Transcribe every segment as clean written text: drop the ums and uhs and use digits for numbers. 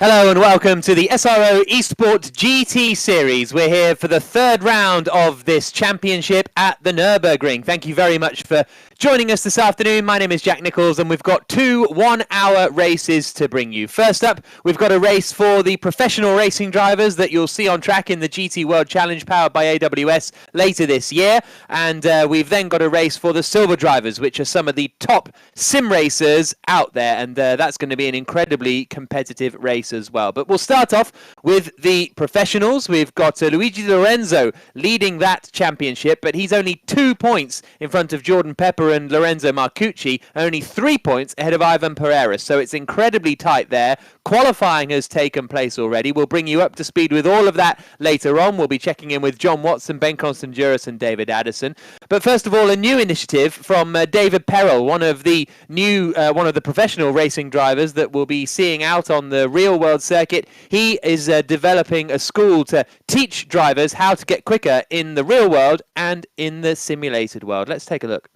Hello and welcome to the SRO Esports GT Series. We're here for the third round of this championship at the Nurburgring. Thank you very much for joining us this afternoon. My name is Jack Nichols and we've got two one-hour races to bring you. First up, we've got a race for the professional racing drivers that you'll see on track in the GT World Challenge powered by AWS later this year. And we've then got a race for the silver drivers, which are some of the top sim racers out there. And that's going to be an incredibly competitive race as well. But we'll start off with the professionals. We've got Luigi Lorenzo leading that championship, but he's only 2 points in front of Jordan Pepper and Lorenzo Marcucci, only 3 points ahead of Ivan Pereiras. So it's incredibly tight there. Qualifying has taken place already. We'll bring you up to speed with all of that later on. We'll be checking in with John Watson, Ben Constanduris and David Addison. But first of all, a new initiative from David Perrell, one of the professional racing drivers that we'll be seeing out on the real world circuit. He is developing a school to teach drivers how to get quicker in the real world and in the simulated world. Let's take a look.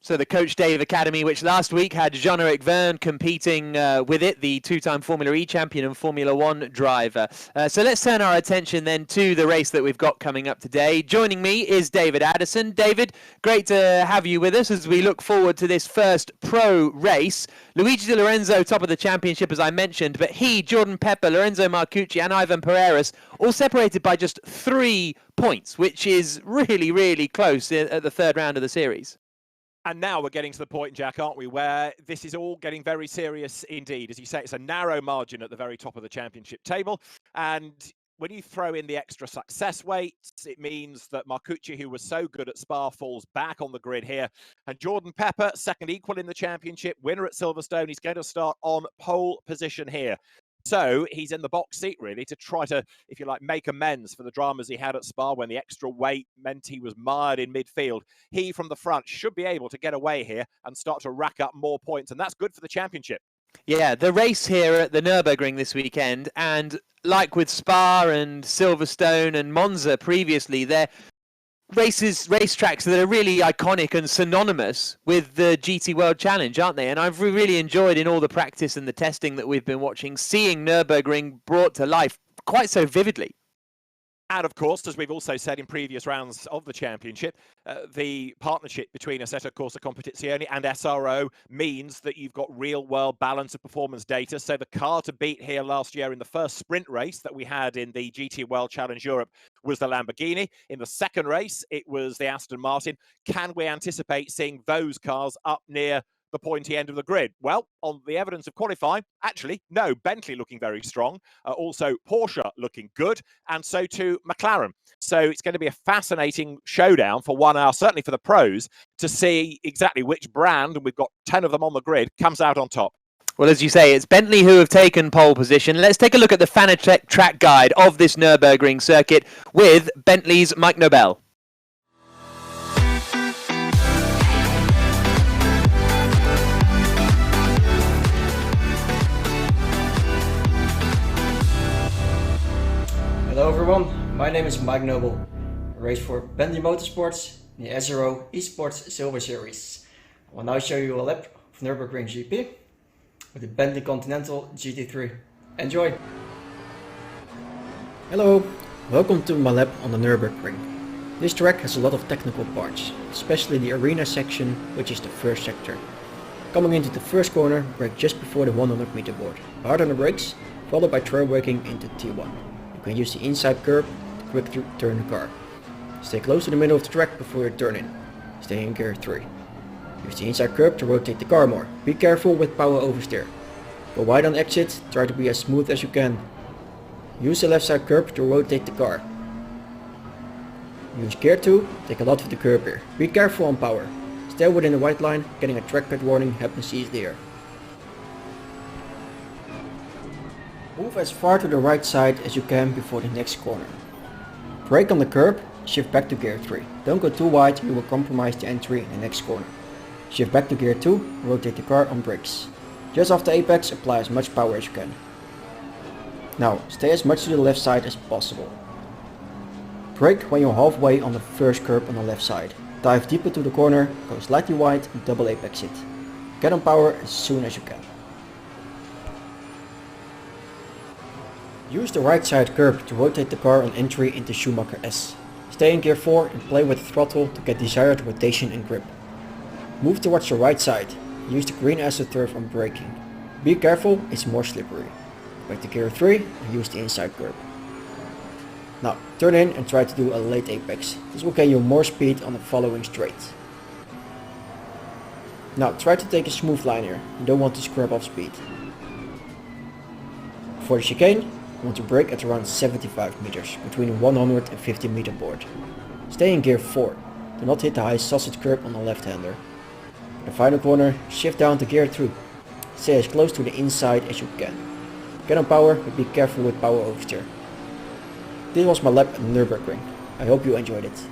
So the Coach Dave Academy, which last week had Jean-Eric Verne competing with it, the two-time Formula E champion and Formula One driver. So let's turn our attention then to the race that we've got coming up today. Joining me is David Addison. David, great to have you with us as we look forward to this first pro race. Luigi Di Lorenzo, top of the championship, as I mentioned, but he, Jordan Pepper, Lorenzo Marcucci and Ivan Pereiras, all separated by just 3 points, which is really, really close at the third round of the series. And now we're getting to the point, Jack, aren't we, where this is all getting very serious indeed. As you say, it's a narrow margin at the very top of the championship table. And when you throw in the extra success weights, it means that Marcucci, who was so good at Spa, falls back on the grid here. And Jordan Pepper, second equal in the championship, winner at Silverstone, he's going to start on pole position here. So he's in the box seat, really, to try to, if you like, make amends for the dramas he had at Spa when the extra weight meant he was mired in midfield. He, from the front, should be able to get away here and start to rack up more points, and that's good for the championship. Yeah, the race here at the Nurburgring this weekend, and like with Spa and Silverstone and Monza previously, they're racetracks that are really iconic and synonymous with the GT World Challenge, aren't they? And I've really enjoyed in all the practice and the testing that we've been watching, seeing Nürburgring brought to life quite so vividly. And of course, as we've also said in previous rounds of the championship, the partnership between Assetto Corsa Competizione and SRO means that you've got real-world balance of performance data. So the car to beat here last year in the first sprint race that we had in the GT World Challenge Europe was the Lamborghini. In the second race, it was the Aston Martin. Can we anticipate seeing those cars up near the pointy end of the grid? Well, on the evidence of qualifying, actually, no. Bentley looking very strong, also Porsche looking good, and so too McLaren. So it's going to be a fascinating showdown for 1 hour, certainly for the pros, to see exactly which brand, and we've got 10 of them on the grid, comes out on top. Well, as you say, it's Bentley who have taken pole position. Let's take a look at the Fanatec track guide of this Nürburgring circuit with Bentley's Mike Nobel. Hello everyone, my name is Mike Noble. I race for Bentley Motorsports in the SRO Esports Silver Series. I will now show you a lap of Nurburgring GP with the Bentley Continental GT3. Enjoy! Hello, welcome to my lap on the Nurburgring. This track has a lot of technical parts, especially the arena section, which is the first sector. Coming into the first corner, brake just before the 100 meter board. Hard on the brakes, followed by trail braking into T1. You can use the inside curb to quickly turn the car. Stay close to the middle of the track before you turn in. Stay in gear 3. Use the inside curb to rotate the car more. Be careful with power oversteer. Go wide on exit, try to be as smooth as you can. Use the left side curb to rotate the car. Use gear 2, take a lot of the curb here. Be careful on power. Stay within the white line, getting a trackpad warning happens easily here. Move as far to the right side as you can before the next corner. Brake on the curb, shift back to gear 3. Don't go too wide, you will compromise the entry in the next corner. Shift back to gear 2, rotate the car on brakes. Just off the apex, apply as much power as you can. Now, stay as much to the left side as possible. Brake when you're halfway on the first curb on the left side. Dive deep into the corner, go slightly wide and double apex it. Get on power as soon as you can. Use the right side curb to rotate the car on entry into Schumacher S. Stay in gear 4 and play with the throttle to get desired rotation and grip. Move towards the right side. Use the green astroturf on braking. Be careful, it's more slippery. Back to gear 3 and use the inside curb. Now turn in and try to do a late apex. This will gain you more speed on the following straight. Now try to take a smooth line here. You don't want to scrub off speed. For the chicane, you want to brake at around 75 meters between 100 and 50 meter board. Stay in gear 4. Do not hit the high sausage curb on the left hander. For the final corner, shift down to gear 3. Stay as close to the inside as you can. Get on power, but be careful with power oversteer. This was my lap at Nurburgring. I hope you enjoyed it.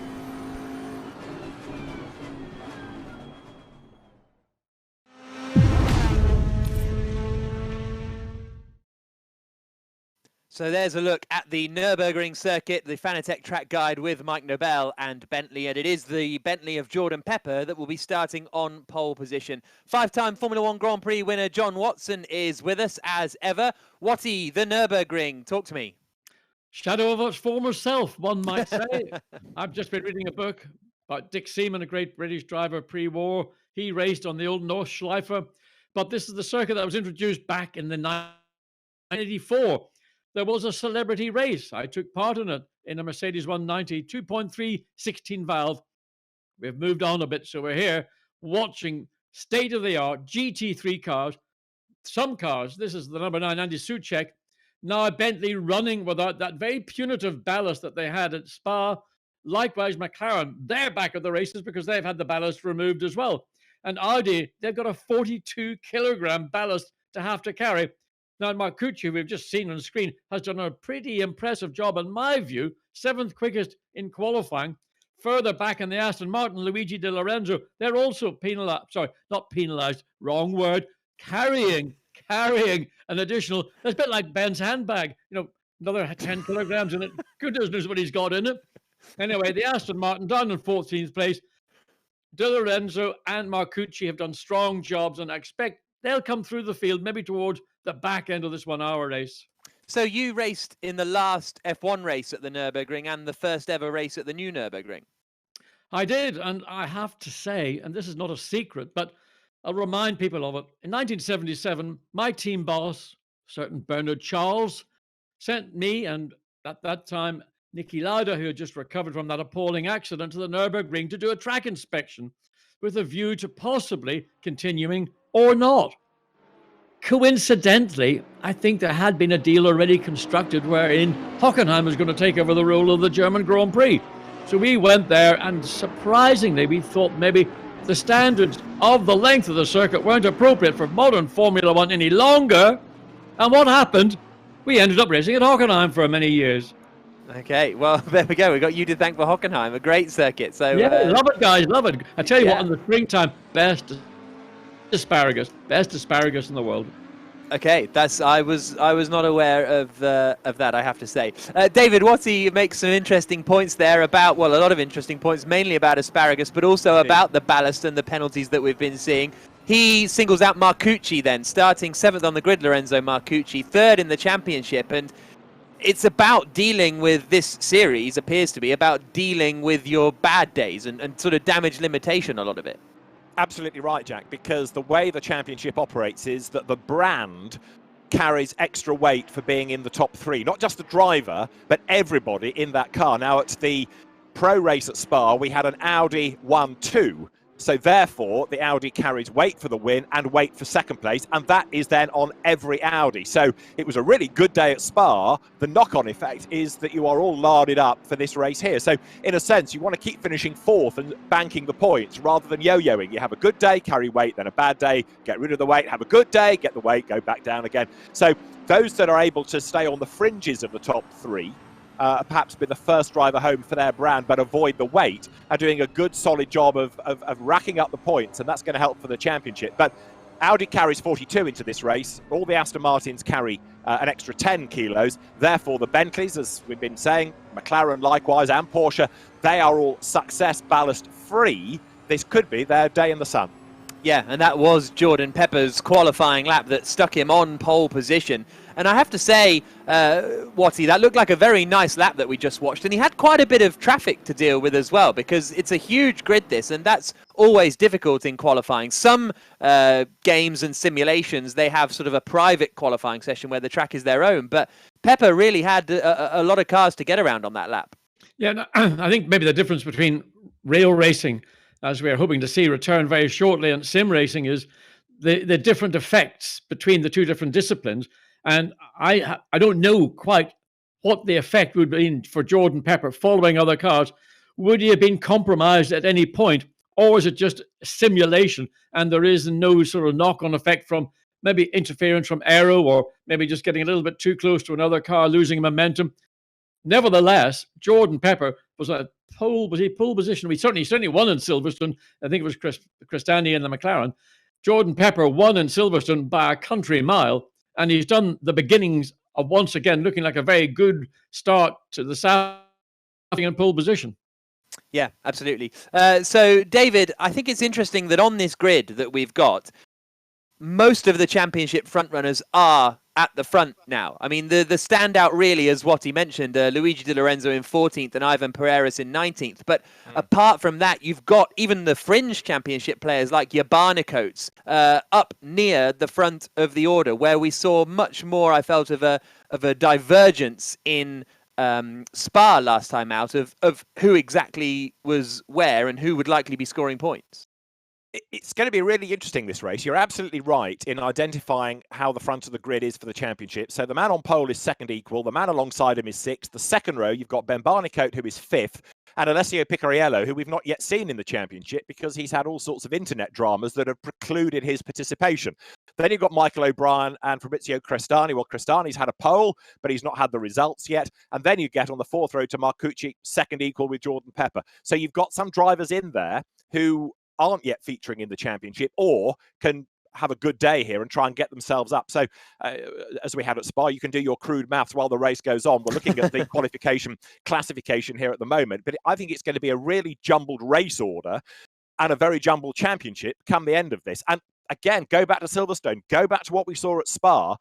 So there's a look at the Nurburgring circuit, the Fanatec track guide with Mike Nobel and Bentley, and it is the Bentley of Jordan Pepper that will be starting on pole position. Five-time Formula One Grand Prix winner John Watson is with us as ever. Watty, the Nurburgring, talk to me. Shadow of its former self, one might say. I've just been reading a book about Dick Seaman, a great British driver pre-war. He raced on the old Nordschleife, but this is the circuit that was introduced back in the 1984. There was a celebrity race. I took part in it in a Mercedes 190, 2.3 16 valve. We've moved on a bit, so we're here watching state-of-the-art GT3 cars. Some cars, this is the number 9 Andy Soucek, now Bentley running without that very punitive ballast that they had at Spa. Likewise, McLaren, they're back at the races because they've had the ballast removed as well. And Audi, they've got a 42 kilogram ballast to have to carry. Now, Marcucci, we've just seen on the screen, has done a pretty impressive job, in my view, 7th quickest in qualifying. Further back in the Aston Martin, Luigi Di Lorenzo, they're also penalized, sorry, not penalized, wrong word, carrying an additional, it's a bit like Ben's handbag, another 10 kilograms in it. Goodness knows what he's got in it. Anyway, the Aston Martin down in 14th place. Di Lorenzo and Marcucci have done strong jobs, and I expect they'll come through the field maybe towards the back end of this 1 hour race. So you raced in the last F1 race at the Nurburgring and the first ever race at the new Nurburgring. I did, and I have to say, and this is not a secret, but I'll remind people of it. In 1977, my team boss, certain Bernard Charles, sent me and at that time Niki Lauda, who had just recovered from that appalling accident, to the Nürburgring to do a track inspection with a view to possibly continuing or not. Coincidentally, I think there had been a deal already constructed wherein Hockenheim was going to take over the role of the German Grand Prix. So we went there, and surprisingly, we thought maybe the standards of the length of the circuit weren't appropriate for modern Formula One any longer. And what happened? We ended up racing at Hockenheim for many years. Okay, well, there we go. We've got you to thank for Hockenheim, a great circuit. So yeah, love it, guys, love it. I tell you what, in the springtime, best asparagus in the world. Okay, I was not aware of that, I have to say. David Watty makes some interesting points there about, well, a lot of interesting points, mainly about asparagus, but also about the ballast and the penalties that we've been seeing. He singles out Marcucci then, starting 7th on the grid, Lorenzo Marcucci, 3rd in the championship, and it's about dealing with this series, appears to be, about dealing with your bad days and sort of damage limitation, a lot of it. Absolutely right, Jack, because the way the championship operates is that the brand carries extra weight for being in the top 3. Not just the driver, but everybody in that car. Now, at the pro race at Spa, we had an Audi 1-2. So therefore, the Audi carries weight for the win and weight for second place, and that is then on every Audi. So it was a really good day at Spa. The knock-on effect is that you are all larded up for this race here. So in a sense, you want to keep finishing 4th and banking the points rather than yo-yoing. You have a good day, carry weight, then a bad day, get rid of the weight, have a good day, get the weight, go back down again. So those that are able to stay on the fringes of the top 3, perhaps be the first driver home for their brand, but avoid the weight, are doing a good, solid job of racking up the points, and that's going to help for the championship. But Audi carries 42 into this race. All the Aston Martins carry an extra 10 kilos. Therefore, the Bentleys, as we've been saying, McLaren likewise, and Porsche, they are all success ballast free. This could be their day in the sun. Yeah, and that was Jordan Pepper's qualifying lap that stuck him on pole position. And I have to say, Watty, that looked like a very nice lap that we just watched. And he had quite a bit of traffic to deal with as well, because it's a huge grid, this, and that's always difficult in qualifying. Some games and simulations, they have sort of a private qualifying session where the track is their own. But Pepper really had a lot of cars to get around on that lap. Yeah, no, I think maybe the difference between rail racing, as we're hoping to see return very shortly, and sim racing is the different effects between the two different disciplines. And I don't know quite what the effect would be for Jordan Pepper following other cars. Would he have been compromised at any point, or is it just simulation and there is no sort of knock-on effect from maybe interference from aero, or maybe just getting a little bit too close to another car, losing momentum? Nevertheless, Jordan Pepper was a pole position. He certainly won in Silverstone. I think it was Cristani and the McLaren. Jordan Pepper won in Silverstone by a country mile, and he's done the beginnings of once again looking like a very good start to the starting in pole position. Yeah, absolutely. So, David, I think it's interesting that on this grid that we've got, most of the championship frontrunners are at the front now. I mean, the standout really is what he mentioned, Luigi Di Lorenzo in 14th and Ivan Pereiras in 19th. But apart from that, you've got even the fringe championship players like Yabarnikotes up near the front of the order, where we saw much more, I felt, of a divergence in Spa last time out of who exactly was where and who would likely be scoring points. It's going to be really interesting, this race. You're absolutely right in identifying how the front of the grid is for the championship. So the man on pole is second equal. The man alongside him is sixth. The second row, you've got Ben Barnicoat, who is fifth, and Alessio Picariello, who we've not yet seen in the championship because he's had all sorts of internet dramas that have precluded his participation. Then you've got Michael O'Brien and Fabrizio Crestani. Well, Crestani's had a pole, but he's not had the results yet. And then you get on the fourth row to Marcucci, second equal with Jordan Pepper. So you've got some drivers in there who aren't yet featuring in the championship or can have a good day here and try and get themselves up. So as we had at Spa, you can do your crude maths while the race goes on. We're looking at the qualification classification here at the moment, but I think it's going to be a really jumbled race order and a very jumbled championship come the end of this. And again, go back to Silverstone, go back to what we saw at Spa.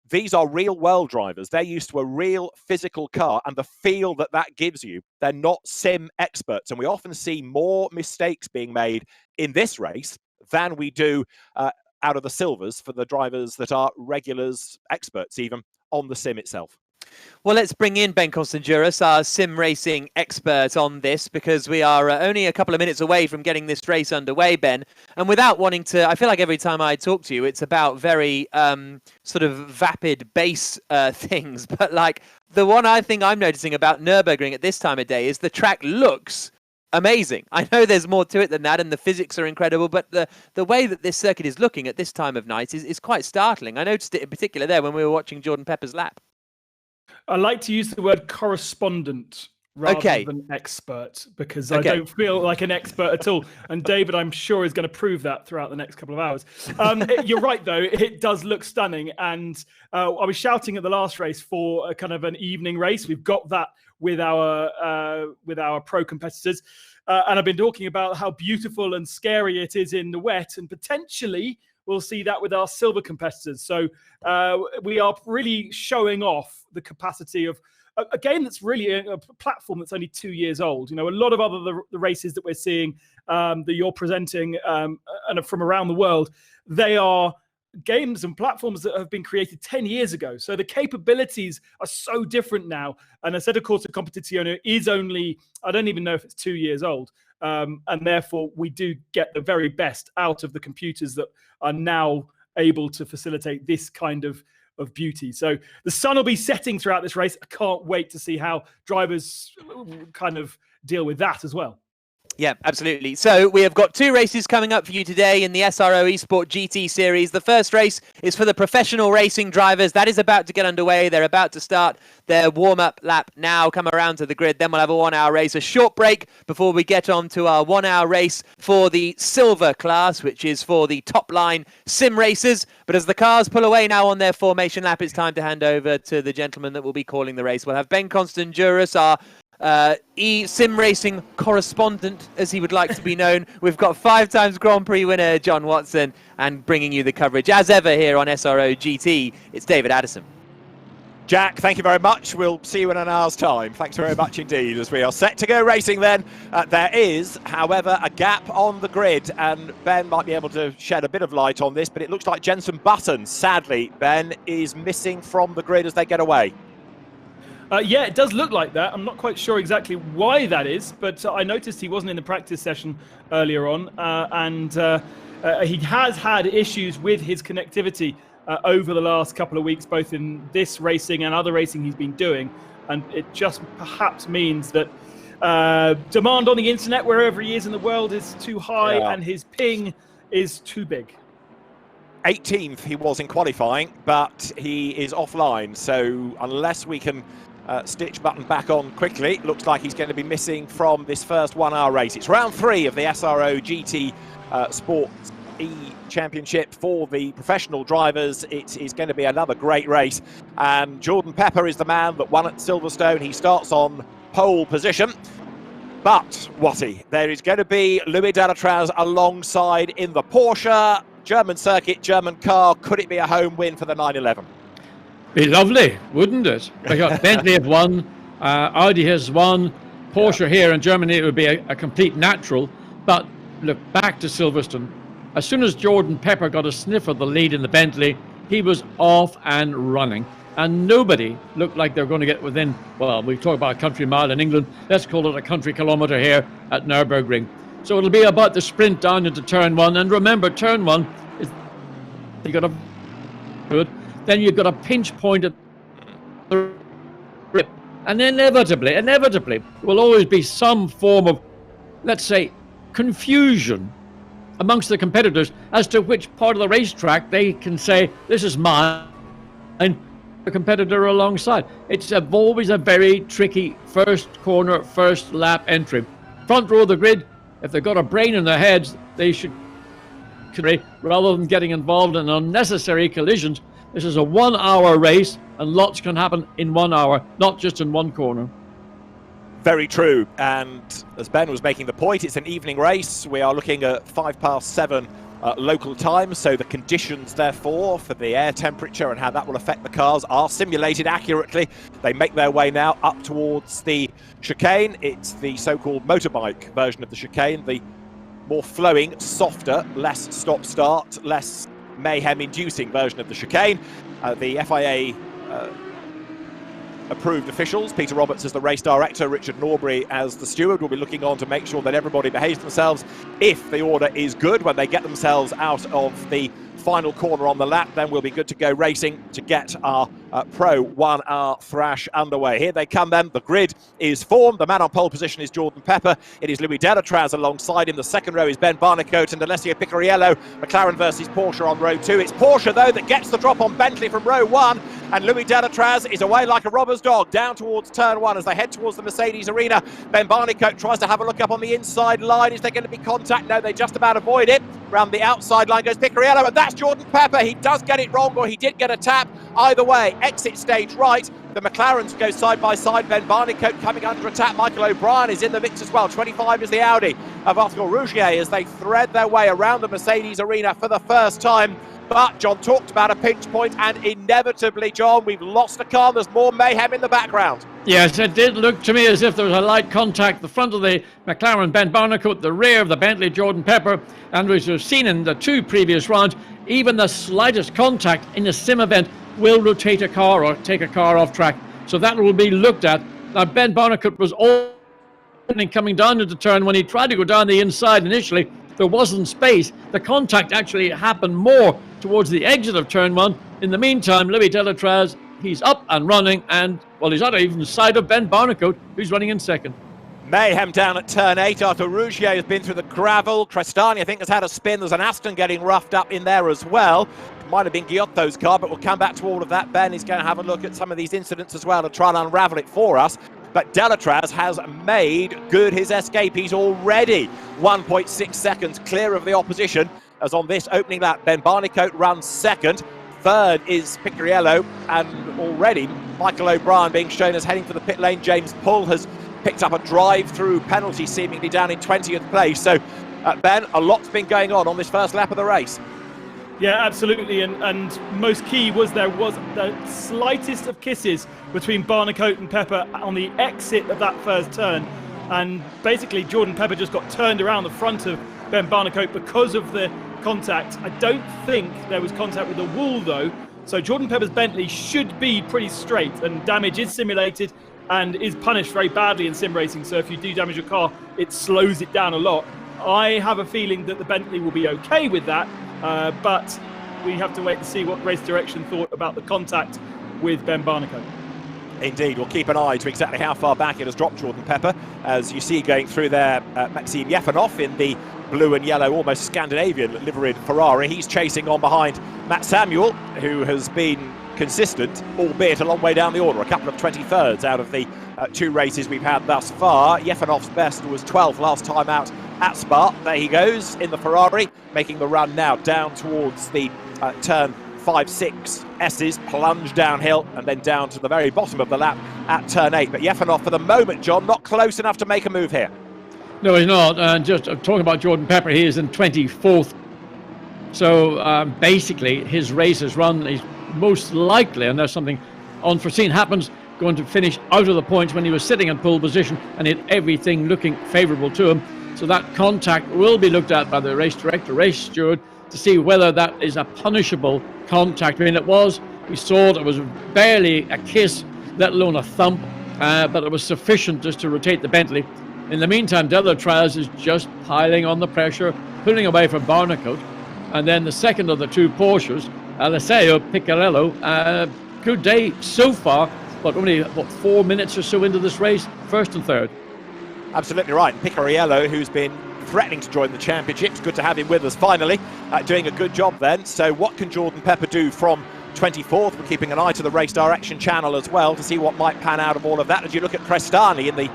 These are real world drivers. They're used to a real physical car and the feel that that gives you. They're not sim experts. And we often see more mistakes being made in this race than we do out of the silvers for the drivers that are regulars, experts even, on the sim itself. Well, let's bring in Ben Constanduras, our sim racing expert on this, because we are only a couple of minutes away from getting this race underway, Ben. And without wanting to, I feel like every time I talk to you, it's about very sort of vapid base things. But like the one I think I'm noticing about Nurburgring at this time of day is the track looks amazing. I know there's more to it than that, and the physics are incredible, but the way that this circuit is looking at this time of night is quite startling. I noticed it in particular there when we were watching Jordan Pepper's lap. I like to use the word correspondent rather than expert, because I don't feel like an expert at all. And David, I'm sure, is going to prove that throughout the next couple of hours. You're right, though. It does look stunning. And I was shouting at the last race for a kind of an evening race. We've got that with our pro competitors. And I've been talking about how beautiful and scary it is in the wet, and potentially we'll see that with our silver competitors. So we are really showing off the capacity of a game that's really a platform that's only 2 years old. You know, a lot of the races that we're seeing that you're presenting and from around the world, they are games and platforms that have been created 10 years ago. So the capabilities are so different now. And Assetto Corsa Competizione is only, I don't even know if it's 2 years old. And therefore, we do get the very best out of the computers that are now able to facilitate this kind of beauty. So the sun will be setting throughout this race. I can't wait to see how drivers kind of deal with that as well. Yeah, absolutely. So we have got 2 races coming up for you today in the SRO Esport GT Series. The first race is for the professional racing drivers. That is about to get underway. They're about to start their warm-up lap now, come around to the grid. Then we'll have a 1-hour race, a short break before we get on to our 1-hour race for the silver class, which is for the top-line sim racers. But as the cars pull away now on their formation lap, it's time to hand over to the gentleman that will be calling the race. We'll have Ben Constanduris, our sim racing correspondent, as he would like to be known. We've got 5 times Grand Prix winner John Watson, and bringing you the coverage as ever here on SRO GT, it's David Addison. Jack, thank you very much. We'll see you in an hour's time. Thanks very much indeed, as we are set to go racing then. There is, however, a gap on the grid, and Ben might be able to shed a bit of light on this, but it looks like Jenson Button, sadly, Ben, is missing from the grid as they get away. Yeah, it does look like that. I'm not quite sure exactly why that is, but I noticed he wasn't in the practice session earlier on, and he has had issues with his connectivity over the last couple of weeks, both in this racing and other racing he's been doing, and it just perhaps means that demand on the internet wherever he is in the world is too high, and his ping is too big. 18th he was in qualifying, but he is offline, so unless we can stitch Button back on quickly, looks like he's going to be missing from this first 1-hour race. It's round 3 of the SRO GT Sports E Championship for the professional drivers. It is going to be another great race, and Jordan Pepper is the man that won at Silverstone. He starts on pole position. But, Watty, there is going to be Louis Delatraz alongside in the Porsche. German circuit, German car. Could it be a home win for the 911? Be lovely, wouldn't it? Because Bentley have won, Audi has won, Porsche here in Germany, it would be a complete natural. But look, back to Silverstone. As soon as Jordan Pepper got a sniff of the lead in the Bentley, he was off and running. And nobody looked like they were going to get within, well, we talk about a country mile in England, let's call it a country kilometre here at Nurburgring. So it'll be about the sprint down into turn 1. And remember, turn 1 is you got a good. Then you've got a pinch point at the rip. And inevitably, will always be some form of, let's say, confusion amongst the competitors as to which part of the racetrack they can say, this is mine, and the competitor alongside. It's always a very tricky first corner, first lap entry. Front row of the grid, if they've got a brain in their heads, they should, rather than getting involved in unnecessary collisions. This is a 1-hour race, and lots can happen in 1 hour, not just in one corner. Very true. And as Ben was making the point, it's an evening race. We are looking at 7:05 local time, so the conditions, therefore, for the air temperature and how that will affect the cars are simulated accurately. They make their way now up towards the chicane. It's the so-called motorbike version of the chicane, the more flowing, softer, less stop-start, less mayhem-inducing version of the chicane. The FIA approved officials, Peter Roberts as the race director, Richard Norbury as the steward, will be looking on to make sure that everybody behaves themselves. If the order is good, when they get themselves out of the final corner on the lap, then we'll be good to go racing to get our pro 1-hour thrash underway. Here they come then. The grid is formed. The man on pole position is Jordan Pepper. It is Louis Delatraz alongside him. The second row is Ben Barnicoat and Alessio Picariello. McLaren versus Porsche on row 2. It's Porsche, though, that gets the drop on Bentley from row 1. And Louis Delatraz is away like a robber's dog down towards turn 1 as they head towards the Mercedes arena. Ben Barnicoat tries to have a look up on the inside line. Is there going to be contact? No, they just about avoid it. Round the outside line goes Picariello, and that's Jordan Pepper. He does get it wrong, or he did get a tap. Either way, exit stage right. The McLarens go side by side. Ben Barnicoat coming under attack. Michael O'Brien is in the mix as well. 25 is the Audi of Arthur Rougier as they thread their way around the Mercedes arena for the first time. But John talked about a pinch point, and inevitably, John, we've lost a car. There's more mayhem in the background. Yes, it did look to me as if there was a light contact. The front of the McLaren, Ben Barnicoat, the rear of the Bentley, Jordan Pepper. And as we've seen in the 2 previous rounds, even the slightest contact in a sim event will rotate a car or take a car off track. So that will be looked at. Now, Ben Barnicoat was coming down into turn. When he tried to go down the inside initially, there wasn't space. The contact actually happened more towards the exit of turn 1. In the meantime, Louis Delatraz, he's up and running, and, well, he's out of even sight of Ben Barnicoat, who's running in second. Mayhem down at turn 8 after Rougier has been through the gravel. Crestani, I think, has had a spin. There's an Aston getting roughed up in there as well. Might have been Giotto's car, but we'll come back to all of that. Ben is going to have a look at some of these incidents as well and try and unravel it for us. But Delatraz has made good his escape. He's already 1.6 seconds clear of the opposition, as on this opening lap, Ben Barnicoat runs second. Third is Picariello, and already Michael O'Brien being shown as heading for the pit lane. James Pull has picked up a drive-through penalty, seemingly down in 20th place. So, Ben, a lot's been going on this first lap of the race. Yeah, absolutely, and most key was there was the slightest of kisses between Barnicoat and Pepper on the exit of that first turn, and basically Jordan Pepper just got turned around the front of Ben Barnicoat because of the contact. I don't think there was contact with the wall though, so Jordan Pepper's Bentley should be pretty straight, and damage is simulated and is punished very badly in sim racing, so if you do damage your car, it slows it down a lot. I have a feeling that the Bentley will be okay with that, but we have to wait to see what Race Direction thought about the contact with Ben Barnicoat. Indeed, we'll keep an eye to exactly how far back it has dropped Jordan Pepper. As you see going through there, Maxime Yefanov in the blue and yellow, almost Scandinavian liveried Ferrari. He's chasing on behind Matt Samuel, who has been consistent, albeit a long way down the order, a couple of 23rds out of the 2 races we've had thus far. Yefanov's best was 12th last time out at Spa. There he goes in the Ferrari, making the run now down towards the turn 5-6 S's, plunge downhill and then down to the very bottom of the lap at turn 8. But Yefanov for the moment, John, not close enough to make a move here. No, he's not. And just talking about Jordan Pepper, he is in 24th. So basically his race is run. He's most likely, unless something unforeseen happens, going to finish out of the points when he was sitting in pole position and had everything looking favourable to him. So that contact will be looked at by the race director, race steward, to see whether that is a punishable contact. I mean, it was, we saw it was barely a kiss, let alone a thump, but it was sufficient just to rotate the Bentley. In the meantime, Delatraz is just piling on the pressure, pulling away from Barnicoat. And then the second of the 2 Porsches, Alessio Picariello, good day so far, but only, 4 minutes or so into this race, first and third. Absolutely right. Picariello, who's been threatening to join the championship, it's good to have him with us finally, doing a good job then. So what can Jordan Pepper do from 24th? We're keeping an eye to the Race Direction channel as well to see what might pan out of all of that. As you look at Crestani in the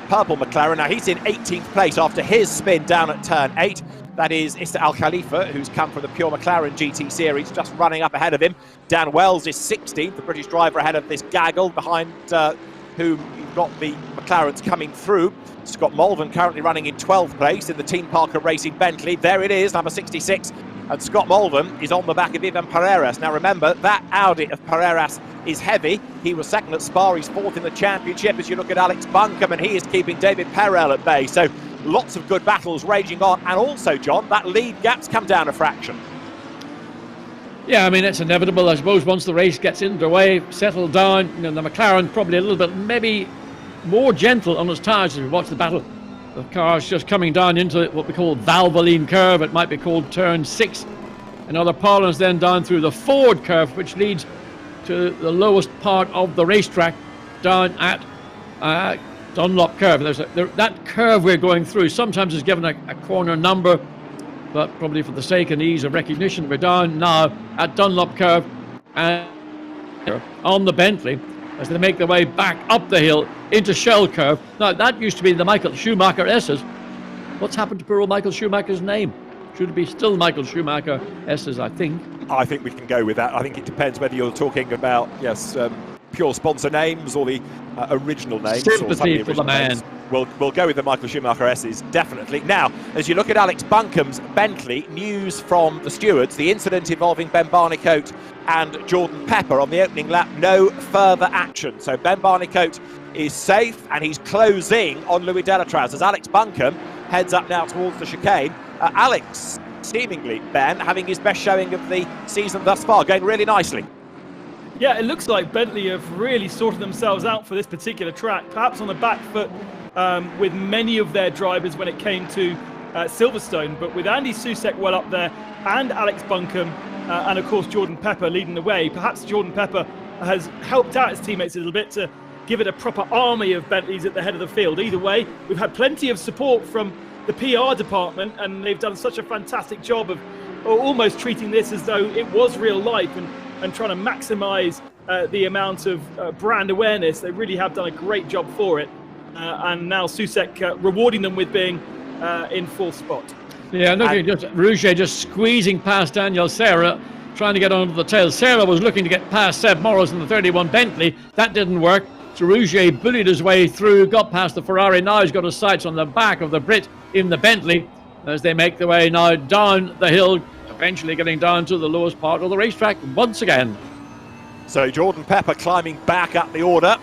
purple McLaren, now he's in 18th place after his spin down at turn 8. That is Issa Al Khalifa, who's come from the Pure McLaren GT Series, just running up ahead of him. Dan Wells is 16th, the British driver ahead of this gaggle, behind whom you've got the McLarens coming through. Scott Mulvin currently running in 12th place in the Team Parker Racing Bentley. There it is, number 66. And Scott Mulvin is on the back of Ivan Pereiras. Now remember, that Audi of Pereiras is heavy. He was second at Spa, he's 4th in the championship. As you look at Alex Buncombe, and he is keeping David Perel at bay. So lots of good battles raging on. And also, John, that lead gap's come down a fraction. Yeah, I mean, it's inevitable, I suppose, once the race gets underway, settled down. You know, the McLaren probably a little bit, maybe more gentle on its tyres as we watch the battle. The car's just coming down into what we call Valvoline curve. It might be called turn 6. Another Paulins then down through the Ford curve, which leads to the lowest part of the racetrack down at Dunlop curve. That curve we're going through sometimes is given a corner number, but probably for the sake and ease of recognition, we're down now at Dunlop curve and on the Bentley as they make their way back up the hill into Shell curve. Now, that used to be the Michael Schumacher S's. What's happened to poor old Michael Schumacher's name? Should it be still Michael Schumacher S's, I think? I think we can go with that. I think it depends whether you're talking about, pure sponsor names or the original names. Sympathy for the man. Names. We'll go with the Michael Schumacher S's, definitely. Now, as you look at Alex Buncombe's Bentley, news from the stewards, the incident involving Ben Barnicoat and Jordan Pepper on the opening lap, no further action. So Ben Barnicoat is safe and he's closing on Louis Delatraz as Alex Buncombe heads up now towards the chicane. Alex, seemingly, Ben, having his best showing of the season thus far, going really nicely. Yeah, it looks like Bentley have really sorted themselves out for this particular track, perhaps on the back foot with many of their drivers when it came to Silverstone, but with Andy Susek well up there and Alex Buncombe and of course Jordan Pepper leading the way, perhaps Jordan Pepper has helped out his teammates a little bit to give it a proper army of Bentleys at the head of the field. Either way, we've had plenty of support from the PR department, and they've done such a fantastic job of almost treating this as though it was real life and trying to maximise the amount of brand awareness. They really have done a great job for it. And now Susek rewarding them with being in fourth spot. Yeah, looking just Rouget just squeezing past Daniel Serra, trying to get onto the tail. Serra was looking to get past Seb Morris in the 31 Bentley. That didn't work. So Rouget bullied his way through, got past the Ferrari. Now he's got his sights on the back of the Brit in the Bentley as they make their way now down the hill, eventually getting down to the lowest part of the racetrack once again. So Jordan Pepper climbing back up the order,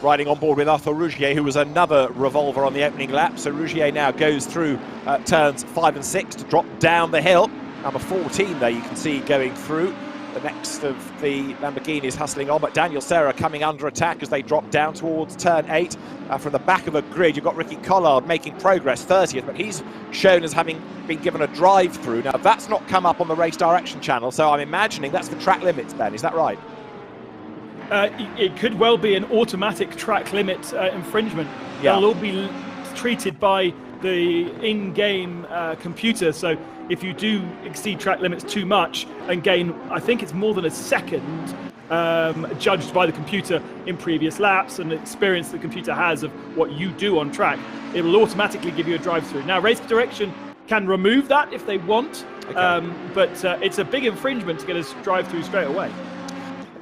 riding on board with Arthur Rougier, who was another revolver on the opening lap. So Rougier now goes through turns 5 and 6 to drop down the hill. Number 14 there you can see going through. The next of the Lamborghinis hustling on, but Daniel Serra coming under attack as they drop down towards turn 8. From the back of a grid, you've got Ricky Collard making progress, 30th, but he's shown as having been given a drive-through. Now, that's not come up on the race direction channel, so I'm imagining that's the track limits, Ben. Is that right? It could well be an automatic track limit infringement. Yeah. They'll all be treated by the in-game computer, so if you do exceed track limits too much and gain, I think it's more than a second, judged by the computer in previous laps and experience the computer has of what you do on track, it will automatically give you a drive-through. Now, Race Direction can remove that if they want, okay. But it's a big infringement to get a drive-through straight away.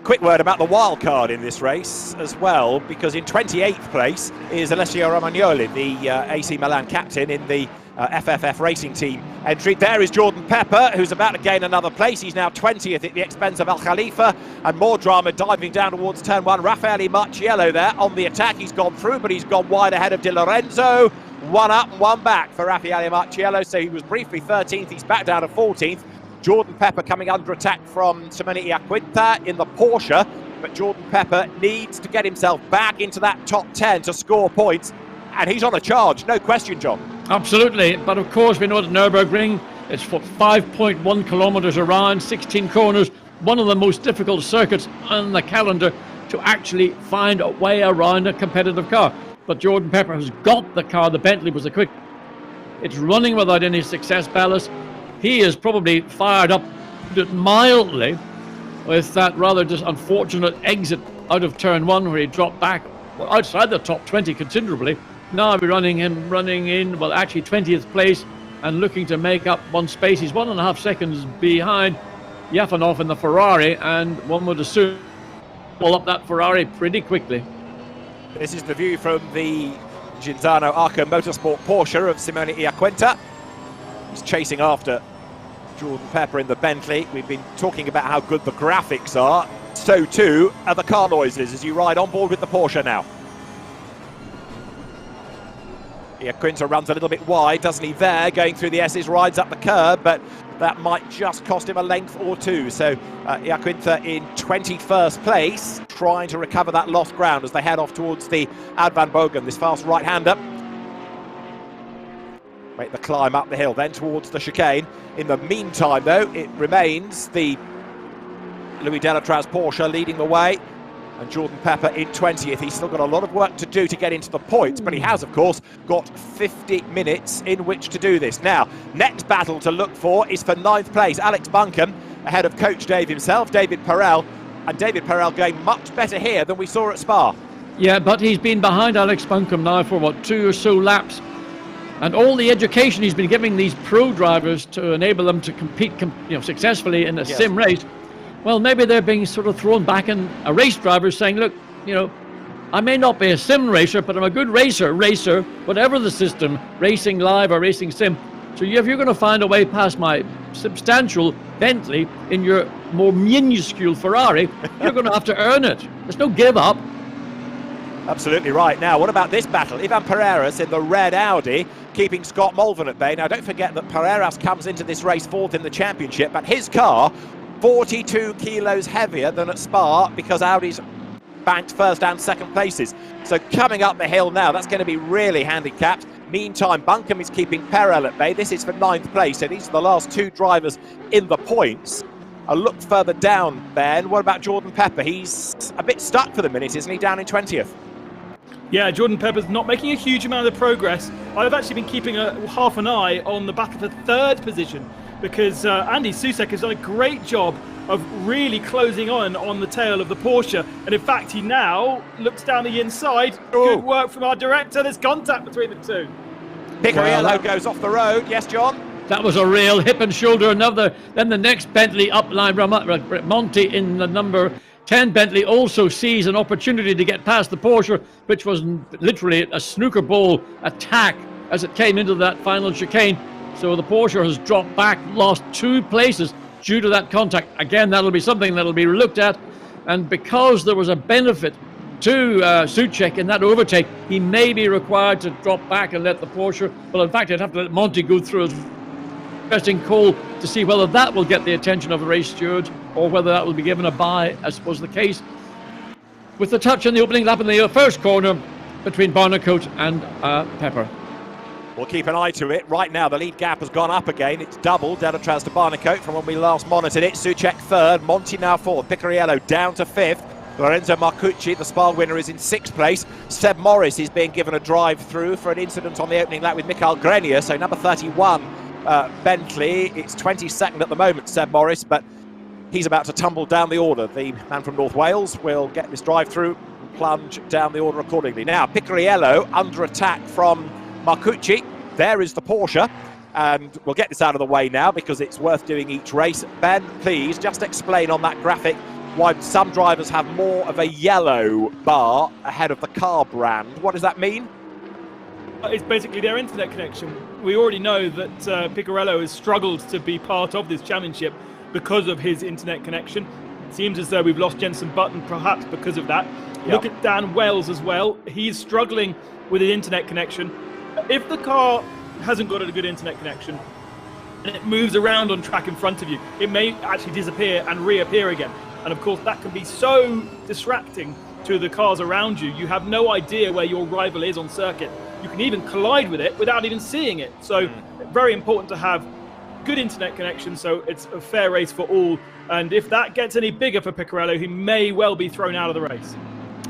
Quick word about the wild card in this race as well, because in 28th place is Alessio Romagnoli, the AC Milan captain in the FFF Racing Team entry. There is Jordan Pepper, who's about to gain another place. He's now 20th at the expense of Al Khalifa, and more drama diving down towards turn 1. Raffaele Marciello there on the attack. He's gone through, but he's gone wide ahead of Di Lorenzo. One up and one back for Raffaele Marciello, so he was briefly 13th. He's back down to 14th. Jordan Pepper coming under attack from Simone Iaquinta in the Porsche, but Jordan Pepper needs to get himself back into that top 10 to score points, and he's on a charge, no question, John. Absolutely, but of course we know that Nurburgring, it's 5.1 kilometres around, 16 corners, one of the most difficult circuits on the calendar to actually find a way around a competitive car. But Jordan Pepper has got the car. The Bentley was the quick. It's running without any success ballast. He is probably fired up mildly with that rather just unfortunate exit out of turn 1 where he dropped back outside the top 20 considerably. Now we're running in, well, actually 20th place and looking to make up one space. He's 1.5 seconds behind Yafanov in the Ferrari, and one would assume pull up that Ferrari pretty quickly. This is the view from the Ginzano Arco Motorsport Porsche of Simone Iaquinta. He's chasing after Jordan Pepper in the Bentley. We've been talking about how good the graphics are. So too are the car noises as you ride on board with the Porsche now. Iaquinta runs a little bit wide, doesn't he, there, going through the S's, rides up the curb, but that might just cost him a length or two. So Iaquinta in 21st place, trying to recover that lost ground as they head off towards the Ad Van Bogen, this fast right-hander. Make the climb up the hill, then towards the chicane. In the meantime, though, it remains the Louis Delatraz Porsche leading the way, and Jordan Pepper in 20th. He's still got a lot of work to do to get into the points, but he has, of course, got 50 minutes in which to do this. Now, next battle to look for is for 9th place. Alex Buncombe, ahead of Coach Dave himself, David Perel, and David Perel going much better here than we saw at Spa. Yeah, but he's been behind Alex Buncombe now for, what, 2 or so laps. And all the education he's been giving these pro drivers to enable them to compete successfully in a sim race, well, maybe they're being sort of thrown back in a race driver saying, look, I may not be a sim racer, but I'm a good racer, whatever the system, racing live or racing sim. So if you're going to find a way past my substantial Bentley in your more minuscule Ferrari, you're going to have to earn it. There's no give up. Absolutely right. Now, what about this battle? Ivan Pereiras in the red Audi, keeping Scott Mulvin at bay. Now, don't forget that Pereiras comes into this race 4th in the championship, but his car, 42 kilos heavier than at Spa, because Audi's banked 1st and 2nd places. So coming up the hill now, that's going to be really handicapped. Meantime, Buncombe is keeping Perel at bay. This is for 9th place, so these are the last 2 drivers in the points. A look further down, Ben. What about Jordan Pepper? He's a bit stuck for the minute, isn't he? Down in 20th. Yeah, Jordan Pepper's not making a huge amount of progress. I've actually been keeping half an eye on the battle for third position because Andy Susek has done a great job of really closing on the tail of the Porsche. And in fact, he now looks down the inside. Good work from our director. There's contact between the two. Picariello goes off the road. Yes, John? That was a real hip and shoulder. Then the next Bentley upline, Monty in the number 10 Bentley also sees an opportunity to get past the Porsche, which was literally a snooker ball attack as it came into that final chicane. So the Porsche has dropped back, lost 2 places due to that contact. Again, that'll be something that'll be looked at. And because there was a benefit to Soucek in that overtake, he may be required to drop back and let the Porsche, well, in fact, I'd have to let Monty go through as interesting call to see whether that will get the attention of the race stewards or whether that will be given a bye, as was the case with the touch in the opening lap in the first corner between Barnicoat and Pepper. We'll keep an eye to it. Right now, the lead gap has gone up again. It's doubled. Delatraz to Barnicoat from when we last monitored it. Soucek third, Monty now fourth, Picariello down to fifth. Lorenzo Marcucci, the Spa winner, is in 6th place. Seb Morris is being given a drive-through for an incident on the opening lap with Michael Grenier, so number 31, Bentley. It's 22nd at the moment, Seb Morris, but he's about to tumble down the order. The man from North Wales will get this drive-through and plunge down the order accordingly. Now, Picariello under attack from Marcucci. There is the Porsche, and we'll get this out of the way now because it's worth doing each race. Ben, please, just explain on that graphic why some drivers have more of a yellow bar ahead of the car brand. What does that mean? It's basically their internet connection. We already know that Picariello has struggled to be part of this championship because of his internet connection. It seems as though we've lost Jenson Button perhaps because of that. Yep. Look at Dan Wells as well. He's struggling with his internet connection. If the car hasn't got a good internet connection and it moves around on track in front of you, it may actually disappear and reappear again. And of course, that can be so distracting to the cars around you. You have no idea where your rival is on circuit. You can even collide with it without even seeing it. So very important to have good internet connection so it's a fair race for all. And if that gets any bigger for Picariello, he may well be thrown out of the race.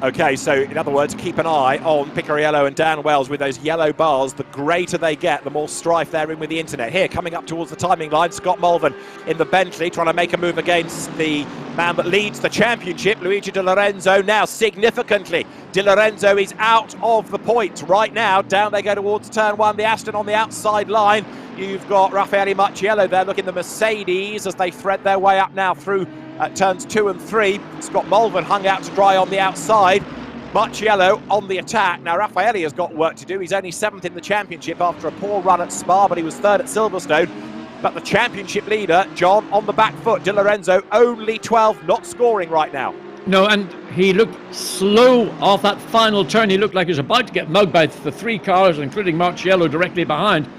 Okay, so in other words, keep an eye on Picariello and Dan Wells with those yellow bars. The greater they get, the more strife they're in with the internet. Here, coming up towards the timing line, Scott Mulvin in the Bentley, trying to make a move against the man that leads the championship, Luigi Di Lorenzo. Now, significantly, Di Lorenzo is out of the point right now. Down they go towards turn 1, the Aston on the outside line. You've got Raffaele Marciello there looking the Mercedes as they thread their way up now through turns 2 and 3. Scott Mulvin hung out to dry on the outside. Marciello on the attack. Now, Raffaele has got work to do. He's only 7th in the championship after a poor run at Spa, but he was 3rd at Silverstone. But the championship leader, John, on the back foot. Di Lorenzo, only 12, not scoring right now. No, and he looked slow off that final turn. He looked like he was about to get mugged by the 3 cars, including Marciello directly behind.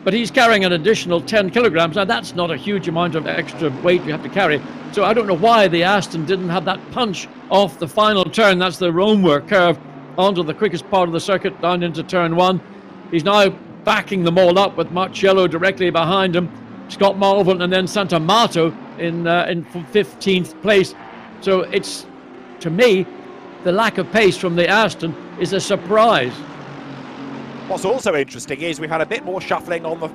But he's carrying an additional 10 kilograms. Now, that's not a huge amount of extra weight you have to carry. So I don't know why the Aston didn't have that punch off the final turn. That's the Romework curve onto the quickest part of the circuit down into turn 1. He's now backing them all up with Marciello directly behind him, Scott Mulvin, and then Santamato in 15th place. So it's, to me, the lack of pace from the Aston is a surprise. What's also interesting is we've had a bit more shuffling on the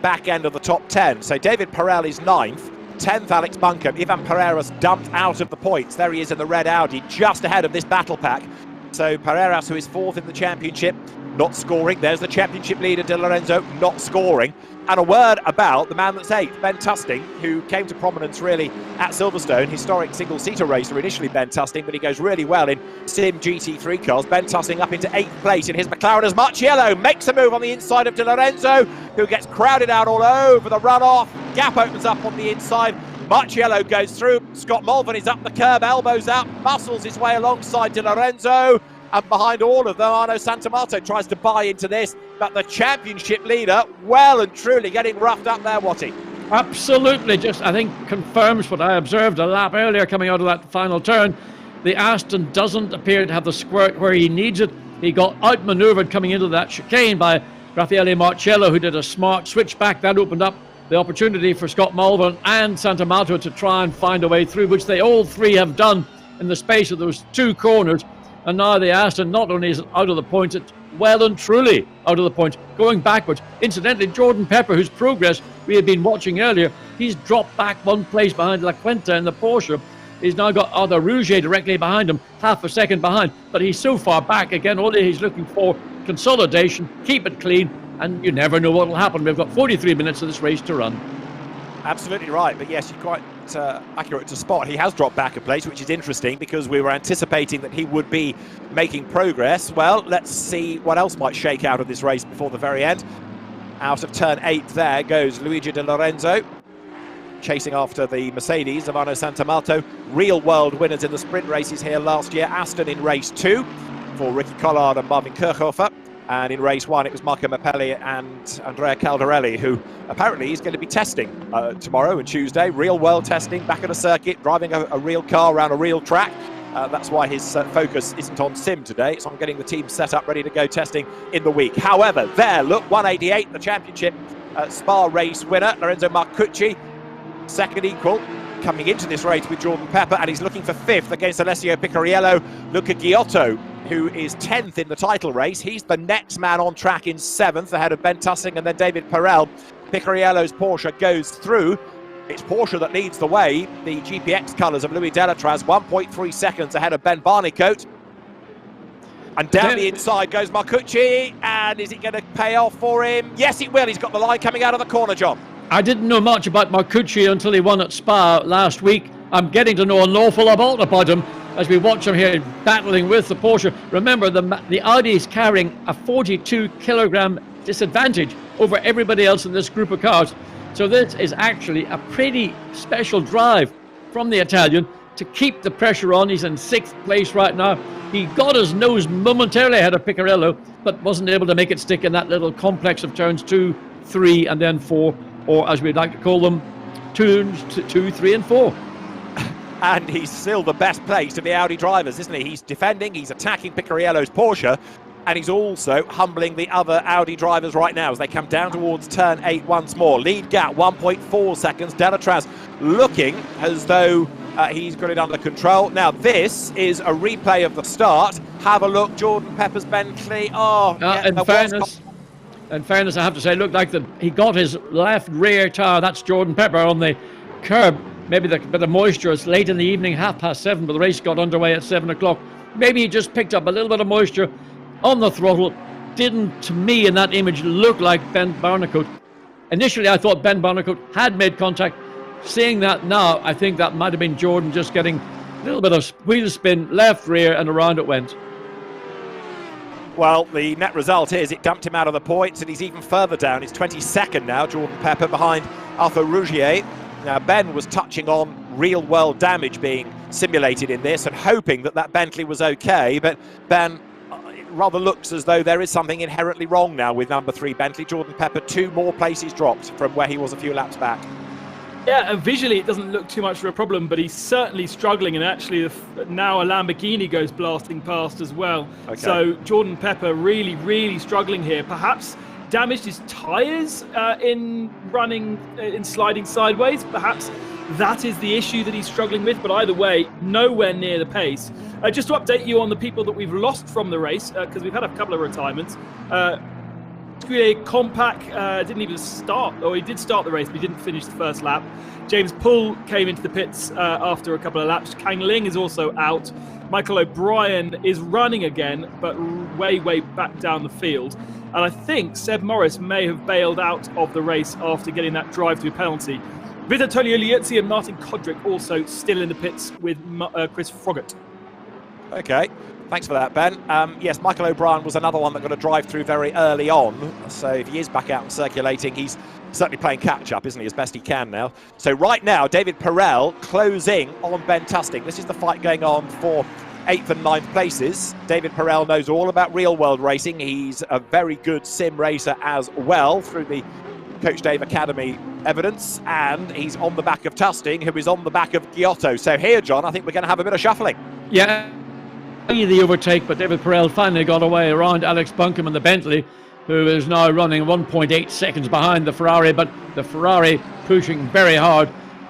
back end of the top 10. So David Perel is 9th, 10th Alex Buncombe. Ivan Pereiras dumped out of the points. There he is in the red Audi, just ahead of this battle pack. So Pereiras, who is 4th in the championship, not scoring. There's the championship leader, Di Lorenzo, not scoring. And a word about the man that's 8th, Ben Tusting, who came to prominence really at Silverstone. Historic single-seater racer initially, Ben Tusting, but he goes really well in Sim GT3 cars. Ben Tusting up into 8th place in his McLaren as Marciello makes a move on the inside of Di Lorenzo, who gets crowded out all over the runoff. Gap opens up on the inside. Marciello goes through. Scott Mulvin is up the curb, elbows out, muscles his way alongside Di Lorenzo. And behind all of them, Arno Santamato tries to buy into this, but the championship leader, well and truly getting roughed up there, Watty. Absolutely, just I think confirms what I observed a lap earlier coming out of that final turn. The Aston doesn't appear to have the squirt where he needs it. He got outmaneuvered coming into that chicane by Raffaele Marciello, who did a smart switchback. That opened up the opportunity for Scott Mulvin and Santamato to try and find a way through, which they all three have done in the space of those 2 corners. And now the Aston not only is out of the points, it's well and truly out of the points, going backwards. Incidentally, Jordan Pepper, whose progress we had been watching earlier, he's dropped back 1 place behind La Quinta in the Porsche. He's now got Arthur Rouget directly behind him, half a second behind, but he's so far back again. All he's looking for, consolidation, keep it clean, and you never know what will happen. We've got 43 minutes of this race to run. Absolutely right, but yes, you're quite accurate to spot. He has dropped back a place, which is interesting because we were anticipating that he would be making progress. Well, let's see what else might shake out of this race before the very end. Out of turn 8 there goes Luigi De Lorenzo, chasing after the Mercedes of Arno Santamato. Real world winners in the sprint races here last year. Aston in race 2 for Ricky Collard and Marvin Kirchhofer. And in race 1, it was Marco Mappelli and Andrea Caldarelli, who apparently is going to be testing tomorrow and Tuesday. Real world testing, back at a circuit, driving a real car around a real track. That's why his focus isn't on sim today. It's on getting the team set up, ready to go testing in the week. However, there, look, 188, the championship Spa race winner, Lorenzo Marcucci, second equal, coming into this race with Jordan Pepper, and he's looking for 5th against Alessio Picariello. Luca Giotto, who is 10th in the title race. He's the next man on track in 7th, ahead of Ben Tussing and then David Perel. Picariello's Porsche goes through. It's Porsche that leads the way. The GPX colours of Louis Delatraz, 1.3 seconds ahead of Ben Barnicoat. And down the inside goes Marcucci, and is it going to pay off for him? Yes, it will. He's got the line coming out of the corner, John. I didn't know much about Marcucci until he won at Spa last week. I'm getting to know an awful lot about him as we watch him here battling with the Porsche. Remember, the Audi is carrying a 42 kilogram disadvantage over everybody else in this group of cars. So this is actually a pretty special drive from the Italian to keep the pressure on. He's in 6th place right now. He got his nose momentarily ahead of Picariello, but wasn't able to make it stick in that little complex of turns 2, 3, and then 4, or as we'd like to call them, turns 2, 3, and 4. And he's still the best placed of the Audi drivers, isn't he? He's defending, he's attacking Picariello's Porsche, and he's also humbling the other Audi drivers right now as they come down towards turn 8 once more. Lead gap 1.4 seconds. Delatraz looking as though he's got it under control. Now this is a replay of the start. Have a look, Jordan Pepper's Bentley. Oh, yeah, in fairness, I have to say, it looked like he got his left rear tyre. That's Jordan Pepper on the curb. Maybe the bit of moisture. It's late in the evening, 7:30, but the race got underway at 7 o'clock. Maybe he just picked up a little bit of moisture on the throttle. Didn't, to me, in that image, look like Ben Barnicoat. Initially, I thought Ben Barnicoat had made contact. Seeing that now, I think that might have been Jordan just getting a little bit of wheel spin, left rear, and around it went. Well, the net result is it dumped him out of the points, and he's even further down. He's 22nd now, Jordan Pepper, behind Arthur Rougier. Now, Ben was touching on real-world damage being simulated in this and hoping that Bentley was okay, but Ben, it rather looks as though there is something inherently wrong now with number 3 Bentley. Jordan Pepper, 2 more places dropped from where he was a few laps back. Yeah, visually it doesn't look too much of a problem, but he's certainly struggling, and actually now a Lamborghini goes blasting past as well. Okay. So Jordan Pepper really, really struggling here. Perhaps damaged his tyres in sliding sideways. Perhaps that is the issue that he's struggling with, but either way, nowhere near the pace. Just to update you on the people that we've lost from the race, because we've had a couple of retirements. Compact didn't even start, or he did start the race, but he didn't finish the first lap. James Poole came into the pits after a couple of laps. Kang Ling is also out. Michael O'Brien is running again, but way, way back down the field. And I think Seb Morris may have bailed out of the race after getting that drive-through penalty. Vittorio Liuzzi and Martin Kodrick also still in the pits with Chris Froggatt. Okay. Thanks for that, Ben. Yes, Michael O'Brien was another one that got a drive-through very early on. So if he is back out and circulating, he's certainly playing catch-up, isn't he, as best he can now. So right now, David Perel closing on Ben Tusting. This is the fight going on for 8th and 9th places. David Perel knows all about real-world racing. He's a very good sim racer as well through the Coach Dave Academy evidence. And he's on the back of Tusting, who is on the back of Giotto. So here, John, I think we're going to have a bit of shuffling. Yeah. The overtake, but David Perel finally got away around Alex Buncombe and the Bentley, who is now running 1.8 seconds behind the Ferrari, but the Ferrari pushing very hard,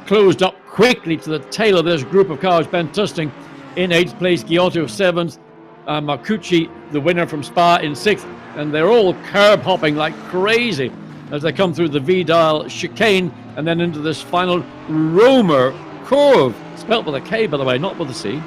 closed up quickly to the tail of this group of cars. Ben Tusting In 8th place, Giotto 7th. Marcucci, the winner from Spa, in 6th. And they're all curb hopping like crazy as they come through the Vidal chicane and then into this final Romer curve. Spelt with a K, by the way, not with a C.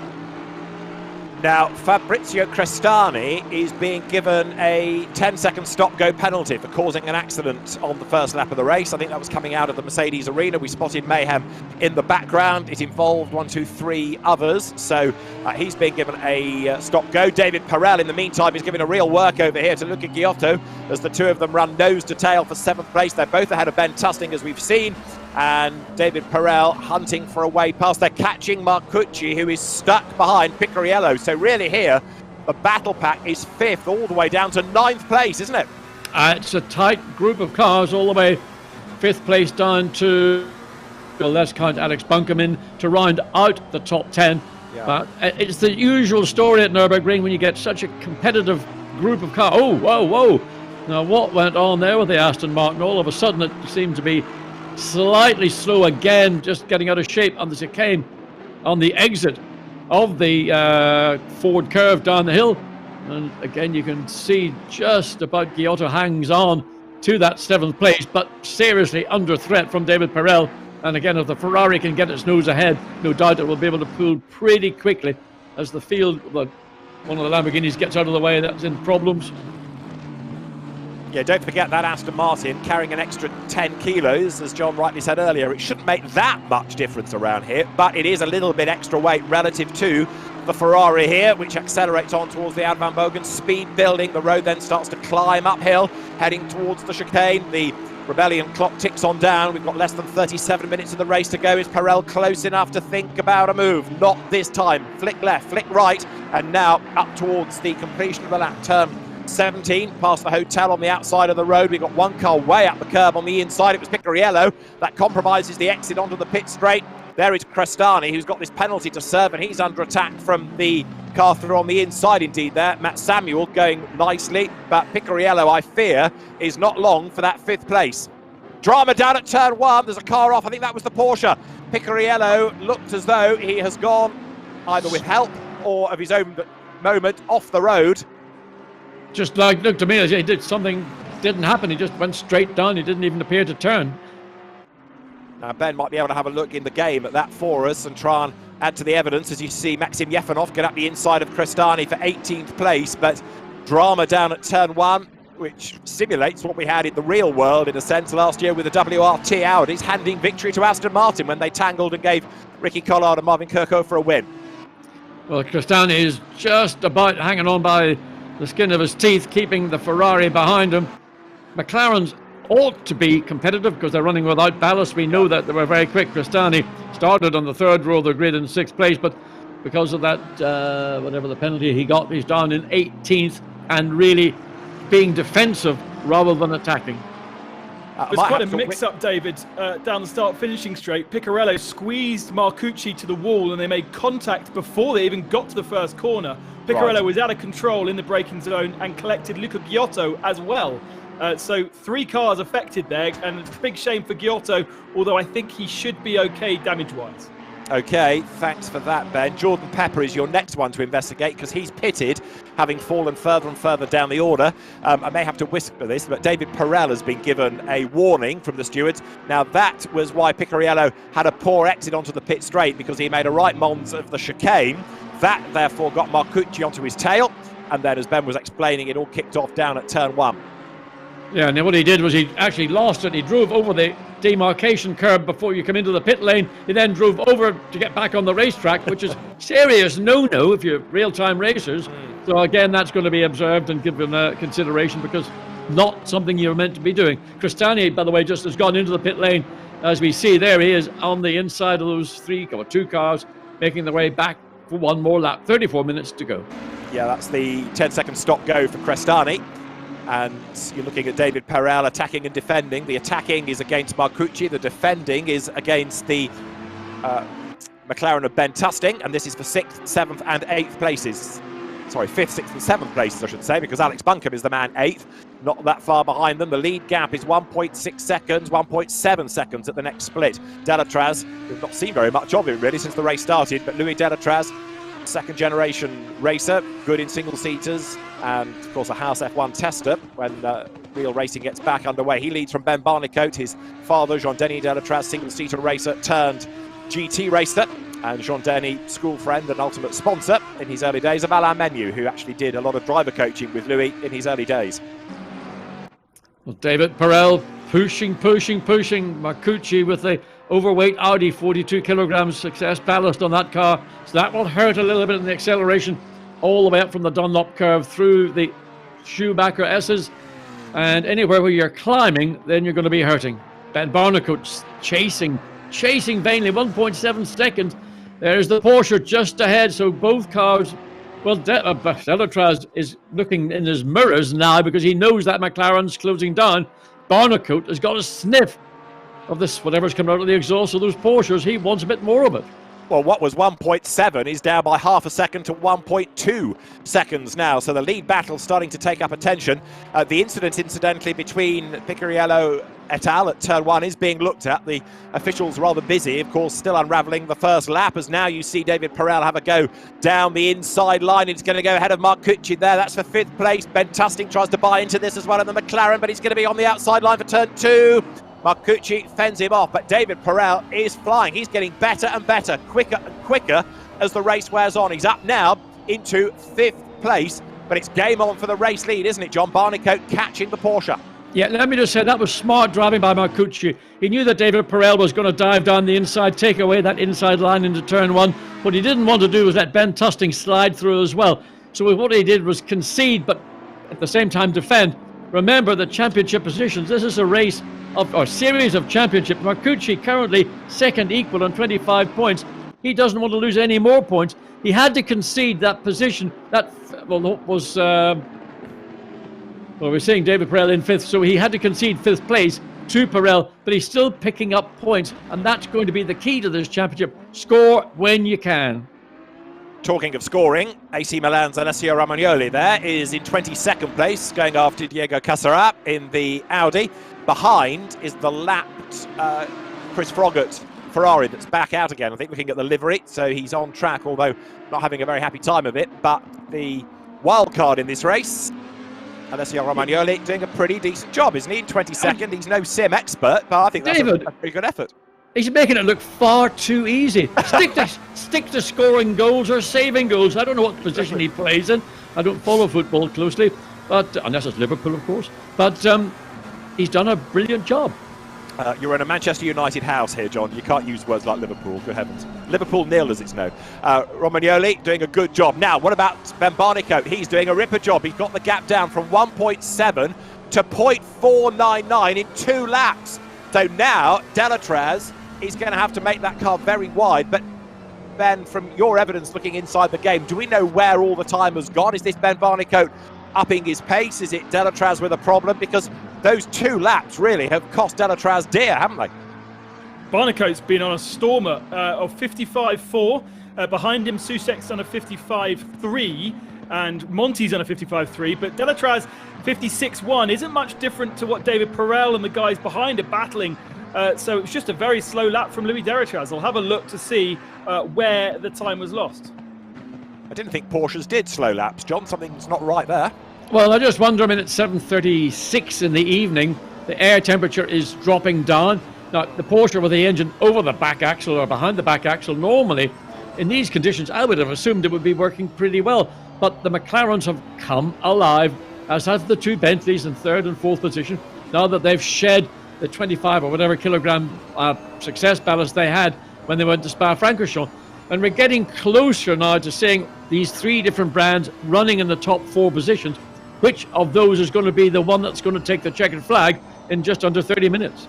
Now, Fabrizio Crestani is being given a 10-second stop-go penalty for causing an accident on the first lap of the race. I think that was coming out of the Mercedes arena. We spotted mayhem in the background. It involved 1, 2, 3 others. So he's being given a stop-go. David Perel, in the meantime, is giving a real work over here to Luca Giotto as the two of them run nose to tail for 7th place. They're both ahead of Ben Tusting, as we've seen. And David Perel hunting for a way past. They're catching Marcucci, who is stuck behind Picariello. So really here, the battle pack is 5th all the way down to 9th place, isn't it? It's a tight group of cars all the way 5th place down to, well, let's count Alex Buncombe in to round out the top 10. Yeah. But it's the usual story at Nurburgring when you get such a competitive group of cars. Oh, whoa, whoa. Now, what went on there with the Aston Martin? All of a sudden, it seemed to be slightly slow again, just getting out of shape on the chicane on the exit of the Ford curve down the hill. And again, you can see just about Giotto hangs on to that 7th place, but seriously under threat from David Perel. And again, if the Ferrari can get its nose ahead, no doubt it will be able to pull pretty quickly as the field, one of the Lamborghinis gets out of the way. That's in problems. Yeah, don't forget that Aston Martin carrying an extra 10 kilos, as John rightly said earlier. It shouldn't make that much difference around here, but it is a little bit extra weight relative to the Ferrari here, which accelerates on towards the Ad Van Bogen, speed building. The road then starts to climb uphill, heading towards the chicane. The Rebellion clock ticks on down. We've got less than 37 minutes of the race to go. Is Perel close enough to think about a move? Not this time. Flick left, flick right, and now up towards the completion of the lap. Turn 17, past the hotel on the outside of the road. We've got one car way up the curb on the inside. It was Picariello. That compromises the exit onto the pit straight. There is Crestani, who's got this penalty to serve, and he's under attack from the car through on the inside indeed there. Matt Samuel going nicely, but Picariello, I fear, is not long for that 5th place. Drama down at turn 1. There's a car off. I think that was the Porsche. Picariello looked as though he has gone either with help or of his own moment off the road. Just like, looked to me as he did something, didn't happen. He just went straight down. He didn't even appear to turn. Now Ben might be able to have a look in the game at that for us and try and add to the evidence, as you see Maxim Yefanov get up the inside of Crestani for 18th place. But drama down at turn 1, which simulates what we had in the real world in a sense last year with the WRT Audis handing victory to Aston Martin when they tangled and gave Ricky Collard and Marvin Kirko for a win. Well, Crestani is just about hanging on by the skin of his teeth, keeping the Ferrari behind him. McLaren's ought to be competitive because they're running without ballast. We know that they were very quick. Crestani started on the 3rd row of the grid in 6th place, but because of that, whatever the penalty he got, he's down in 18th and really being defensive rather than attacking. There's quite a mix-up, David, down the start-finishing straight. Picariello squeezed Marcucci to the wall and they made contact before they even got to the first corner. Picariello was out of control in the braking zone and collected Luca Giotto as well. So 3 cars affected there, and it's a big shame for Giotto, although I think he should be okay damage-wise. Okay, thanks for that, Ben. Jordan Pepper is your next one to investigate because he's pitted, having fallen further and further down the order. I may have to whisper this, but David Perel has been given a warning from the stewards. Now, that was why Picariello had a poor exit onto the pit straight, because he made a right mons of the chicane. That, therefore, got Marcucci onto his tail. And then, as Ben was explaining, it all kicked off down at turn 1. Yeah, and then what he did was he actually lost it. He drove over the demarcation curb before you come into the pit lane. He then drove over to get back on the racetrack, which is serious no-no if you're real-time racers. So again, that's going to be observed and given consideration, because not something you're meant to be doing. Crestani, by the way, just has gone into the pit lane. As we see there, he is on the inside of those 2 cars, making their way back for one more lap. 34 minutes to go. Yeah, that's the 10-second stop go for Crestani. And you're looking at David Perel attacking and defending. The attacking is against Marcucci. The defending is against the McLaren of Ben Tusting. And this is for 6th, 7th and 8th places. Sorry, 5th, 6th and 7th places, I should say, because Alex Buncombe is the man 8th. Not that far behind them. The lead gap is 1.6 seconds, 1.7 seconds at the next split. Delatraz, we've not seen very much of him really since the race started, but Louis Delatraz second generation racer, good in single seaters, and of course a House F1 tester when real racing gets back underway. He leads from Ben Barnicoat, his father Jean-Denis Delatraz, single seater racer turned GT racer, and Jean-Denis, school friend and ultimate sponsor in his early days of Alain Menu, who actually did a lot of driver coaching with Louis in his early days. Well, David Perel pushing. Marcucci with the overweight Audi, 42 kilograms success ballast on that car. So that will hurt a little bit in the acceleration all the way up from the Dunlop curve through the Schumacher S's. And anywhere where you're climbing, then you're going to be hurting. Ben Barnicoat chasing vainly, 1.7 seconds. There's the Porsche just ahead. So both cars, well, Delatraz is looking in his mirrors now because he knows that McLaren's closing down. Barnicoat has got a sniff of this, whatever's coming out of the exhaust of those Porsches. He wants a bit more of it. Well, what was 1.7 is down by half a second to 1.2 seconds now. So the lead battle starting to take up attention. The incident, incidentally, between Picariello et al. At turn 1 is being looked at. The officials rather busy, of course, still unravelling the first lap, as now you see David Perel have a go down the inside line. He's going to go ahead of Marcucci there. That's for 5th place. Ben Tusting tries to buy into this as well in the McLaren, but he's going to be on the outside line for turn 2. Marcucci fends him off, but David Perel is flying. He's getting better and better, quicker and quicker as the race wears on. He's up now into 5th place, but it's game on for the race lead, isn't it, John? Barnicoat catching the Porsche. Yeah, let me just say that was smart driving by Marcucci. He knew that David Perel was going to dive down the inside, take away that inside line into turn 1. What he didn't want to do was let Ben Tusting slide through as well. So what he did was concede, but at the same time defend. Remember the championship positions. This is a race or series of championship. Marcucci currently second equal on 25 points. He doesn't want to lose any more points. He had to concede that position. That was we're seeing David Perel in 5th, so he had to concede 5th place to Perel, but he's still picking up points, and that's going to be the key to this championship. Score when you can. Talking of scoring, AC Milan's Alessio Romagnoli there is in 22nd place, going after Diego Casarat in the Audi. Behind is the lapped Chris Froggatt Ferrari that's back out again, I think, looking at the livery. So he's on track, although not having a very happy time of it. But the wild card in this race, Alessio Romagnoli, doing a pretty decent job, isn't he? In 22nd, he's no sim expert, but I think that's a pretty good effort. He's making it look far too easy. Stick to scoring goals or saving goals. I don't know what position he plays in. I don't follow football closely, but unless it's Liverpool, of course. But he's done a brilliant job. You're in a Manchester United house here, John. You can't use words like Liverpool, good heavens. Liverpool nil, as it's known. Romagnoli doing a good job. Now, what about Ben Barnicoat? He's doing a ripper job. He's got the gap down from 1.7 to 0.499 in 2 laps. So now, Delatraz is going to have to make that car very wide. But Ben, from your evidence looking inside the game, do we know where all the time has gone? Is this Ben Barnicoat upping his pace? Is it Delatraz with a problem? Because those 2 laps really have cost Delatraz dear, haven't they? Barnicoat's been on a stormer of 55.4. Behind him, Susek's on a 55.3. And Monty's on a 55.3. But Delatraz, 56.1, isn't much different to what David Perel and the guys behind are battling. So it's just a very slow lap from Louis Delatraz. I'll have a look to see where the time was lost. I didn't think Porsches did slow laps, John. Something's not right there. Well, I just wonder, it's 7:36 in the evening. The air temperature is dropping down. Now, the Porsche with the engine over the back axle or behind the back axle, normally, in these conditions, I would have assumed it would be working pretty well. But the McLarens have come alive, as have the 2 Bentleys in 3rd and 4th position, now that they've shed the 25 or whatever kilogram success ballast they had when they went to Spa Francorchamps. And we're getting closer now to seeing these 3 different brands running in the top 4 positions. Which of those is going to be the one that's going to take the checkered flag in just under 30 minutes?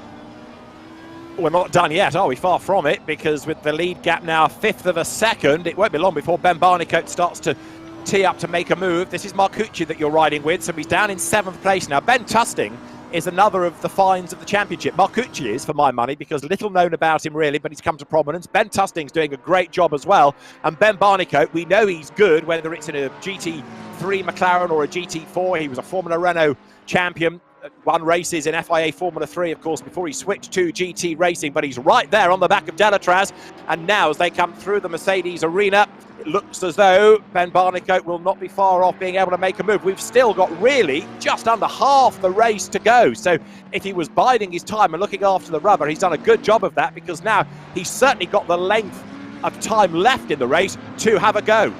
We're not done yet, are we? Far from it, because with the lead gap now 1/5 of a second, it won't be long before Ben Barnicoat starts to tee up to make a move. This is Marcucci that you're riding with, so he's down in 7th place now. Ben Tusting is another of the finds of the championship. Marcucci is, for my money, because little known about him really, but he's come to prominence. Ben Tusting's doing a great job as well. And Ben Barnicoat, we know he's good, whether it's in a GT3 McLaren or a GT4. He was a Formula Renault champion won races in FIA Formula 3, of course, before he switched to GT racing, but he's right there on the back of Delatraz. And now as they come through the Mercedes arena, it looks as though Ben Barnicoat will not be far off being able to make a move. We've still got really just under half the race to go. So if he was biding his time and looking after the rubber, he's done a good job of that, because now he's certainly got the length of time left in the race to have a go.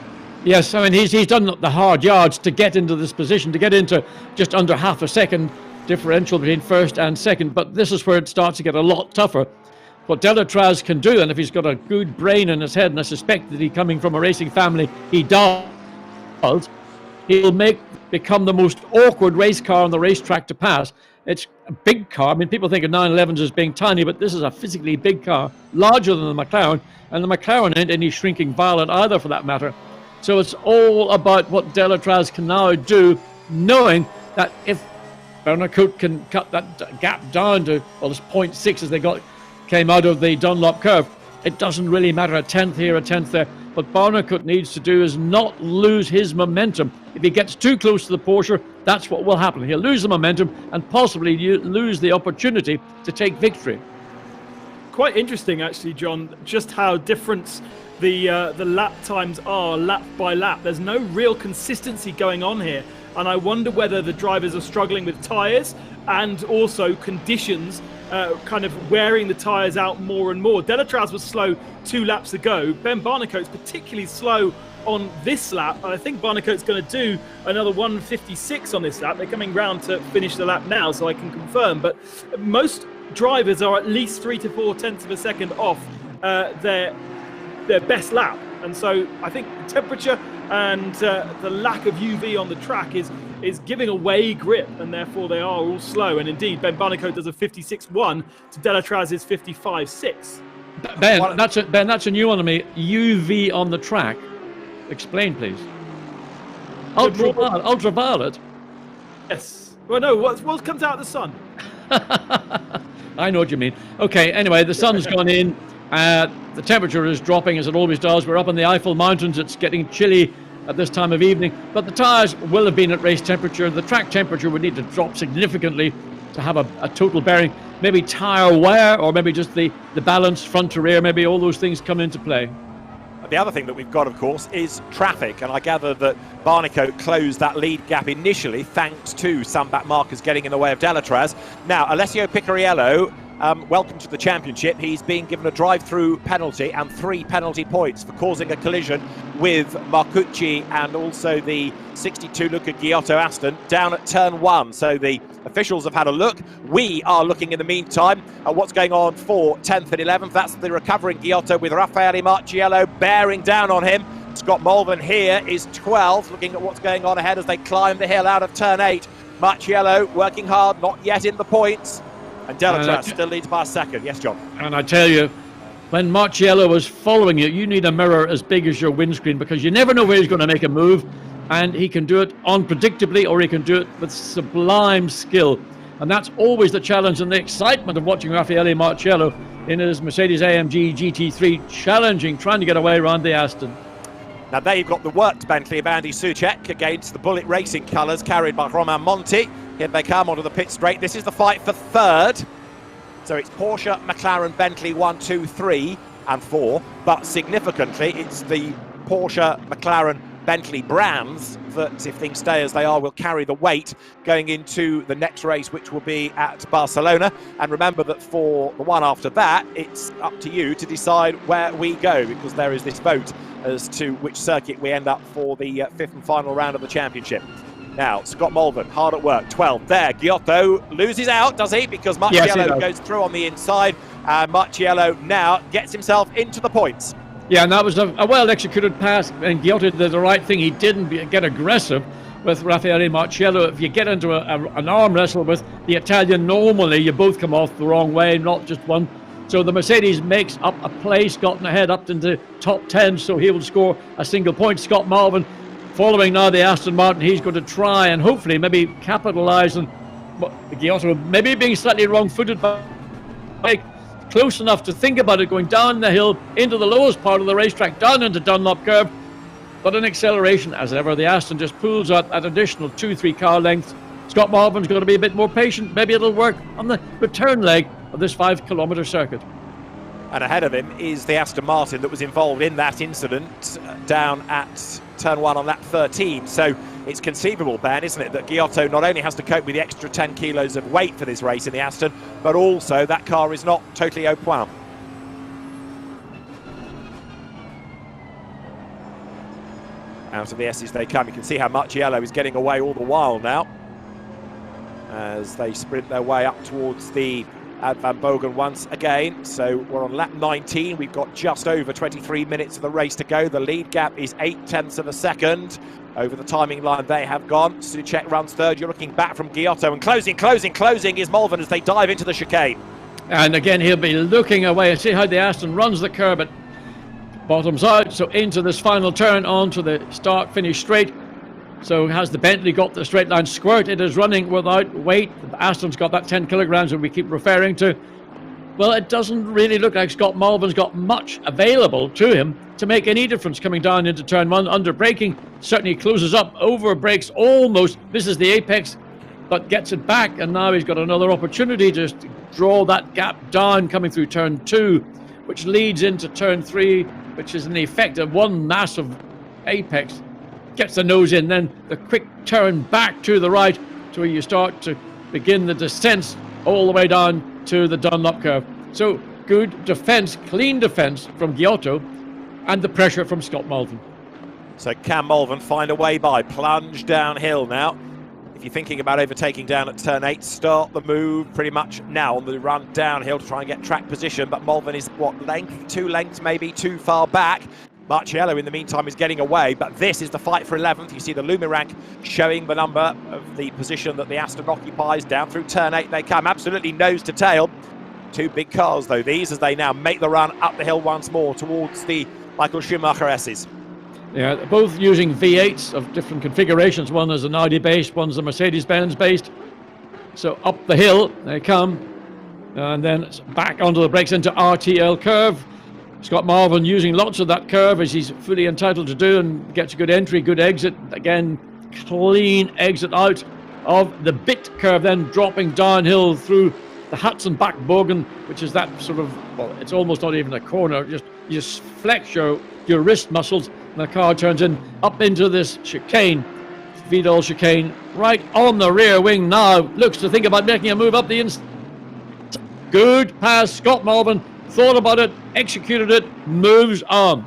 Yes, I mean, he's done the hard yards to get into this position, to get into just under half a second differential between first and second. But this is where it starts to get a lot tougher. What Delatraz can do, and if he's got a good brain in his head, and I suspect that he, coming from a racing family, he does, he'll become the most awkward race car on the racetrack to pass. It's a big car. I mean, people think of 911s as being tiny, but this is a physically big car, larger than the McLaren, and the McLaren ain't any shrinking violet either, for that matter. So it's all about what Delatraz can now do, knowing that if Barnicoat can cut that gap down to, well, it's 0.6 as they came out of the Dunlop curve, it doesn't really matter, a tenth here, a tenth there. What Barnicoat needs to do is not lose his momentum. If he gets too close to the Porsche, that's what will happen. He'll lose the momentum and possibly lose the opportunity to take victory. Quite interesting, actually, John, just how different the lap times are lap by lap. There's no real consistency going on here, and I wonder whether the drivers are struggling with tyres and also conditions, kind of wearing the tyres out more and more. Delatraz was slow 2 laps ago. Ben Barnicoat's particularly slow on this lap, and I think Barnicoat's going to do another 1:56 on this lap. They're coming round to finish the lap now, so I can confirm, but most drivers are at least 3 to 4 tenths of a second off their best lap, and so I think the temperature and the lack of UV on the track is giving away grip, and therefore they are all slow. And indeed, Ben Barnicoat does a 56.1 to Delatraz's 55.6. Ben, that's a new one to me. UV on the track. Explain, please. Ultraviolet. Yes. Well, no. What comes out of the sun? I know what you mean. Okay. Anyway, the sun's gone in. The temperature is dropping, as it always does. We're up in the Eiffel Mountains. It's getting chilly at this time of evening, but the tyres will have been at race temperature. The track temperature would need to drop significantly to have a total bearing. Maybe tyre wear, or maybe just the balance front to rear, maybe all those things come into play. The other thing that we've got, of course, is traffic, and I gather that Barnicoat closed that lead gap initially thanks to some back markers getting in the way of Delatraz. Now, Alessio Picariello, welcome to the championship. He's been given a drive-through penalty and 3 penalty points for causing a collision with Marcucci and also the 62 Luca Giotto Aston down at turn 1. So the officials have had a look. We are looking in the meantime at what's going on for 10th and 11th. That's the recovering Giotto with Raffaele Marciello bearing down on him. Scott Mulvin here is 12th, looking at what's going on ahead as they climb the hill out of turn 8. Marciello working hard, not yet in the points. And Delatraz still leads by a second. Yes, John. And I tell you, when Marciello was following you, you need a mirror as big as your windscreen, because you never know where he's going to make a move, and he can do it unpredictably, or he can do it with sublime skill. And that's always the challenge and the excitement of watching Raffaele Marciello in his Mercedes-AMG GT3 challenging, trying to get away around the Aston. Now there you've got the worked Bentley of Andy Soucek against the Bullet Racing colours carried by Romain Monti. Here they come onto the pit straight. This is the fight for third. So it's Porsche, McLaren, Bentley 1, 2, 3 and 4. But significantly, it's the Porsche, McLaren, Bentley brands that, if things stay as they are, will carry the weight going into the next race, which will be at Barcelona. And remember that for the one after that, it's up to you to decide where we go, because there is this vote as to which circuit we end up for the 5th and final round of the championship. Now, Scott Mulvin, hard at work, 12. There, Giotto loses out, does he? Because Marciello goes through on the inside. And Marciello now gets himself into the points. Yeah, and that was a well-executed pass, and Giotto did the right thing. He didn't get aggressive with Raffaele Marciello. If you get into an arm wrestle with the Italian, normally you both come off the wrong way, not just one. So the Mercedes makes up a place, gotten ahead up into top 10, so he will score a single point. Scott Mulvin, following now the Aston Martin, he's going to try and hopefully maybe capitalise on Giotto maybe being slightly wrong-footed, but close enough to think about it, going down the hill into the lowest part of the racetrack, down into Dunlop curve, but an acceleration as ever. The Aston just pulls out an additional 2-3 car lengths, Scott Marvin's going to be a bit more patient. Maybe it'll work on the return leg of this 5-kilometre circuit. And ahead of him is the Aston Martin that was involved in that incident down at turn 1 on lap 13. So it's conceivable, Ben, isn't it, that Giotto not only has to cope with the extra 10 kilos of weight for this race in the Aston, but also that car is not totally au point. Out of the S's they come. You can see how Marciello is getting away all the while now as they sprint their way up towards the Ad Van Bogen once again. So we're on lap 19. We've got just over 23 minutes of the race to go. The lead gap is 0.8 of a second. Over the timing line they have gone. Soucek runs third. You're looking back from Giotto, and closing is Mulvin as they dive into the chicane. And again, he'll be looking away. See how the Aston runs the curb. It bottoms out, so into this final turn onto the start-finish straight. So has the Bentley got the straight line squirt? It is running without weight. The Aston's got that 10 kilograms that we keep referring to. Well, it doesn't really look like Scott Mulvin's got much available to him to make any difference coming down into turn 1. Under braking, certainly closes up, over brakes almost, misses the apex, but gets it back, and now he's got another opportunity to just draw that gap down coming through turn 2, which leads into turn 3, which is in effect of one massive apex. Gets the nose in, then the quick turn back to the right to where you start to begin the descent all the way down to the Dunlop curve. So good defence, clean defence from Giotto, and the pressure from Scott Mulvin. So can Mulvin find a way by? Plunge downhill now. If you're thinking about overtaking down at turn 8, start the move pretty much now on the run downhill to try and get track position. But Mulvin is, what, length? 2 lengths maybe too far back. Marciello, in the meantime, is getting away, but this is the fight for 11th. You see the Lumi rank showing the number of the position that the Aston occupies. Down through turn 8 they come, absolutely nose to tail. 2 big cars, though, these, as they now make the run up the hill once more towards the Michael Schumacher S's. Yeah, they're both using V8s of different configurations. One is an Audi-based, one's a Mercedes-Benz-based. So up the hill they come, and then back onto the brakes into RTL curve. Scott Marvin using lots of that curve, as he's fully entitled to do, and gets a good entry, good exit. Again, clean exit out of the bit curve, then dropping downhill through the Hudson back bogen, which is that sort of, well, it's almost not even a corner. You just flex your wrist muscles, and the car turns in up into this chicane, Vidal chicane, right on the rear wing now. Looks to think about making a move up the inside. Good pass, Scott Mulvin. Thought about it, executed it, moves on.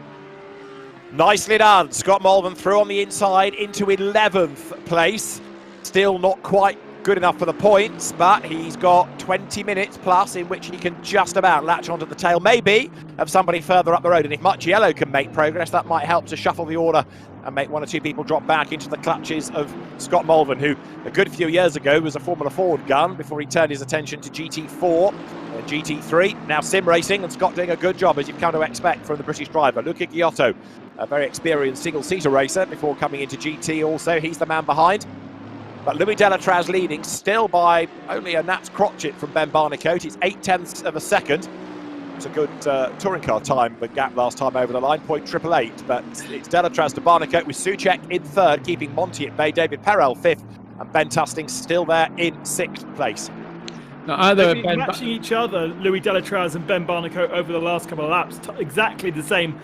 Nicely done. Scott Mulvin through on the inside into 11th place. Still not quite good enough for the points, but he's got 20 minutes plus in which he can just about latch onto the tail, maybe, of somebody further up the road. And if Marciello can make progress, that might help to shuffle the order and make 1 or 2 people drop back into the clutches of Scott Mulvin, who a good few years ago was a Formula Ford gun before he turned his attention to GT4 and GT3, now sim racing, and Scott doing a good job, as you've come to expect from the British driver. Luca Giotto, a very experienced single-seater racer before coming into GT also. He's the man behind. But Louis Delatraz leading, still by only a gnat's crotchet from Ben Barnicoat. It's 0.8 of a second. It's a good touring car time, the gap last time over the line, 0.888. But it's Delatraz to Barnicoat with Soucek in third, keeping Monty at bay. David Perel fifth, and Ben Tusting still there in 6th place. Now, either matching each other, Louis Delatraz and Ben Barnicoat over the last couple of laps, exactly the same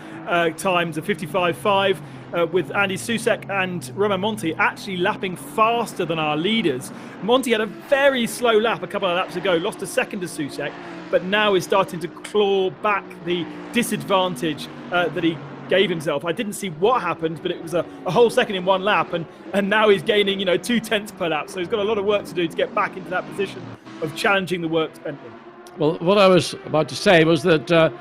times of 55.5, with Andy Soucek and Romain Monti actually lapping faster than our leaders. Monti had a very slow lap a couple of laps ago, lost a second to Soucek, but now is starting to claw back the disadvantage that he gave himself. I didn't see what happened, but it was a whole second in 1 lap, and now he's gaining 2/10 per lap. So he's got a lot of work to do to get back into that position of challenging the works Bentley. Well, what I was about to say was that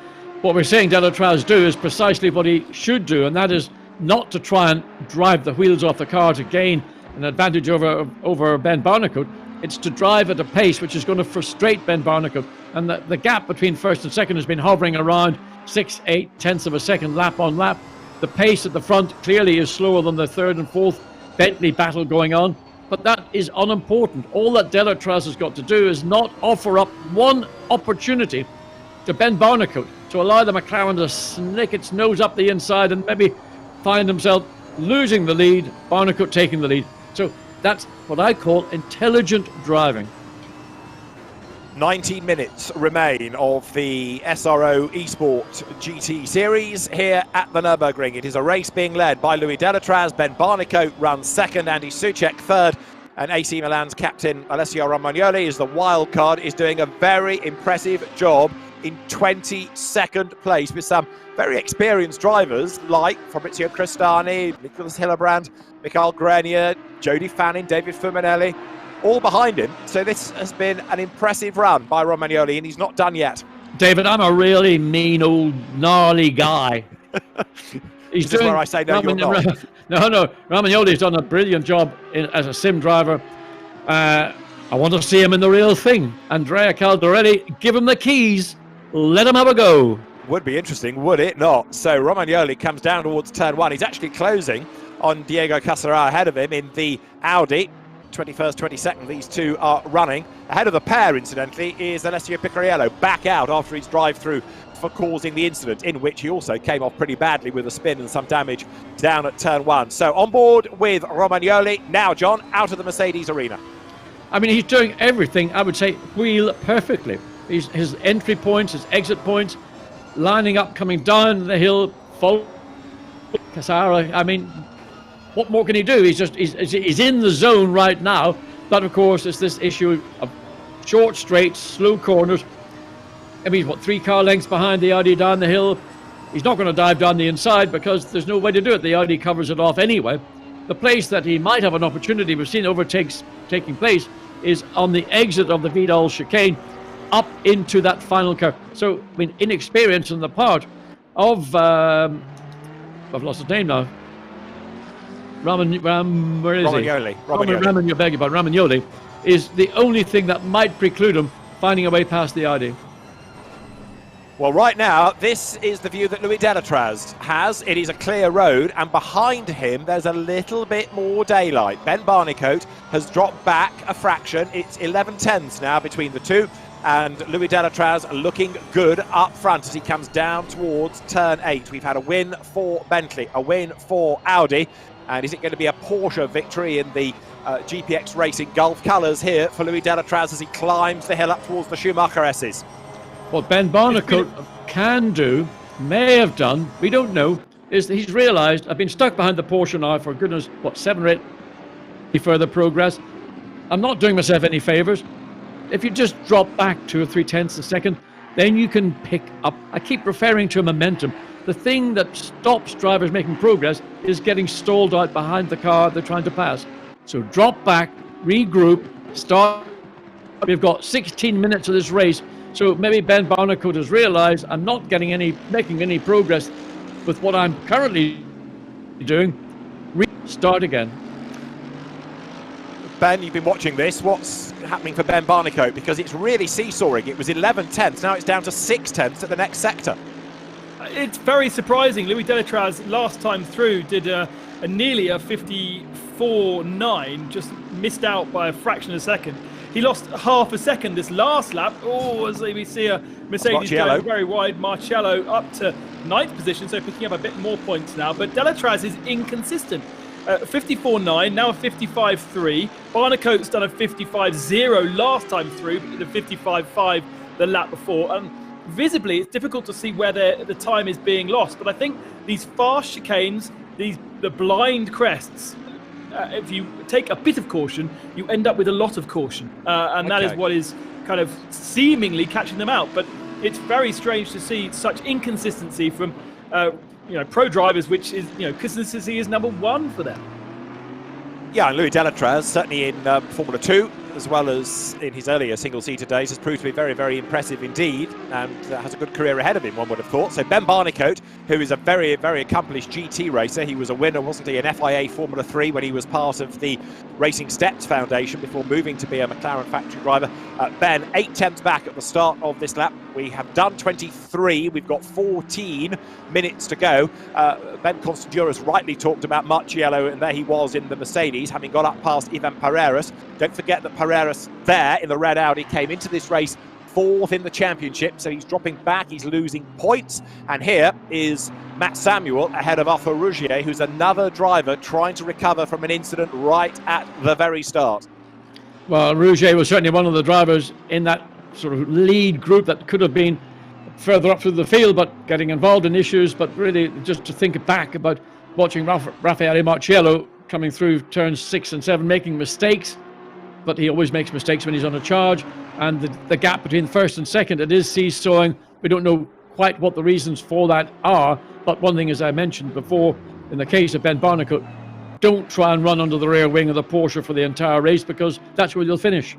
what we're seeing Delatraz do is precisely what he should do, and that is not to try and drive the wheels off the car to gain an advantage over Ben Barnicoat. It's to drive at a pace which is going to frustrate Ben Barnicoat. And the gap between first and second has been hovering around 6/8 of a second lap on lap. The pace at the front clearly is slower than the third and fourth Bentley battle going on, but that is unimportant. All that Delatraz has got to do is not offer up one opportunity to Ben Barnicoat to allow the McLaren to snick its nose up the inside and maybe find himself losing the lead, Barnicoat taking the lead. So That's what I call intelligent driving. 19 minutes remain of the SRO Esport GT Series here at the Nurburgring. It is a race being led by Louis Delatraz. Ben Barnicoat runs second, Andy Soucek third, and AC Milan's captain Alessio Romagnoli is the wild card, is doing a very impressive job in 22nd place with some very experienced drivers like Fabrizio Crestani, Nicholas Hillebrand, Mikhail Grenier, Jody Fannin, David Fumanelli, all behind him. So this has been an impressive run by Romagnoli, and he's not done yet. David, I'm a really mean old gnarly guy. He's doing where I say no, you're not. No, Romagnoli's done a brilliant job as a sim driver. I want to see him in the real thing. Andrea Caldarelli, give him the keys. Let him have a go. Would be interesting, would it not? So Romagnoli comes down towards turn one. He's actually closing on Diego Casara ahead of him in the Audi. 21st, 22nd, these two are running. Ahead of the pair, incidentally, is Alessio Picariello, back out after his drive-through for causing the incident, in which he also came off pretty badly with a spin and some damage down at turn one. So on board with Romagnoli. Now, John, out of the Mercedes arena. I mean, he's doing everything, I would say, wheel perfectly. His entry points, his exit points, lining up, coming down the hill, follow Casara. I mean, what more can he do? He's in the zone right now. But of course, it's this issue of short straights, slow corners. I mean, what, 3 car lengths behind the Audi down the hill? He's not going to dive down the inside because there's no way to do it. The Audi covers it off anyway. The place that he might have an opportunity, we've seen overtakes taking place, is on the exit of the Vidal chicane up into that final curve. So, I mean, inexperience on the part of, I've lost his name now. Romagnoli is the only thing that might preclude him finding a way past the Audi. Well, right now, this is the view that Louis Delatraz has. It is a clear road, and behind him, there's a little bit more daylight. Ben Barnicoat has dropped back a fraction. It's 11 tenths now between the two, and Louis Delatraz looking good up front as he comes down towards turn 8. We've had a win for Bentley, a win for Audi. And is it going to be a Porsche victory in the GPX Racing Gulf colours here for Louis Delatraz as he climbs the hill up towards the Schumacher S's? What Ben Barnicoat can do, may have done, we don't know, is that he's realised I've been stuck behind the Porsche now for goodness, 7 or 8 further progress. I'm not doing myself any favours. If you just drop back 2 or 3 tenths a second, then you can pick up. I keep referring to momentum. The thing that stops drivers making progress is getting stalled out behind the car they're trying to pass. So drop back, regroup, start. We've got 16 minutes of this race. So maybe Ben Barnicoat has realised I'm not making any progress with what I'm currently doing. Start again. Ben, you've been watching this. What's happening for Ben Barnicoat? Because it's really seesawing. It was 11 tenths. Now it's down to 6 tenths at the next sector. It's very surprising. Louis Delatraz last time through did nearly a 54.9, just missed out by a fraction of a second. He lost half a second this last lap. Oh, as we see a Mercedes going very wide. Marcello up to 9th position, so picking up a bit more points now. But Delatraz is inconsistent. 54.9, now a 55.3. Barnicoat's done a 55.0 last time through, but did a 55.5 the lap before. Visibly, it's difficult to see where the time is being lost. But I think these fast chicanes, the blind crests, if you take a bit of caution, you end up with a lot of caution. And that is what is kind of seemingly catching them out. But it's very strange to see such inconsistency from pro drivers, which is, consistency is number one for them. Yeah, and Louis Delatraz, certainly in Formula 2, as well as in his earlier single-seater days, has proved to be very, very impressive indeed, and has a good career ahead of him, one would have thought. So Ben Barnicoat, who is a very, very accomplished GT racer, he was a winner, wasn't he, in FIA Formula 3 when he was part of the Racing Steps Foundation before moving to be a McLaren factory driver. Ben, 8 tenths back at the start of this lap. We have done 23. We've got 14 minutes to go. Ben Constanduras rightly talked about Marciello, and there he was in the Mercedes, having got up past Ivan Pareras. Don't forget that Pareras there in the red Audi came into this race 4th in the championship, so he's dropping back, he's losing points. And here is Matt Samuel ahead of Arthur Rougier, who's another driver trying to recover from an incident right at the very start. Well, Rougier was certainly one of the drivers in that sort of lead group that could have been further up through the field, but getting involved in issues. But really, just to think back about watching Raffaele Marciello coming through turns 6 and 7, making mistakes, but he always makes mistakes when he's on a charge. And the gap between first and second, it is seesawing. We don't know quite what the reasons for that are, but one thing, as I mentioned before, in the case of Ben Barnicoat, don't try and run under the rear wing of the Porsche for the entire race, because that's where you'll finish.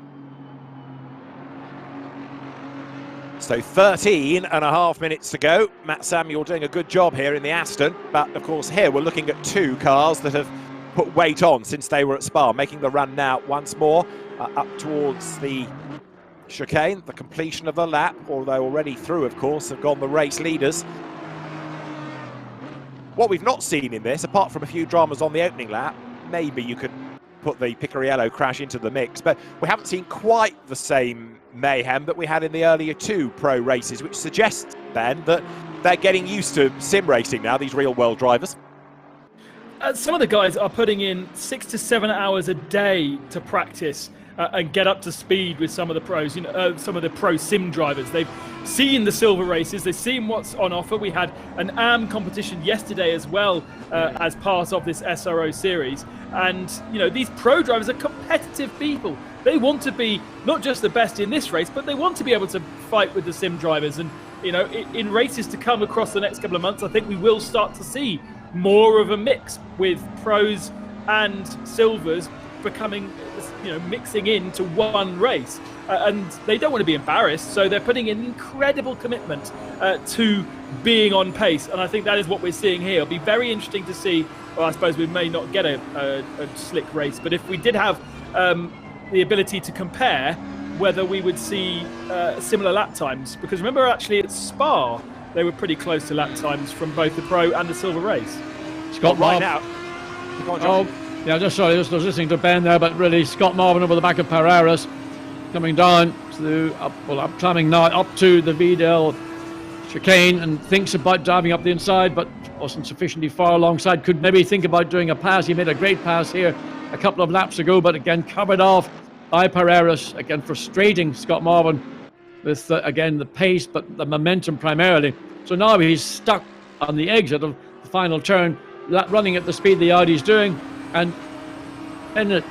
So 13 and a half minutes to go. Matt Samuel doing a good job here in the Aston, but of course here we're looking at 2 cars that have put weight on since they were at Spa, making the run now once more up towards the chicane, the completion of the lap, although already through, of course, have gone the race leaders. What we've not seen in this, apart from a few dramas on the opening lap, maybe you could put the Picariello crash into the mix, but we haven't seen quite the same mayhem that we had in the earlier 2 pro races, which suggests, Ben, that they're getting used to sim racing now, these real-world drivers. Some of the guys are putting in 6 to 7 hours a day to practice and get up to speed with some of the pros, some of the pro sim drivers. They've seen the silver races, they've seen what's on offer. We had an AM competition yesterday as well as part of this SRO series. And, these pro drivers are competitive people. They want to be not just the best in this race, but they want to be able to fight with the sim drivers. And, in races to come across the next couple of months, I think we will start to see more of a mix with pros and silvers becoming, mixing into one race. And they don't want to be embarrassed, so they're putting in incredible commitment to being on pace. And I think that is what we're seeing here. It'll be very interesting to see. Well, I suppose we may not get a slick race, but if we did have the ability to compare, whether we would see similar lap times. Because remember, actually, at Spa, they were pretty close to lap times from both the pro and the silver race. Scott right now. Yeah, just was listening to Ben there, but really Scott Marvin over the back of Pereiras, coming down to climbing now up to the Vidal chicane, and thinks about diving up the inside, but wasn't sufficiently far alongside. Could maybe think about doing a pass. He made a great pass here a couple of laps ago, but again covered off by Pereiras. Again, frustrating Scott Marvin with again the pace, but the momentum primarily. So now he's stuck on the exit of the final turn, running at the speed the Audi's doing, and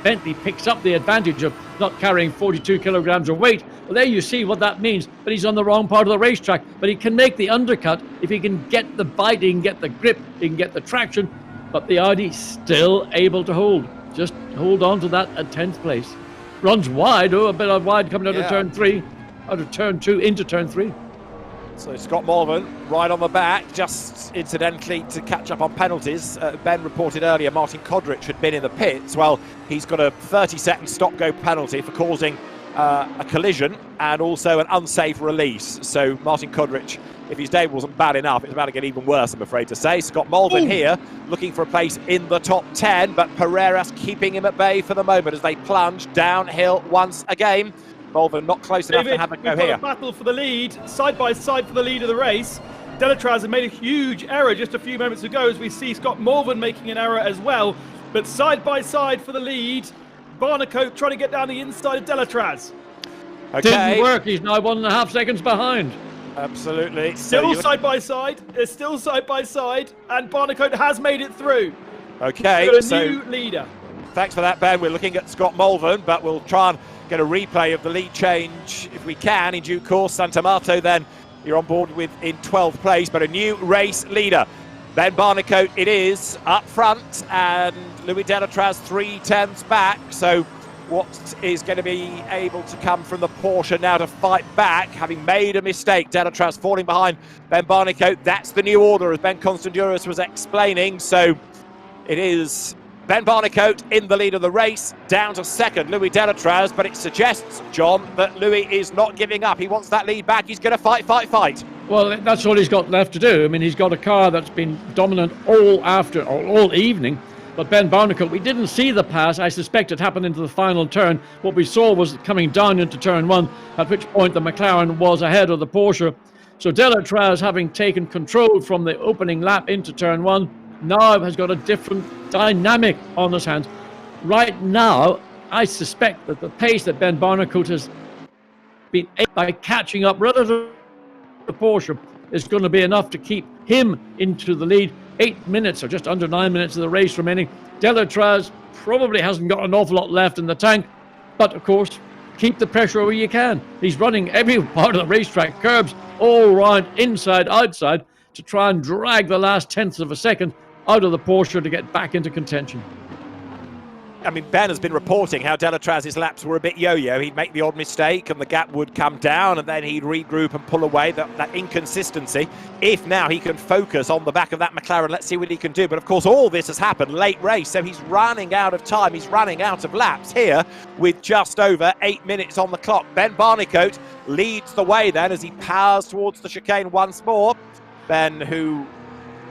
Bentley picks up the advantage of not carrying 42 kilograms of weight. Well, there you see what that means, but he's on the wrong part of the racetrack. But he can make the undercut if he can get the bite, he can get the grip, he can get the traction, but the Audi still able to hold. Just hold on to that at 10th place. Runs wide, a bit of wide coming out of turn 3, out of turn 2 into turn 3. So Scott Malvern right on the back, just incidentally to catch up on penalties. Ben reported earlier Martin Kodrich had been in the pits. Well, he's got a 30-second stop-go penalty for causing a collision and also an unsafe release. So Martin Kodrich, if his day wasn't bad enough, it's about to get even worse, I'm afraid to say. Scott Malvern here looking for a place in the top 10, but Pereiras keeping him at bay for the moment as they plunge downhill once again. Malvern not close enough to have a go here. A battle for the lead, side by side for the lead of the race. Delatraz had made a huge error just a few moments ago, as we see Scott Malvern making an error as well. But side by side for the lead, Barnicoat trying to get down the inside of Delatraz. Okay. Didn't work. He's now 1.5 seconds behind. Absolutely. Still side by side. It's still side by side, and Barnicoat has made it through. Okay. Got a new leader. Thanks for that, Ben. We're looking at Scott Malvern, but we'll try and get a replay of the lead change if we can in due course. Santamato then you're on board with in 12th place, but a new race leader. Ben Barnicoat it is up front, and Louis Delatraz 3/10 back. So what is going to be able to come from the Porsche now to fight back, having made a mistake? Delatraz falling behind Ben Barnicoat. That's the new order, as Ben Constanduris was explaining. So it is Ben Barnicoat in the lead of the race, down to second, Louis Delatraz, but it suggests, John, that Louis is not giving up. He wants that lead back. He's going to fight. Well, that's all he's got left to do. I mean, he's got a car that's been dominant all evening, But Ben Barnicoat, we didn't see the pass. I suspect it happened into the final turn. What we saw was coming down into turn 1, at which point the McLaren was ahead of the Porsche. So Delatraz, having taken control from the opening lap into turn 1, now has got a different dynamic on his hands. Right now, I suspect that the pace that Ben Barnicoat has been able by catching up relative to the Porsche is going to be enough to keep him into the lead. 8 minutes or just under 9 minutes of the race remaining. Delatraz probably hasn't got an awful lot left in the tank, but of course, keep the pressure where you can. He's running every part of the racetrack, curbs all round, inside, outside, to try and drag the last tenths of a second out of the Porsche to get back into contention. I mean, Ben has been reporting how Delatraz's laps were a bit yo-yo. He'd make the odd mistake and the gap would come down and then he'd regroup and pull away. That inconsistency. If now he can focus on the back of that McLaren, let's see what he can do. But of course, all this has happened late race, so he's running out of time. He's running out of laps here with just over 8 minutes on the clock. Ben Barnicoat leads the way then as he powers towards the chicane once more. Ben, who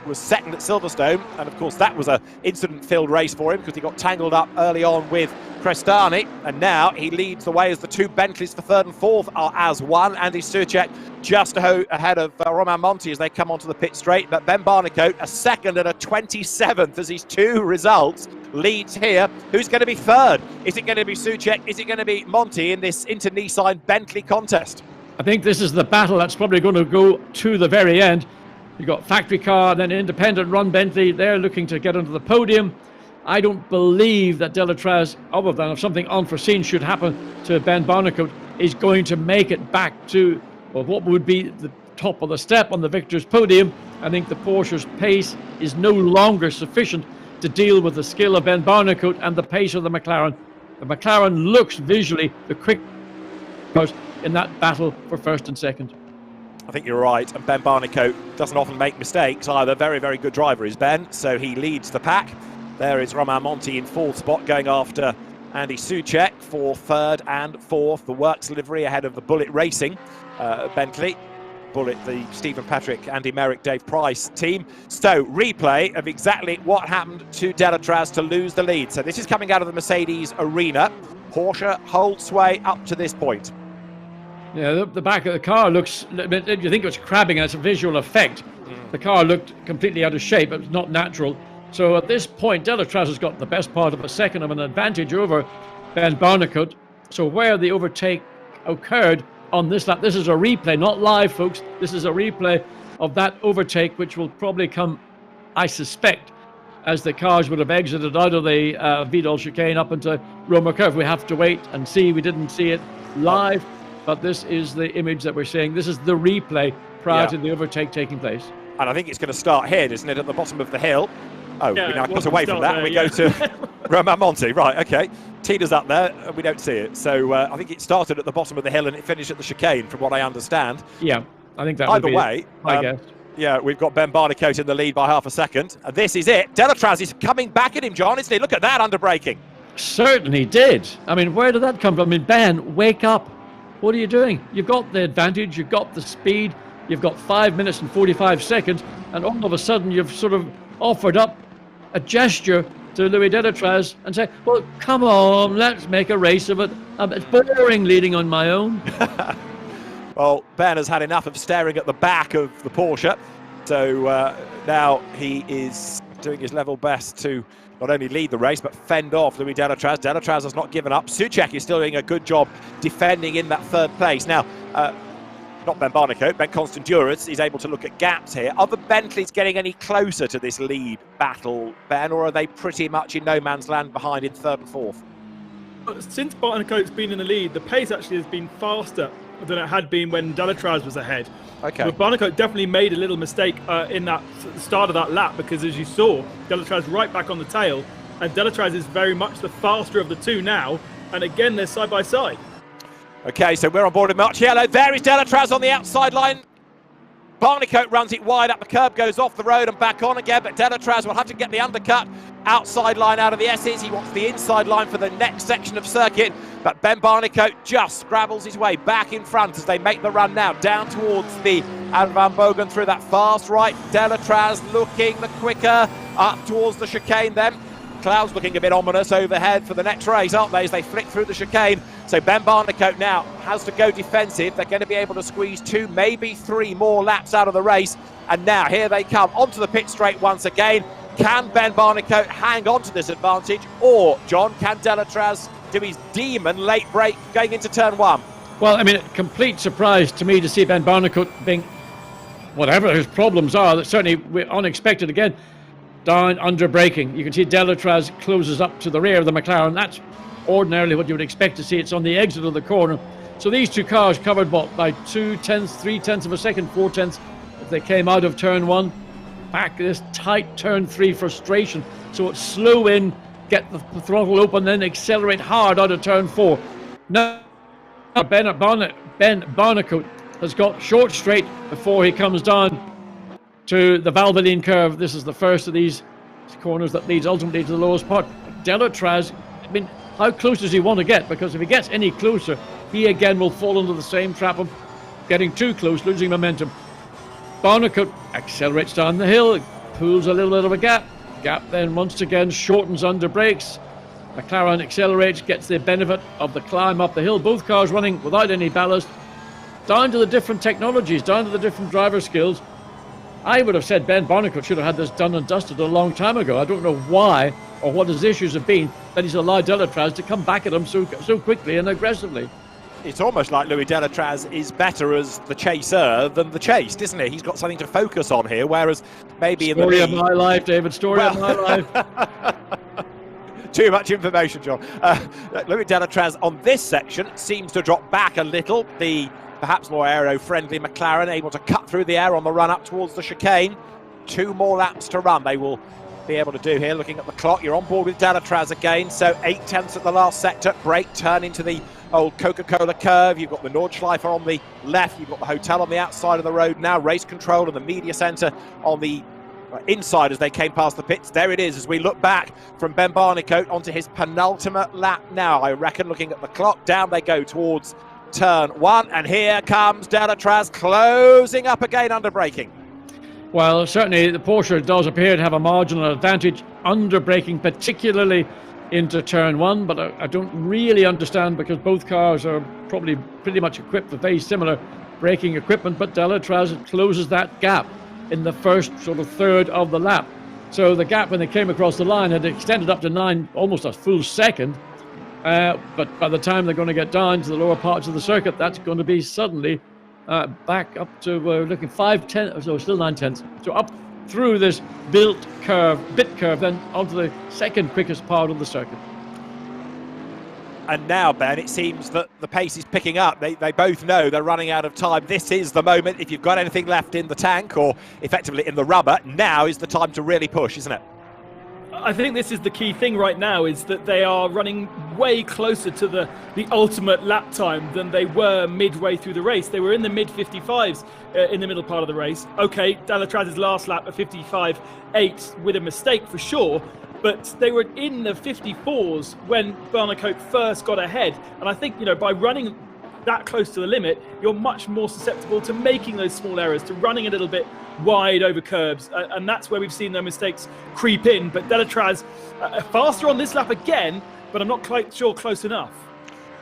was second at Silverstone, and of course that was an incident-filled race for him because he got tangled up early on with Crestani, and now he leads the way as the two Bentleys for third and fourth are as one. Andy Soucek just ahead of Romain Monti as they come onto the pit straight, but Ben Barnicoat a second and a 27th as his two results leads here. Who's going to be third? Is it going to be Soucek? Is it going to be Monti in this inter-Nissan Bentley contest? I think this is the battle that's probably going to go to the very end. You've got factory car, then independent run Bentley. They're looking to get onto the podium. I don't believe that Delatraz, other than if something unforeseen should happen to Ben Barnicoat, is going to make it back to what would be the top of the step on the victor's podium. I think the Porsche's pace is no longer sufficient to deal with the skill of Ben Barnicoat and the pace of the McLaren. The McLaren looks visually the quick in that battle for first and second. I think you're right, and Ben Barnicoat doesn't often make mistakes either. Very, very good driver is Ben, so he leads the pack. There is Romain Monti in fourth spot, going after Andy Soucek for third and fourth. The Works livery ahead of the Bullet Racing Bentley. Bullet, the Stephen Patrick, Andy Merrick, Dave Price team. So, replay of exactly what happened to Delatraz to lose the lead. So this is coming out of the Mercedes arena. Porsche holds sway up to this point. Yeah, the back of the car looks, you think it was crabbing as a visual effect. The car looked completely out of shape. It was not natural. So at this point, Delatraz has got the best part of a second of an advantage over Ben Barnicoat. So where the overtake occurred on this lap, this is a replay, not live, folks. This is a replay of that overtake, which will probably come, I suspect, as the cars would have exited out of the Vidal chicane up into Roma Curve. We have to wait and see. We didn't see it live. But this is the image that we're seeing. This is the replay prior to the overtake taking place. And I think it's going to start here, isn't it, at the bottom of the hill? Oh, yeah, we now cut away from that. There, we go to Romain Monti. Right, okay. Tina's up there, and we don't see it. So I think it started at the bottom of the hill and it finished at the chicane, from what I understand. Yeah, I think that Either would be way, I guess. Yeah, we've got Ben Barnicoat in the lead by half a second. And this is it. Delatraz is coming back at him, John, isn't he? Look at that underbraking. Certainly did. I mean, where did that come from? I mean, Ben, wake up. What are you doing? You've got the advantage, you've got the speed, you've got 5 minutes and 45 seconds, and all of a sudden you've sort of offered up a gesture to Louis Delatraz and say, well, come on, let's make a race of it. It's boring leading on my own. Well, Ben has had enough of staring at the back of the Porsche, so now he is doing his level best to not only lead the race, but fend off Louis Delatraz. Delatraz has not given up. Soucek is still doing a good job defending in that third place. Now, not Ben Barnicoat, Ben Constantdurance is able to look at gaps here. Are the Bentleys getting any closer to this lead battle, Ben, or are they pretty much in no man's land behind in third and fourth? Since Barnicoat's been in the lead, the pace actually has been faster than it had been when Delatraz was ahead. Okay. But Barnicoat definitely made a little mistake in that start of that lap, because as you saw, Delatraz right back on the tail, and Delatraz is very much the faster of the two now, and again they're side by side. Okay, so we're on board with March Yellow. There is Delatraz on the outside line. Barnicoat runs it wide up the curb, goes off the road and back on again, but Delatraz will have to get the undercut outside line out of the S's. He wants the inside line for the next section of circuit, but Ben Barnicoat just scrabbles his way back in front as they make the run now down towards the Van Bogen through that fast right. Delatraz looking the quicker up towards the chicane then. Clouds looking a bit ominous overhead for the next race, aren't they, as they flick through the chicane. So Ben Barnicoat now has to go defensive. They're going to be able to squeeze 2, maybe 3 more laps out of the race. And now here they come onto the pit straight once again. Can Ben Barnicoat hang on to this advantage, or, John, can Delatraz do his demon late break going into turn 1? Well, I mean, complete surprise to me to see Ben Barnicoat being, whatever his problems are, that certainly unexpected again, down under braking. You can see Delatraz closes up to the rear of the McLaren. That's ordinarily what you would expect to see. It's on the exit of the corner. So these two cars covered by 2/10, 3/10 of a second, 4/10 if they came out of turn 1. Back this tight turn 3 frustration. So it's slow in, get the throttle open, then accelerate hard out of turn 4. Now Ben Barnicoat has got short straight before he comes down to the Valvoline curve. This is the first of these corners that leads ultimately to the lowest part. Delatraz, I mean, how close does he want to get? Because if he gets any closer, he again will fall into the same trap of getting too close, losing momentum. Barnicoat accelerates down the hill, pulls a little bit of a gap. Gap then once again shortens under brakes. McLaren accelerates, gets the benefit of the climb up the hill. Both cars running without any ballast. Down to the different technologies, down to the different driver skills. I would have said Ben Barnicoat should have had this done and dusted a long time ago. I don't know why or what his issues have been that he's allowed Delatraz to come back at him so quickly and aggressively. It's almost like Louis Delatraz is better as the chaser than the chased, isn't he? He's got something to focus on here, whereas maybe Story in the of my life, David. Story of my life. Too much information, John. Louis Delatraz on this section seems to drop back a little. The perhaps more aero-friendly McLaren able to cut through the air on the run up towards the chicane. 2 more laps to run they will be able to do here. Looking at the clock, you're on board with Delatraz again. So 8/10 at the last sector. Brake turn into the old Coca-Cola curve. You've got the Nordschleife on the left. You've got the hotel on the outside of the road now. Race control and the media centre on the inside as they came past the pits. There it is as we look back from Ben Barnicoat onto his penultimate lap now, I reckon, looking at the clock. Down they go towards turn 1, and here comes Delatraz closing up again under braking. Well, certainly the Porsche does appear to have a marginal advantage under braking, particularly into turn 1, but I don't really understand because both cars are probably pretty much equipped with very similar braking equipment, but Delatraz closes that gap in the first sort of third of the lap. So the gap when they came across the line had extended up to 9, almost a full second. But by the time they're going to get down to the lower parts of the circuit, that's going to be suddenly back up to, looking 5/10, so still 9/10. So up through this bit curve, then onto the second quickest part of the circuit. And now, Ben, it seems that the pace is picking up. They both know they're running out of time. This is the moment. If you've got anything left in the tank or effectively in the rubber, now is the time to really push, isn't it? I think this is the key thing right now, is that they are running way closer to the ultimate lap time than they were midway through the race. They were in the mid-55s in the middle part of the race. Okay, Delatraz's last lap at 55.8 with a mistake for sure, but they were in the 54s when Barnicoat first got ahead. And I think, by running that close to the limit, you're much more susceptible to making those small errors, to running a little bit wide over curbs, and that's where we've seen their mistakes creep in. But Delatraz faster on this lap again, but I'm not quite sure close enough.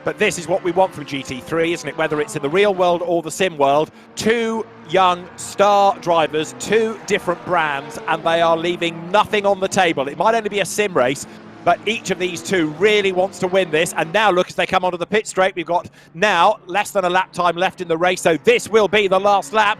But this is what we want from GT3, isn't it? Whether it's in the real world or the sim world, 2 young star drivers, 2 different brands, and they are leaving nothing on the table. It might only be a sim race, but each of these 2 really wants to win this. And now look, as they come onto the pit straight, we've got now less than a lap time left in the race, so this will be the last lap.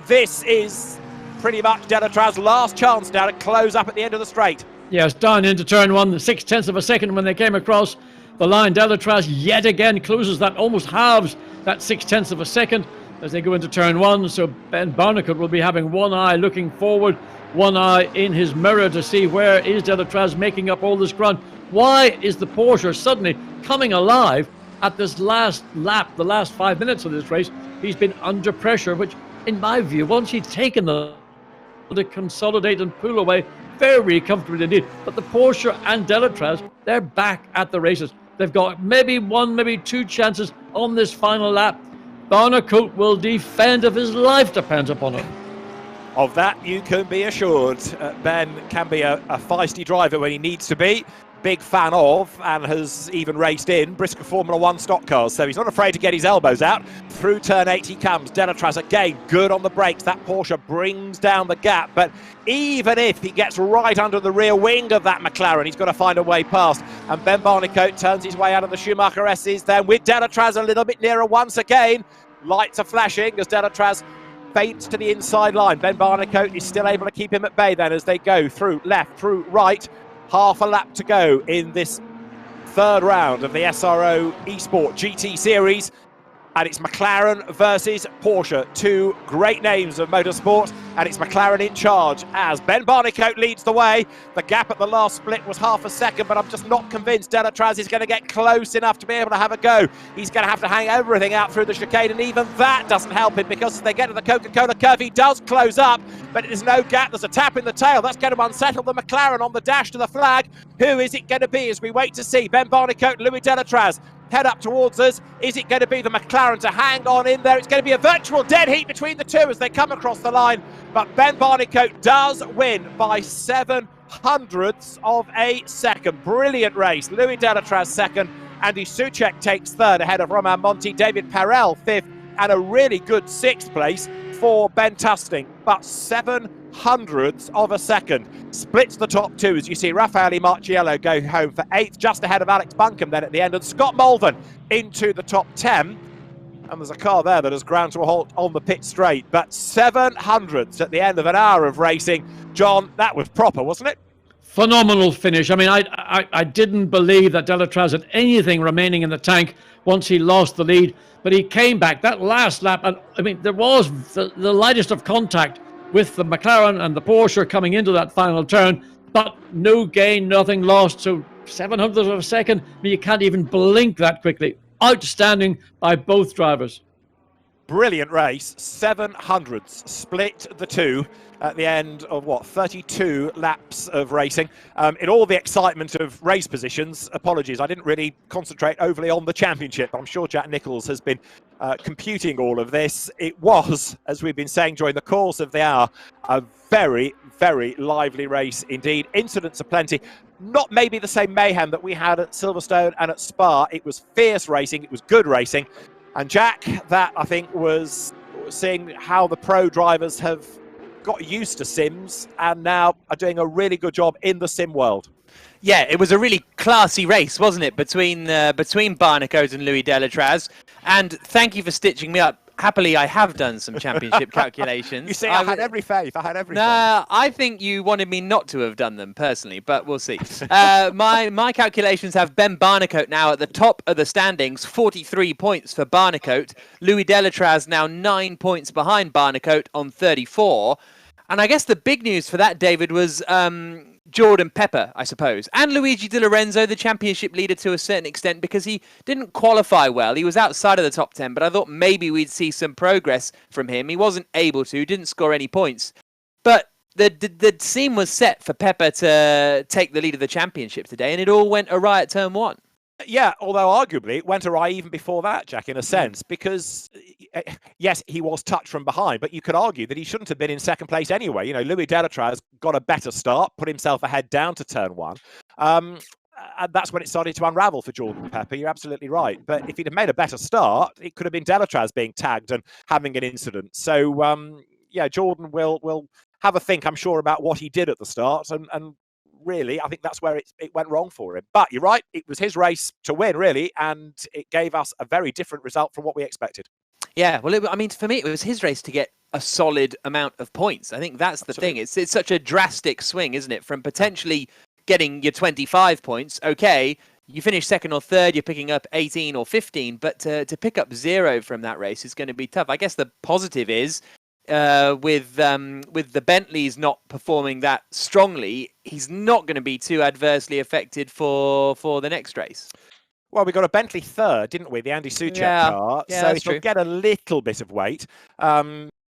This is pretty much Delatraz's last chance now to close up at the end of the straight. Yes, down into turn 1, the 6/10 of a second when they came across the line. Delatraz yet again closes that, almost halves that 6/10 of a second as they go into turn 1. So Ben Barnicoat will be having one eye looking forward, one eye in his mirror to see where is Delatraz making up all this ground. Why is the Porsche suddenly coming alive at this last lap, the last 5 minutes of this race? He's been under pressure, which in my view, once he'd taken to consolidate and pull away very comfortably indeed. But the Porsche and Delatraz, they're back at the races. They've got maybe 1, maybe 2 chances on this final lap. Barnicoat will defend if his life depends upon it. Of that, you can be assured. Ben can be a feisty driver when he needs to be. Big fan of, and has even raced in Brisker Formula 1 stock cars, so he's not afraid to get his elbows out. Through turn 8 he comes. Delatraz again, good on the brakes. That Porsche brings down the gap, but even if he gets right under the rear wing of that McLaren, he's got to find a way past. And Ben Barnicoat turns his way out of the Schumacher S's then with Delatraz a little bit nearer once again. Lights are flashing as Delatraz feints to the inside line. Ben Barnicoat is still able to keep him at bay then as they go through left, through right. Half a lap to go in this third round of the SRO Esport GT Series. And it's McLaren versus Porsche, two great names of motorsport, and it's McLaren in charge as Ben Barnicoat leads the way. The gap at the last split was half a second, but I'm just not convinced Delatraz is going to get close enough to be able to have a go. He's going to have to hang everything out through the chicane, and even that doesn't help him because as they get to the Coca-Cola curve, he does close up, but there's no gap. There's a tap in the tail. That's going to unsettle the McLaren on the dash to the flag. Who is it going to be as we wait to see? Ben Barnicoat, Louis Delatraz head up towards us. Is it going to be the McLaren to hang on in there? It's going to be a virtual dead heat between the two as they come across the line. But Ben Barnicoat does win by 0.07 of a second. Brilliant race. Louis Delatraz second. Andy Soucek takes third ahead of Romain Monti. David Perel fifth. And a really good sixth place for Ben Tusting. But 0.07 of a second. Splits the top two as you see Raffaele Marciello go home for eighth, just ahead of Alex Buncombe then at the end, and Scott Malvern into the top 10. And there's a car there that has ground to a halt on the pit straight. But 0.07 at the end of an hour of racing. John, that was proper, wasn't it? Phenomenal finish. I mean, I didn't believe that Delatraz had anything remaining in the tank once he lost the lead, but he came back that last lap. And I mean, there was the lightest of contact with the McLaren and the Porsche coming into that final turn, but no gain, nothing lost. So 0.07 of a second, I mean, you can't even blink that quickly. Outstanding by both drivers. Brilliant race. 0.07 split the two at the end of 32 laps of racing. In all the excitement of race positions, apologies, I didn't really concentrate overly on the championship. I'm sure Jack Nicholls has been computing all of this. It was, as we've been saying during the course of the hour, a very, very lively race indeed. Incidents aplenty. Not maybe the same mayhem that we had at Silverstone and at Spa. It was fierce racing. It was good racing. And Jack, that I think was seeing how the pro drivers have got used to sims and now are doing a really good job in the sim world. Yeah, it was a really classy race, wasn't it, between Barnicoat and Louis Delatraz. And thank you for stitching me up. Happily, I have done some championship calculations. You see, I had every faith. I had every faith. No, I think you wanted me not to have done them personally, but we'll see. My calculations have Ben Barnicoat now at the top of the standings, 43 points for Barnicoat. Louis Delatraz now 9 points behind Barnicoat on 34. And I guess the big news for that, David, was Jordan Pepper, I suppose, and Luigi Di Lorenzo, the championship leader to a certain extent, because he didn't qualify well. He was outside of the top 10, but I thought maybe we'd see some progress from him. He wasn't able to, didn't score any points. But the scene was set for Pepper to take the lead of the championship today, and it all went awry at turn 1. Yeah, although arguably it went awry even before that, Jack, in a sense, because yes, he was touched from behind, but you could argue that he shouldn't have been in second place anyway. You know, Louis Delatraz got a better start, put himself ahead down to turn 1. And that's when it started to unravel for Jordan Pepper. You're absolutely right. But if he'd have made a better start, it could have been Delatraz being tagged and having an incident. So, yeah, Jordan will have a think, I'm sure, about what he did at the start. And really, I think that's where it went wrong for him. But you're right, it was his race to win, really, and it gave us a very different result from what we expected. Yeah, well, I mean, for me, it was his race to get a solid amount of points. I think that's the thing. It's such a drastic swing, isn't it? From potentially getting your 25 points, okay, you finish second or third, you're picking up 18 or 15, but to pick up 0 from that race is going to be tough. I guess the positive is, with the Bentleys not performing that strongly, he's not going to be too adversely affected for the next race. Well, we got a Bentley third, didn't we? The Andy Soucek car. Yeah, so it'll get a little bit of weight.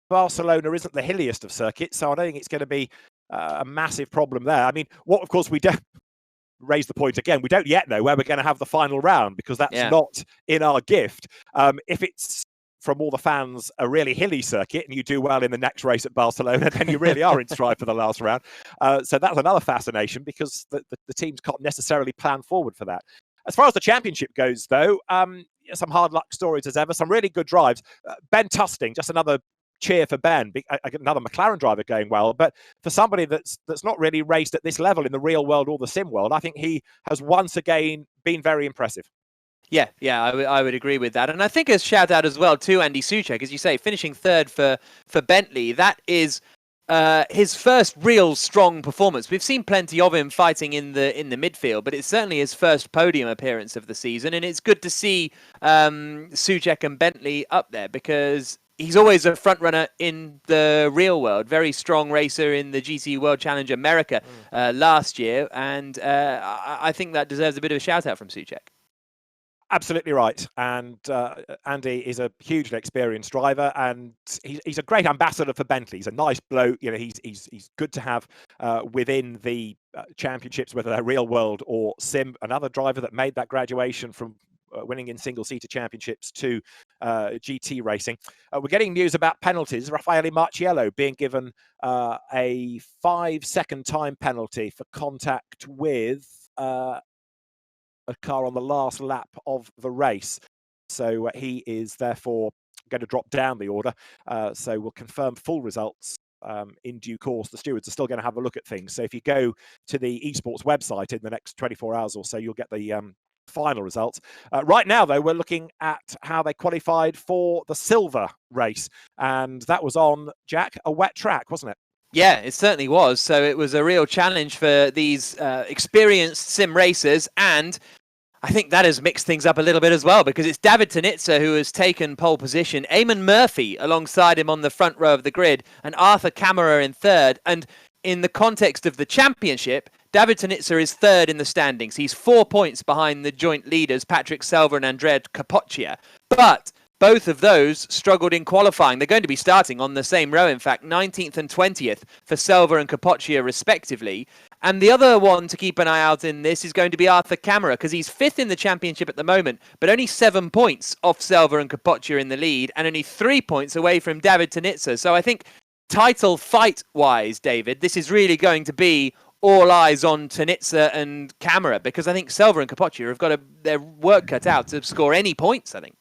Barcelona isn't the hilliest of circuits, so I don't think it's going to be a massive problem there. I mean, what of course we don't raise the point again, we don't yet know where we're going to have the final round because that's not in our gift. If it's from all the fans a really hilly circuit and you do well in the next race at Barcelona, then you really are in stride for the last round. So that's another fascination, because the teams can't necessarily plan forward for that. As far as the championship goes, though, some hard luck stories as ever, some really good drives. Ben Tusting, just another cheer for Ben, another McLaren driver going well, but for somebody that's not really raced at this level in the real world or the sim world, I think he has once again been very impressive. Yeah, I would agree with that. And I think a shout out as well to Andy Soucek, as you say, finishing third for Bentley. That is his first real strong performance. We've seen plenty of him fighting in the midfield, but it's certainly his first podium appearance of the season, and it's good to see Soucek and Bentley up there, because he's always a front runner in the real world. Very strong racer in the GT World Challenge America last year, and I think that deserves a bit of a shout out from Soucek. Absolutely right. And Andy is a hugely experienced driver, and he's a great ambassador for Bentley. He's a nice bloke. You know, he's good to have within the championships, whether they're real world or sim. Another driver that made that graduation from winning in single-seater championships to GT racing. We're getting news about penalties. Raffaele Marciello being given a 5-second time penalty for contact with a car on the last lap of the race. So he is therefore going to drop down the order. So we'll confirm full results in due course. The stewards are still going to have a look at things. So if you go to the esports website in the next 24 hours or so, you'll get the final results. Right now, though, we're looking at how they qualified for the silver race. And that was on, Jack, a wet track, wasn't it? Yeah, it certainly was. So it was a real challenge for these experienced sim racers, and I think that has mixed things up a little bit as well, because it's David Tanitza who has taken pole position, Eamon Murphy alongside him on the front row of the grid, and Arthur Kammerer in third. And in the context of the championship, David Tanitza is third in the standings. He's 4 points behind the joint leaders, Patrick Selva and Andrea Capoccia. But both of those struggled in qualifying. They're going to be starting on the same row, in fact, 19th and 20th for Selva and Capoccia, respectively. And the other one to keep an eye out in this is going to be Arthur Kammerer, because he's fifth in the championship at the moment, but only 7 points off Selva and Capoccia in the lead, and only 3 points away from David Tanitza. So I think title fight-wise, David, this is really going to be all eyes on Tanitza and Kammerer, because I think Selva and Capoccia have got their work cut out to score any points, I think.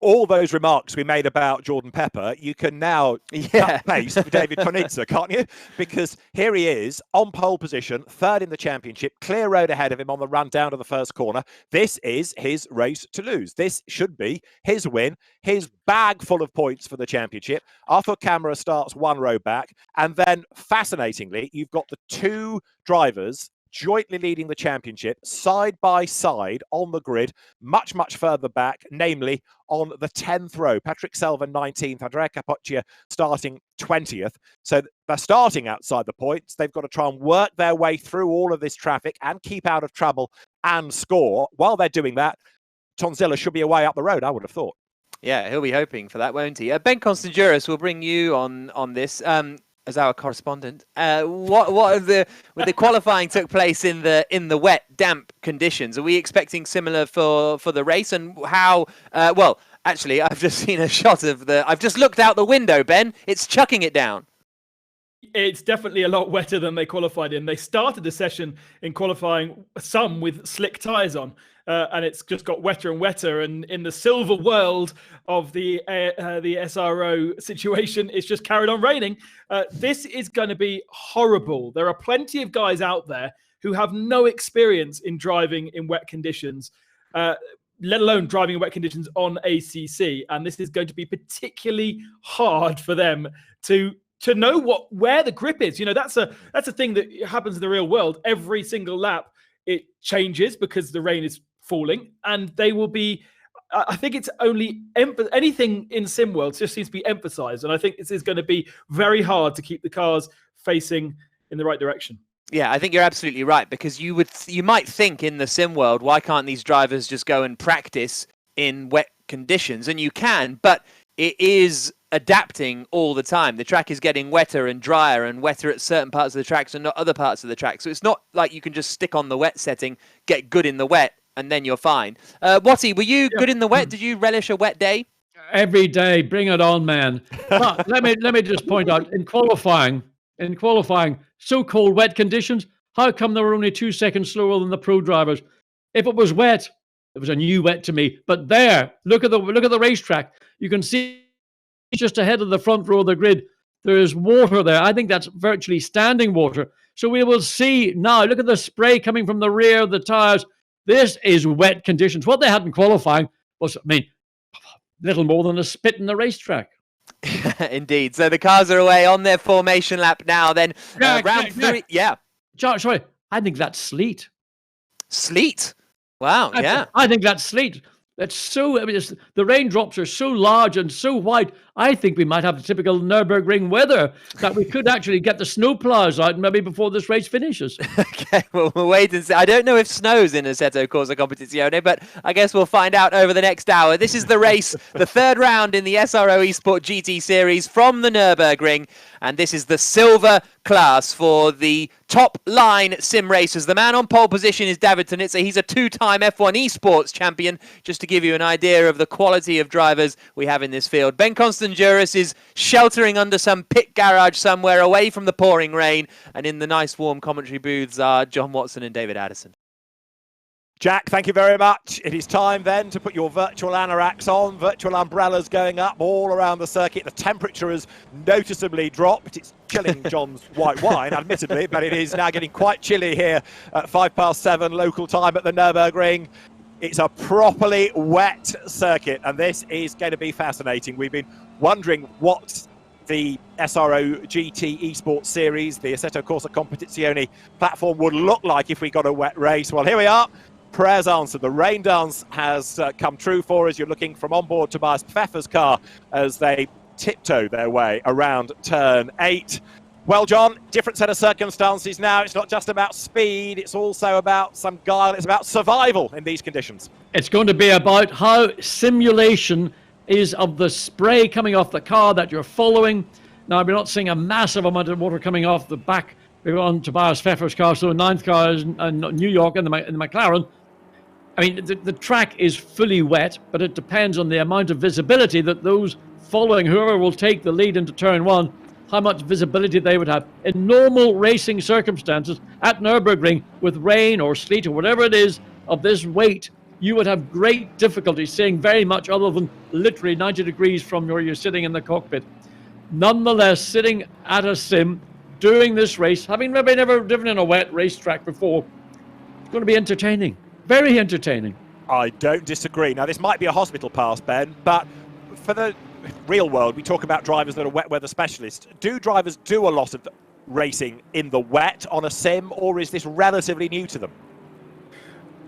All those remarks we made about Jordan Pepper, you can now cut paste with David Tanitza, can't you? Because here he is on pole position, third in the championship, clear road ahead of him on the run down to the first corner. This is his race to lose. This should be his win, his bag full of points for the championship. Arthur Kammerer starts one row back. And then, fascinatingly, you've got the two drivers jointly leading the championship side by side on the grid, much, much further back, namely on the 10th row. Patrick Selva 19th, Andrea Capoccia starting 20th. So they're starting outside the points. They've got to try and work their way through all of this traffic and keep out of trouble and score. While they're doing that, Tonzilla should be away up the road, I would have thought. Yeah, he'll be hoping for that, won't he? Ben Constanduris will bring you on this. As our correspondent, what the qualifying took place in the wet, damp conditions? Are we expecting similar for the race? And how? Well, actually, I've just seen a shot of I've just looked out the window, Ben. It's chucking it down. It's definitely a lot wetter than they qualified in. They started the session in qualifying, some with slick tyres on, and it's just got wetter and wetter. And in the silver world of the SRO situation, it's just carried on raining. This is going to be horrible. There are plenty of guys out there who have no experience in driving in wet conditions, let alone driving in wet conditions on ACC. And this is going to be particularly hard for them to know where the grip is. You know, that's a thing that happens in the real world. Every single lap it changes because the rain is falling, and they will be, I think it's only anything in sim world just seems to be emphasized, and I think this is going to be very hard to keep the cars facing in the right direction. Yeah, I think you're absolutely right, because you might think in the sim world, why can't these drivers just go and practice in wet conditions? And you can, but it is adapting all the time. The track is getting wetter and drier and wetter at certain parts of the tracks and not other parts of the track. So it's not like you can just stick on the wet setting, get good in the wet, and then you're fine. Watty, were you good in the wet? Did you relish a wet day? Every day, bring it on, man. But let me just point out, in qualifying, so-called wet conditions, how come they were only 2 seconds slower than the pro drivers? If it was wet, it was a new wet to me. But there, look at the racetrack. You can see just ahead of the front row of the grid, there is water there. I think that's virtually standing water. So we will see now. Look at the spray coming from the rear of the tires. This is wet conditions. What they had in qualifying was, little more than a spit in the racetrack. Indeed. So the cars are away on their formation lap now. Then round three. Yeah. Sorry, I think that's sleet. Sleet? Wow, yeah. I think that's sleet. That's so, the raindrops are so large and so white. I think we might have the typical Nurburgring weather, that we could actually get the snow plows out maybe before this race finishes. Okay, well, we'll wait and see. I don't know if snow's in Assetto Corsa Competizione, but I guess we'll find out over the next hour. This is the race, the third round in the SRO Esport GT Series from the Nurburgring, and this is the silver class for the top line sim racers. The man on pole position is David Tonitza. He's a two-time F1 Esports champion, just to give you an idea of the quality of drivers we have in this field. Ben Constanduris is sheltering under some pit garage somewhere away from the pouring rain, and in the nice warm commentary booths are John Watson and David Addison. Jack, thank you very much. It is time then to put your virtual anoraks on, virtual umbrellas going up all around the circuit. The temperature has noticeably dropped. It's chilling John's white wine, admittedly, but it is now getting quite chilly here at 7:05 local time at the Nurburgring. It's a properly wet circuit, and this is going to be fascinating. We've been wondering what the SRO GT Esports Series, the Assetto Corsa Competizione platform would look like if we got a wet race. Well, here we are. Prayers answered. The rain dance has come true for us. You're looking from onboard Tobias Pfeffer's car as they tiptoe their way around turn 8. Well, John, different set of circumstances now. It's not just about speed, it's also about some guile. It's about survival in these conditions. It's going to be about how simulation is of the spray coming off the car that you're following. Now, we're not seeing a massive amount of water coming off the back on Tobias Pfeffer's car, so the 9th car is in New York in the McLaren. I mean, the track is fully wet, but it depends on the amount of visibility that those following, whoever will take the lead into turn 1, how much visibility they would have. In normal racing circumstances at Nürburgring, with rain or sleet or whatever it is of this weight, you would have great difficulty seeing very much other than literally 90 degrees from where you're sitting in the cockpit. Nonetheless, sitting at a sim, doing this race, having maybe never driven in a wet racetrack before, it's going to be entertaining. Very entertaining. I don't disagree. Now, this might be a hospital pass, Ben, but for the real world, we talk about drivers that are wet weather specialists. Do drivers do a lot of racing in the wet on a sim, or is this relatively new to them?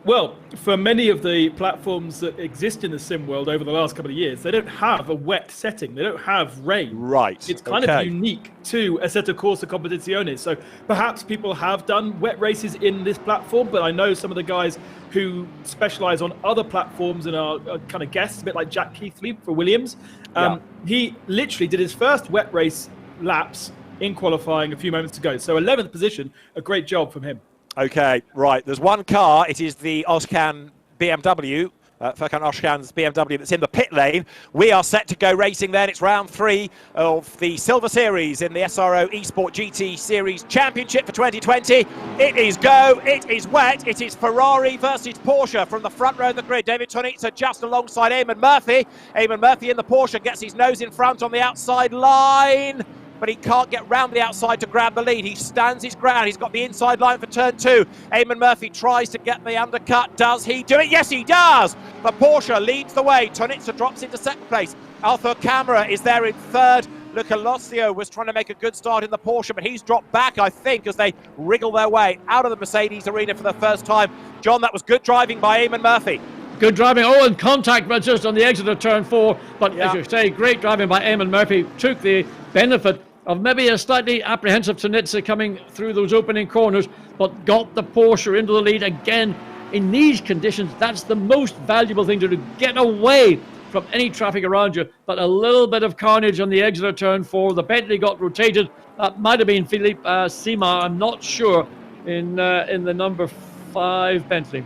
Well, for many of the platforms that exist in the sim world over the last couple of years, they don't have a wet setting. They don't have rain. Right. It's kind of unique to Assetto Corsa Competizione. So perhaps people have done wet races in this platform, but I know some of the guys who specialize on other platforms and are kind of guests, a bit like Jack Keithley for Williams. He literally did his first wet race laps in qualifying a few moments ago. So 11th position, a great job from him. Okay, right. There's one car. It is the Oshkan BMW, Furkan Oshkan's BMW that's in the pit lane. We are set to go racing then. It's round 3 of the Silver Series in the SRO Esport GT Series Championship for 2020. It is go. It is wet. It is Ferrari versus Porsche from the front row of the grid. David Tonitza just alongside Eamon Murphy. Eamon Murphy in the Porsche gets his nose in front on the outside line, but he can't get round the outside to grab the lead. He stands his ground. He's got the inside line for turn 2. Eamon Murphy tries to get the undercut. Does he do it? Yes, he does. The Porsche leads the way. Tonitza drops into second place. Arthur Camara is there in third. Luca Losio was trying to make a good start in the Porsche, but he's dropped back, I think, as they wriggle their way out of the Mercedes arena for the first time. John, that was good driving by Eamon Murphy. Good driving. Oh, and contact just on the exit of turn 4. But as you say, great driving by Eamon Murphy. Took the benefit of maybe a slightly apprehensive Tonitza coming through those opening corners, but got the Porsche into the lead again. In these conditions, that's the most valuable thing to do. Get away from any traffic around you, but a little bit of carnage on the exit of turn 4. The Bentley got rotated. That might have been Philippe Sima, I'm not sure, in the number 5 Bentley.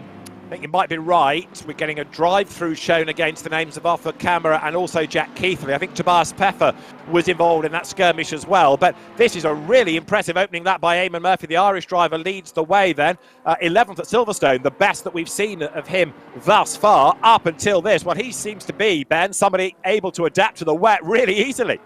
think you might be right. We're getting a drive-through shown against the names of Arthur Camera and also Jack Keithley. I think Tobias Peffer was involved in that skirmish as well. But this is a really impressive opening that by Eamon Murphy. The Irish driver leads the way then. 11th at Silverstone, the best that we've seen of him thus far up until this. Well, he seems to be, Ben, somebody able to adapt to the wet really easily.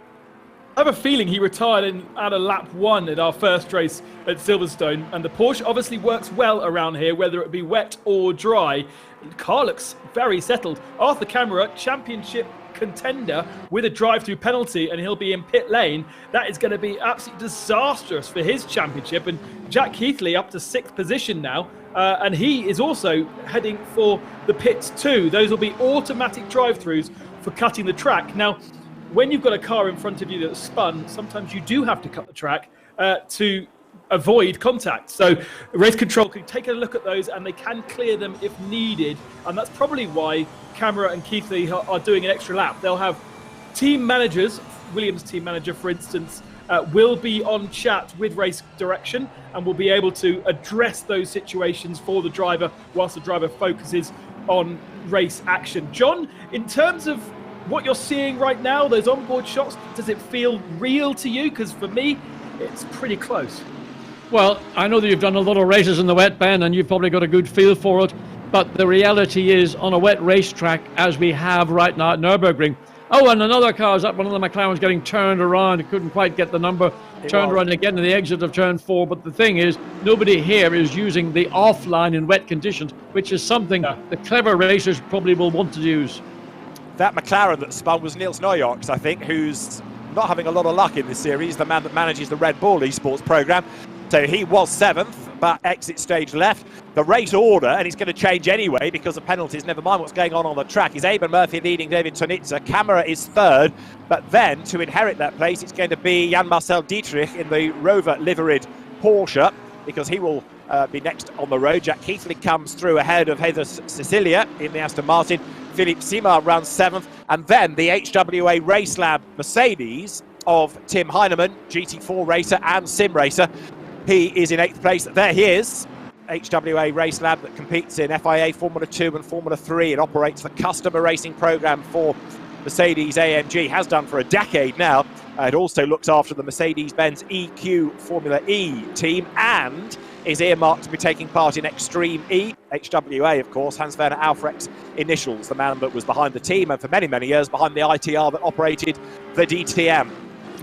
I have a feeling he retired at a lap 1 at our first race at Silverstone, and the Porsche obviously works well around here, whether it be wet or dry. The car looks very settled. Arthur Camera, championship contender with a drive-through penalty, and he'll be in pit lane. That is going to be absolutely disastrous for his championship. And Jack Keithley up to 6th position now, and he is also heading for the pits too. Those will be automatic drive-throughs for cutting the track. Now, when you've got a car in front of you that's spun, sometimes you do have to cut the track to avoid contact. So race control can take a look at those and they can clear them if needed. And that's probably why Camera and Keithley are doing an extra lap. They'll have team managers, Williams team manager, for instance, will be on chat with race direction and will be able to address those situations for the driver whilst the driver focuses on race action. John, in terms of what you're seeing right now, those onboard shots, does it feel real to you? Because for me, it's pretty close. Well, I know that you've done a lot of races in the wet, Ben, and you've probably got a good feel for it. But the reality is, on a wet racetrack, as we have right now at Nurburgring, oh, and another car's up, one of the McLarens getting turned around. It couldn't quite get the number turned around again in the exit of turn 4. But the thing is, nobody here is using the offline in wet conditions, which is something the clever racers probably will want to use. That McLaren that spun was Niels Neujoks, I think, who's not having a lot of luck in this series, the man that manages the Red Bull esports program. So he was 7th, but exit stage left. The race order, and it's going to change anyway because of penalties, never mind what's going on the track, is Eamon Murphy leading David Tonitza. Camera is 3rd, but then to inherit that place, it's going to be Jan-Marcel Dietrich in the Rover liveried Porsche, because he will be next on the road. Jack Keithley comes through ahead of Heather Cecilia in the Aston Martin. Philippe Simard runs 7th, and then the HWA Race Lab Mercedes of Tim Heinemann, GT4 racer and sim racer. He is in 8th place. There he is. HWA Race Lab that competes in FIA Formula 2 and Formula 3 and operates the customer racing program for Mercedes AMG, has done for a decade now. It also looks after the Mercedes-Benz EQ Formula E team and is earmarked to be taking part in Extreme E. HWA, of course, Hans-Werner Alfrecht's initials, the man that was behind the team and for many, many years behind the ITR that operated the DTM.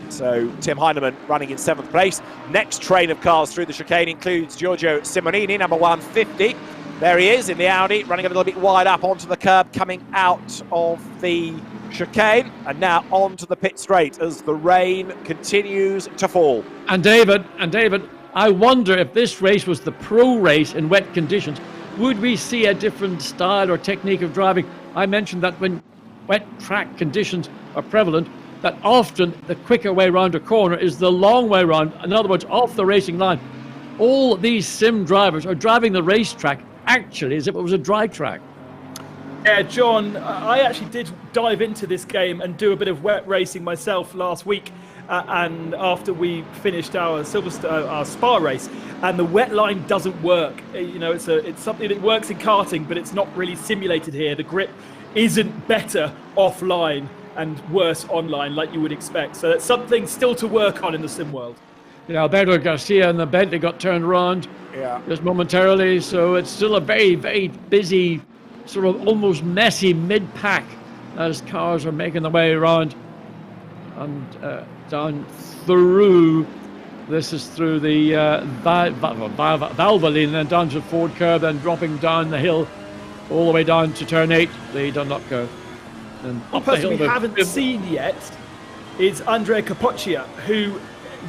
So Tim Heinemann running in 7th place. Next train of cars through the chicane includes Giorgio Simonini, number 150. There he is in the Audi, running a little bit wide up onto the curb, coming out of the chicane and now onto the pit straight as the rain continues to fall. And David, I wonder if this race was the pro race in wet conditions, would we see a different style or technique of driving? I mentioned that when wet track conditions are prevalent, that often the quicker way round a corner is the long way round. In other words, off the racing line. All these sim drivers are driving the racetrack actually as if it was a dry track. Yeah, John, I actually did dive into this game and do a bit of wet racing myself last week. And after we finished our our Spa race, and the wet line doesn't work. You know, it's something that works in karting, but it's not really simulated here. The grip isn't better offline and worse online like you would expect. So that's something still to work on in the sim world. Yeah, Alberto Garcia and the Bentley got turned around just momentarily. So it's still a very, very busy, sort of almost messy mid-pack as cars are making their way around and down through. This is through the Valvoline and down to the Ford curve, then dropping down the hill all the way down to turn 8, the Dunlop curve. And one person we haven't seen yet is Andrea Capoccia, who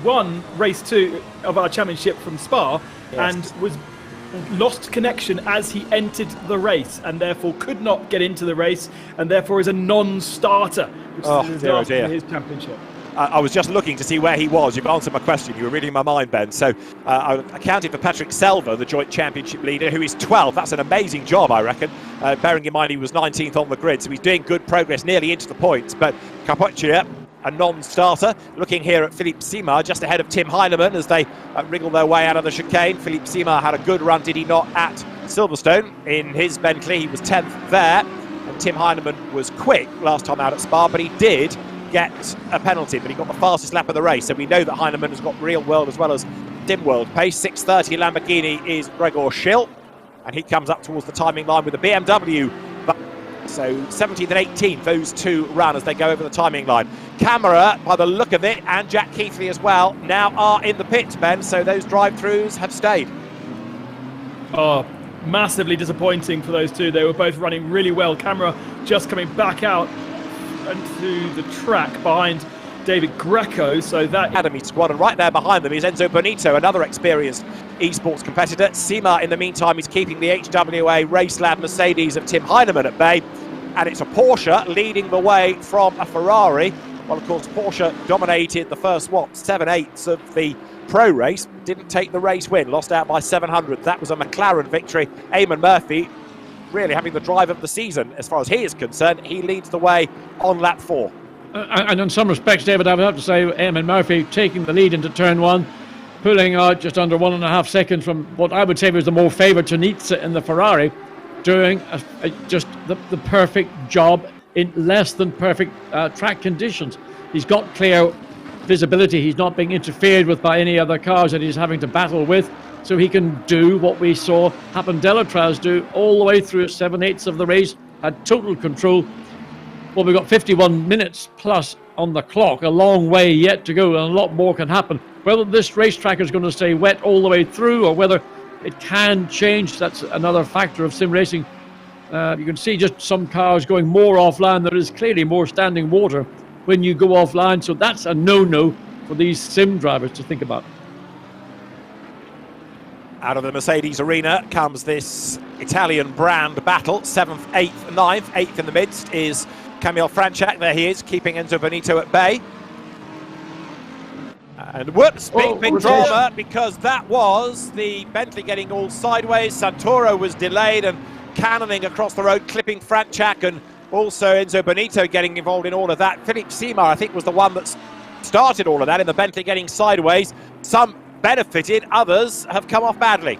won race 2 of our championship from Spa and was lost connection as he entered the race and therefore could not get into the race and therefore is a non-starter, which is last in his championship. I was just looking to see where he was. You've answered my question. You were reading my mind, Ben. So I accounted for Patrick Selva, the joint championship leader, who is 12th. That's an amazing job, I reckon, bearing in mind he was 19th on the grid. So he's doing good progress nearly into the points. But Capoccia, a non-starter. Looking here at Philippe Simard, just ahead of Tim Heinemann as they wriggle their way out of the chicane. Philippe Simard had a good run, did he not, at Silverstone in his Bentley, he was 10th there, and Tim Heinemann was quick last time out at Spa, but he did get a penalty, but he got the fastest lap of the race, so we know that Heinemann has got real world as well as dim world pace. 6:30 Lamborghini is Gregor Schill, and he comes up towards the timing line with the BMW. So 17th and 18th, those two run as they go over the timing line. Camera, by the look of it, and Jack Keithley as well, now are in the pits, Ben, so those drive-throughs have stayed. Oh, massively disappointing for those two. They were both running really well. Camera just coming back out onto the track behind David Greco, so that Academy squad, and right there behind them is Enzo Bonito, another experienced esports competitor. Sima, in the meantime, is keeping the HWA Race Lab Mercedes of Tim Heinemann at bay, and it's a Porsche leading the way from a Ferrari. Well, of course, Porsche dominated the first 7/8 of the pro race, didn't take the race win, lost out by 700. That was a McLaren victory. Eamon Murphy really having the drive of the season as far as he is concerned. He leads the way on lap 4. And in some respects, David, I would have to say Eamon Murphy taking the lead into turn 1, pulling out just under 1.5 seconds from what I would say was the more favoured Tunizia in the Ferrari, doing just the perfect job in less than perfect track conditions. He's got clear visibility. He's not being interfered with by any other cars that he's having to battle with, so he can do what we saw Happen Delatraz do all the way through 7/8 of the race, had total control. Well, we've got 51 minutes plus on the clock, a long way yet to go, and a lot more can happen. Whether this racetrack is going to stay wet all the way through or whether it can change, that's another factor of sim racing. You can see just some cars going more offline. There is clearly more standing water when you go offline, so that's a no-no for these sim drivers to think about. Out of the Mercedes arena comes this Italian brand battle. 7th, 8th, 9th. 8th in the midst is Camille Franchak. There he is, keeping Enzo Bonito at bay. And whoops, big drama, because that was the Bentley getting all sideways. Santoro was delayed and cannoning across the road, clipping Franchak, and also Enzo Bonito getting involved in all of that. Philippe Sima, I think, was the one that started all of that in the Bentley getting sideways. Some benefited, others have come off badly.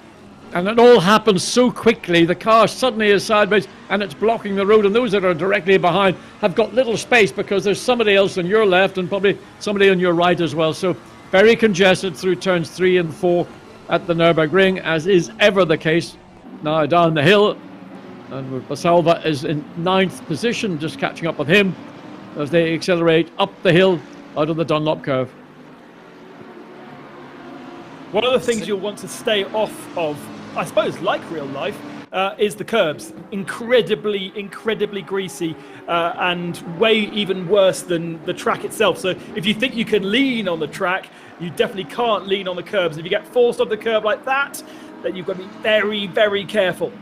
And it all happens so quickly. The car suddenly is sideways and it's blocking the road, and those that are directly behind have got little space because there's somebody else on your left and probably somebody on your right as well. So very congested through turns 3 and 4 at the Nurburgring, as is ever the case. Now down the hill, and Basalva is in 9th position, just catching up with him as they accelerate up the hill out of the Dunlop curve. One of the things you'll want to stay off of, I suppose, like real life, is the curbs. Incredibly greasy, and way even worse than the track itself. So if you think you can lean on the track, you definitely can't lean on the curbs. If you get forced off the curb like that, then you've got to be very, very careful.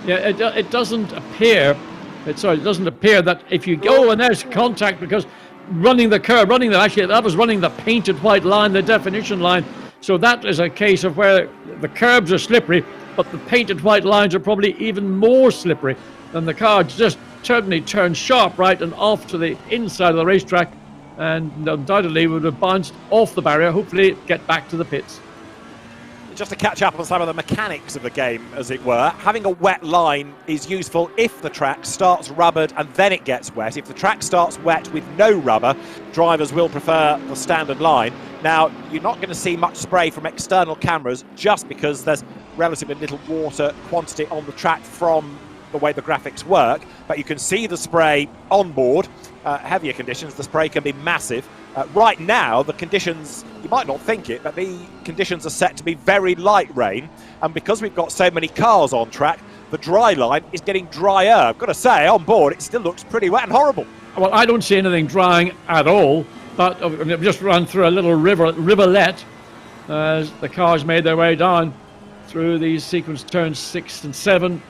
Yeah, it doesn't appear that if you go and there's contact, because running the curb, that was running the painted white line, the definition line. So that is a case of where the curbs are slippery, but the painted white lines are probably even more slippery. And the car just certainly turned sharp right and off to the inside of the racetrack, and undoubtedly would have bounced off the barrier, hopefully get back to the pits. Just to catch up on some of the mechanics of the game, as it were, having a wet line is useful if the track starts rubbered and then it gets wet. If the track starts wet with no rubber, drivers will prefer the standard line. Now, you're not going to see much spray from external cameras just because there's relatively little water quantity on the track from the way the graphics work, but you can see the spray on board. Heavier conditions, the spray can be massive. Right now, the conditions, you might not think it, but the conditions are set to be very light rain. And because we've got so many cars on track, the dry line is getting drier. I've got to say, on board, it still looks pretty wet and horrible. Well, I don't see anything drying at all, but I've just run through a little rivulet as the cars made their way down through these sequence turns 6 and 7.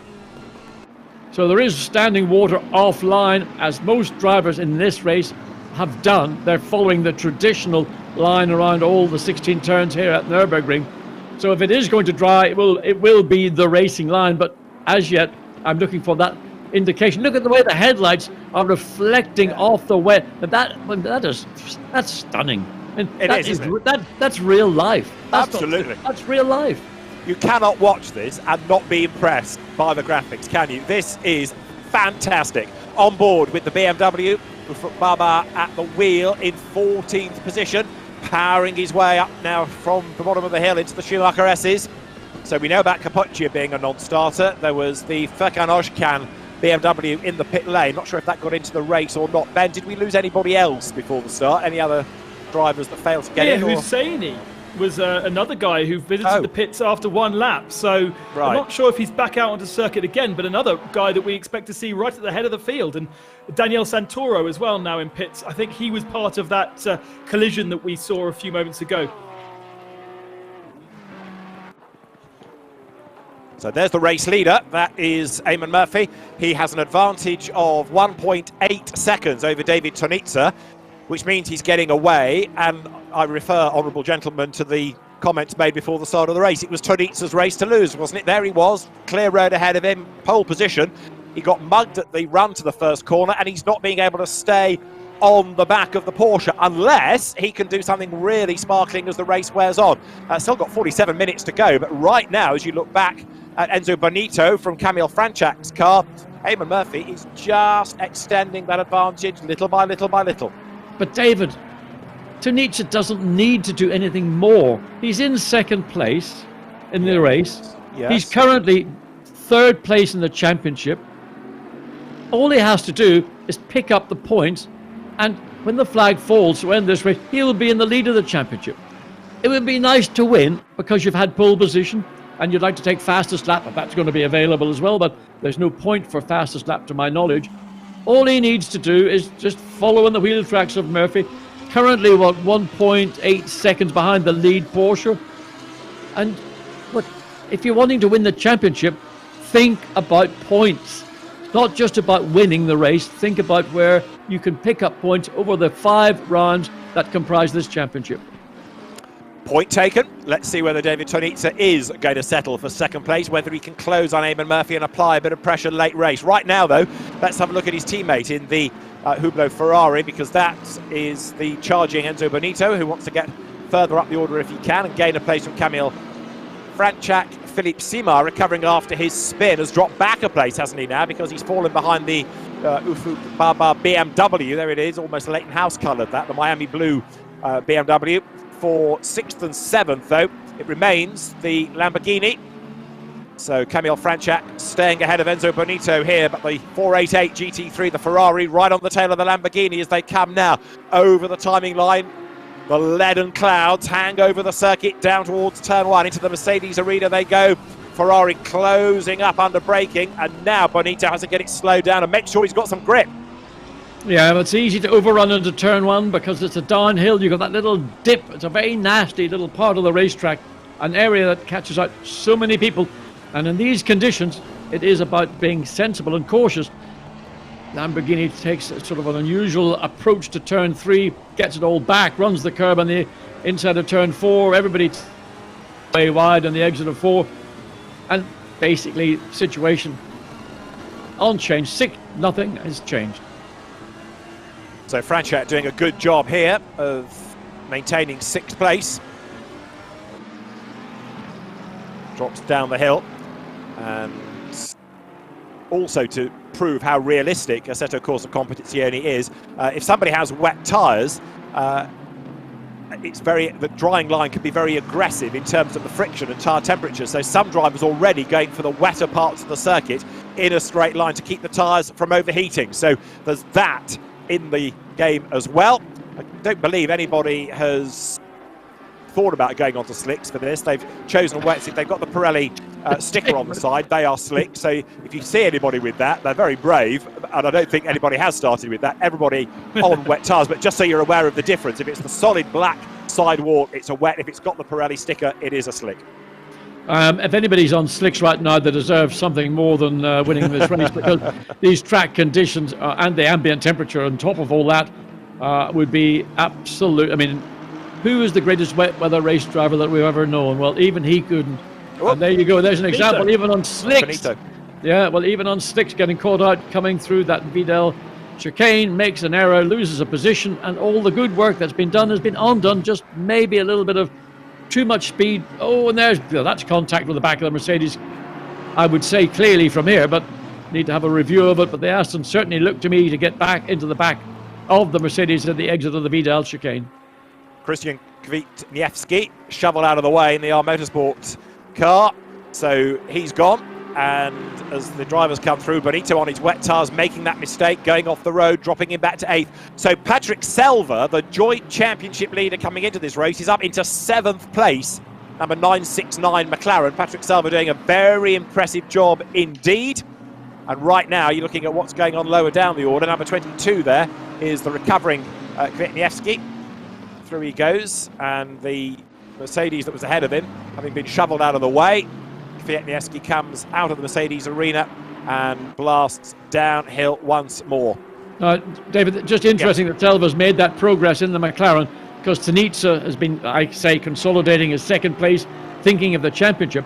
So there is standing water offline, as most drivers in this race have done. They're following the traditional line around all the 16 turns here at Nurburgring. So if it is going to dry, it will be the racing line, but as yet I'm looking for that indication. Look at the way the headlights are reflecting off the wet. That's stunning. And It is, isn't it? That's real life. Absolutely. That's real life. You cannot watch this and not be impressed by the graphics, can you? This is fantastic. On board with the BMW, Baba at the wheel in 14th position, powering his way up now from the bottom of the hill into the Schumacher S's. So we know about Capoccia being a non-starter. There was the Francorchamps BMW in the pit lane. Not sure if that got into the race or not. Ben, did we lose anybody else before the start? Any other drivers that failed to get in? Husseini was another guy who visited the pits after one lap. So I'm not sure if he's back out onto circuit again, but another guy that we expect to see right at the head of the field. And Daniel Santoro as well now in pits. I think he was part of that collision that we saw a few moments ago. So there's the race leader. That is Eamon Murphy. He has an advantage of 1.8 seconds over David Tonitza, which means he's getting away. And I refer, honourable gentlemen, to the comments made before the start of the race. It was Tonitza's race to lose, wasn't it? There he was, clear road ahead of him, pole position. He got mugged at the run to the first corner, and he's not being able to stay on the back of the Porsche unless he can do something really sparkling as the race wears on. Still got 47 minutes to go, but right now, as you look back at Enzo Bonito from Camille Franchak's car, Eamon Murphy is just extending that advantage little by little by little. But David, Tonitza doesn't need to do anything more. He's in second place in the race. Yes. He's currently third place in the championship. All he has to do is pick up the points, and when the flag falls to end this race, he'll be in the lead of the championship. It would be nice to win because you've had pole position and you'd like to take fastest lap, but that's going to be available as well, but there's no point for fastest lap to my knowledge. All he needs to do is just follow in the wheel tracks of Murphy. Currently, 1.8 seconds behind the lead Porsche. And look, if you're wanting to win the championship, think about points. It's not just about winning the race. Think about where you can pick up points over the 5 rounds that comprise this championship. Point taken. Let's see whether David Tonitza is going to settle for second place, whether he can close on Eamon Murphy and apply a bit of pressure late race. Right now, though, let's have a look at his teammate in the Hublot Ferrari, because that is the charging Enzo Bonito, who wants to get further up the order if he can and gain a place from Camille Franchak. Philippe Simard, recovering after his spin, has dropped back a place, hasn't he now, because he's fallen behind the Ufuk Baba BMW. There it is, almost Leighton House coloured, that, the Miami blue BMW. For 6th and 7th, though, it remains the Lamborghini. So Camille Franchak staying ahead of Enzo Bonito here, but the 488 GT3, the Ferrari, right on the tail of the Lamborghini as they come now over the timing line. The leaden clouds hang over the circuit down towards turn 1. Into the Mercedes arena they go. Ferrari closing up under braking, and now Bonito has to get it slowed down and make sure he's got some grip. Yeah, it's easy to overrun into turn 1 because it's a downhill. You've got that little dip. It's a very nasty little part of the racetrack, an area that catches out so many people. And in these conditions, it is about being sensible and cautious. Lamborghini takes sort of an unusual approach to turn 3, gets it all back, runs the curb on the inside of turn 4. Everybody way wide on the exit of 4. And basically, situation unchanged. 6-0 has changed. So Franchak doing a good job here of maintaining 6th place. Drops down the hill. And also to prove how realistic Assetto Corsa Competizione is, if somebody has wet tyres, the drying line can be very aggressive in terms of the friction and tyre temperature. So some drivers already going for the wetter parts of the circuit in a straight line to keep the tyres from overheating. So there's that in the game as well. I don't believe anybody has thought about going onto slicks for this. They've chosen wets. If they've got the Pirelli sticker on the side, they are slick. So if you see anybody with that, they're very brave, and I don't think anybody has started with that. Everybody on wet tyres, but just so you're aware of the difference, if it's the solid black sidewalk, it's a wet. If it's got the Pirelli sticker, it is a slick. If anybody's on slicks right now, they deserve something more than winning this race, because these track conditions and the ambient temperature on top of all that would be absolute. I mean, who is the greatest wet weather race driver that we've ever known? Well, even he couldn't. Oh, and there you go. There's an example. Even on slicks. Yeah, well, even on slicks, getting caught out, coming through that Vidal chicane, makes an error, loses a position, and all the good work that's been done has been undone. Just maybe a little bit of too much speed. Oh, and that's contact with the back of the Mercedes. I would say clearly from here, but need to have a review of it. But the Aston certainly looked to me to get back into the back of the Mercedes at the exit of the Vidal chicane. Christian Kwiatkowski shoveled out of the way in the R Motorsport car, so he's gone. And as the drivers come through, Bonito on his wet tyres making that mistake, going off the road, dropping him back to 8th. So Patrick Selva, the joint championship leader coming into this race, is up into 7th place. Number 969 McLaren. Patrick Selva doing a very impressive job indeed. And right now you're looking at what's going on lower down the order. Number 22 there is the recovering Kwiatkowski. Through he goes, and the Mercedes that was ahead of him, having been shoveled out of the way, Kwiatkowski comes out of the Mercedes arena and blasts downhill once more. David, just interesting that Selva's made that progress in the McLaren, because Tanitsa has been, I say, consolidating his 2nd place, thinking of the championship.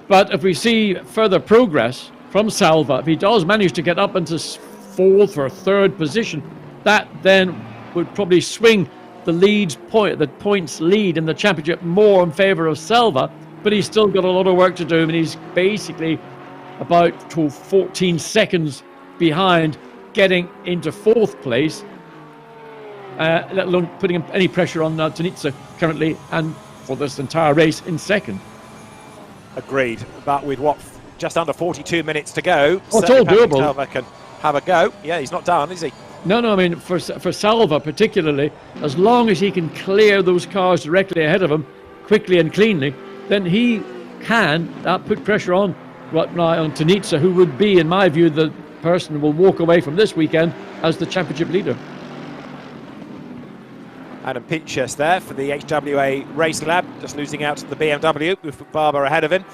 But if we see further progress from Selva, if he does manage to get up into 4th or 3rd position, that then would probably swing the points lead in the championship more in favour of Selva. But he's still got a lot of work to do, and he's basically about 14 seconds behind getting into 4th place, let alone putting any pressure on Tanitsa currently, and for this entire race in 2nd. Agreed, but with just under 42 minutes to go, it's all doable. Selva can have a go. Yeah, he's not done, is he? No, I mean, for Selva particularly, as long as he can clear those cars directly ahead of him, quickly and cleanly, then he can put pressure on Tanitsa, who would be, in my view, the person who will walk away from this weekend as the championship leader. Adam Pinchas there for the HWA Race Lab, just losing out to the BMW with Barber ahead of him.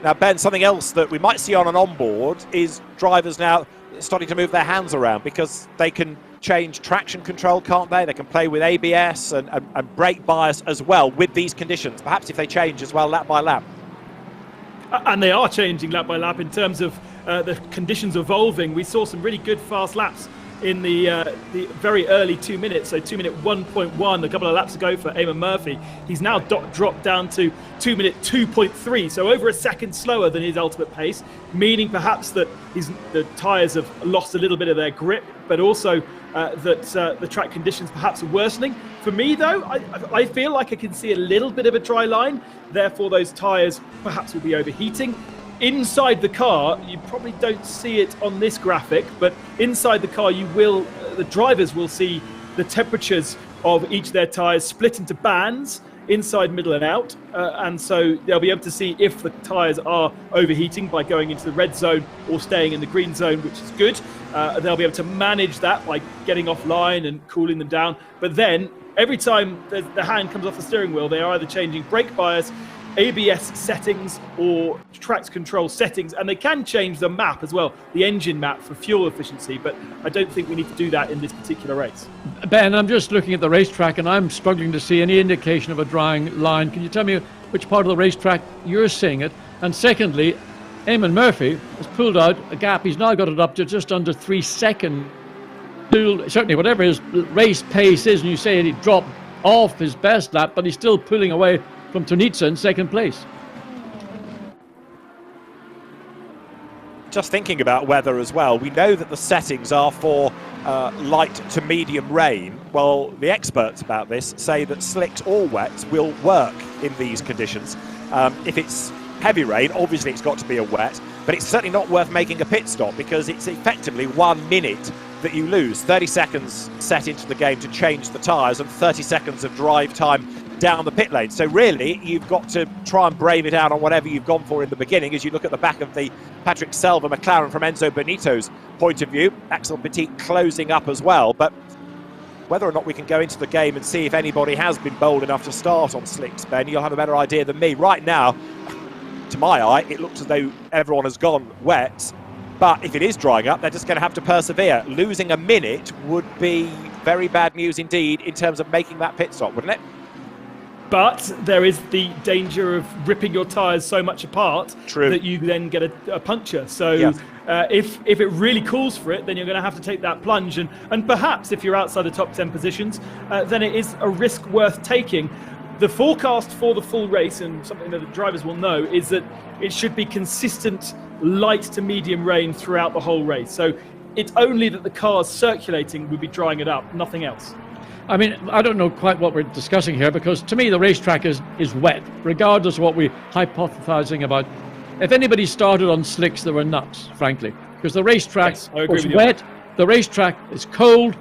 Now, Ben, something else that we might see on an onboard is drivers now starting to move their hands around, because they can change traction control, can't they? They can play with ABS and brake bias as well with these conditions. Perhaps if they change as well lap by lap. And they are changing lap by lap in terms of the conditions evolving. We saw some really good fast laps in the very early 2 minutes. So 2 minute 1.1 a couple of laps ago for Eamon Murphy. He's now dropped down to 2 minute 2.3, so over a second slower than his ultimate pace, meaning perhaps that the tyres have lost a little bit of their grip, but also that the track conditions perhaps are worsening. For me though, I feel like I can see a little bit of a dry line, therefore those tyres perhaps will be overheating. Inside the car, you probably don't see it on this graphic, but inside the car the drivers will see the temperatures of each of their tyres split into bands, inside, middle and out, and so they'll be able to see if the tyres are overheating by going into the red zone or staying in the green zone, which is good. They'll be able to manage that by getting offline and cooling them down, but then every time the hand comes off the steering wheel, they are either changing brake bias, ABS settings or traction control settings, and they can change the map as well, the engine map for fuel efficiency, but I don't think we need to do that in this particular race. Ben, I'm just looking at the racetrack and I'm struggling to see any indication of a drying line. Can you tell me which part of the racetrack you're seeing it? And secondly, Eamon Murphy has pulled out a gap. He's now got it up to just under 3 seconds. Certainly whatever his race pace is, and you say he dropped off his best lap, but he's still pulling away from Tanitsa in 2nd place. Just thinking about weather as well, we know that the settings are for light to medium rain. Well, the experts about this say that slicked or wet will work in these conditions. If it's heavy rain, obviously it's got to be a wet, but it's certainly not worth making a pit stop, because it's effectively 1 minute that you lose. 30 seconds set into the game to change the tyres and 30 seconds of drive time down the pit lane. So really, you've got to try and brave it out on whatever you've gone for in the beginning. As you look at the back of the Patrick Selva McLaren from Enzo Benito's point of view, Axel Petit closing up as well. But whether or not we can go into the game and see if anybody has been bold enough to start on slicks, Ben, you'll have a better idea than me. Right now, to my eye, it looks as though everyone has gone wet. But if it is drying up, they're just going to have to persevere. Losing a minute would be very bad news indeed in terms of making that pit stop, wouldn't it? But there is the danger of ripping your tyres so much apart that you then get a puncture. So yes. If it really calls for it, then you're going to have to take that plunge. And perhaps if you're outside the top 10 positions, then it is a risk worth taking. the forecast for the full race, and something that the drivers will know, is that it should be consistent light to medium rain throughout the whole race. So it's only that the cars circulating would be drying it up, nothing else. I mean, I don't know quite what we're discussing here, because to me the racetrack is wet, regardless of what we're hypothesizing about. If anybody started on slicks, they were nuts, frankly, because the racetrack was wet, the racetrack is cold.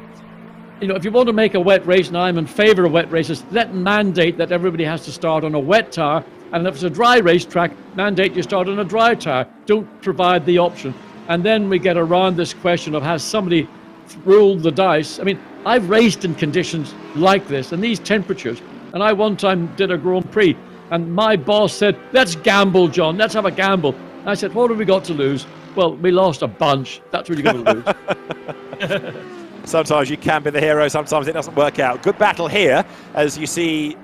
You know, if you want to make a wet race, and I'm in favor of wet races, let mandate that everybody has to start on a wet tire, and if it's a dry racetrack, mandate you start on a dry tire. Don't provide the option. And then we get around this question of, has somebody rolled the dice? I mean, I've raced in conditions like this and these temperatures, and I one time did a Grand Prix, and my boss said, let's gamble, John, let's have a gamble. And I said, what have we got to lose? Well, we lost a bunch. That's what you're going to lose. Sometimes you can be the hero, sometimes it doesn't work out. Good battle here, as you see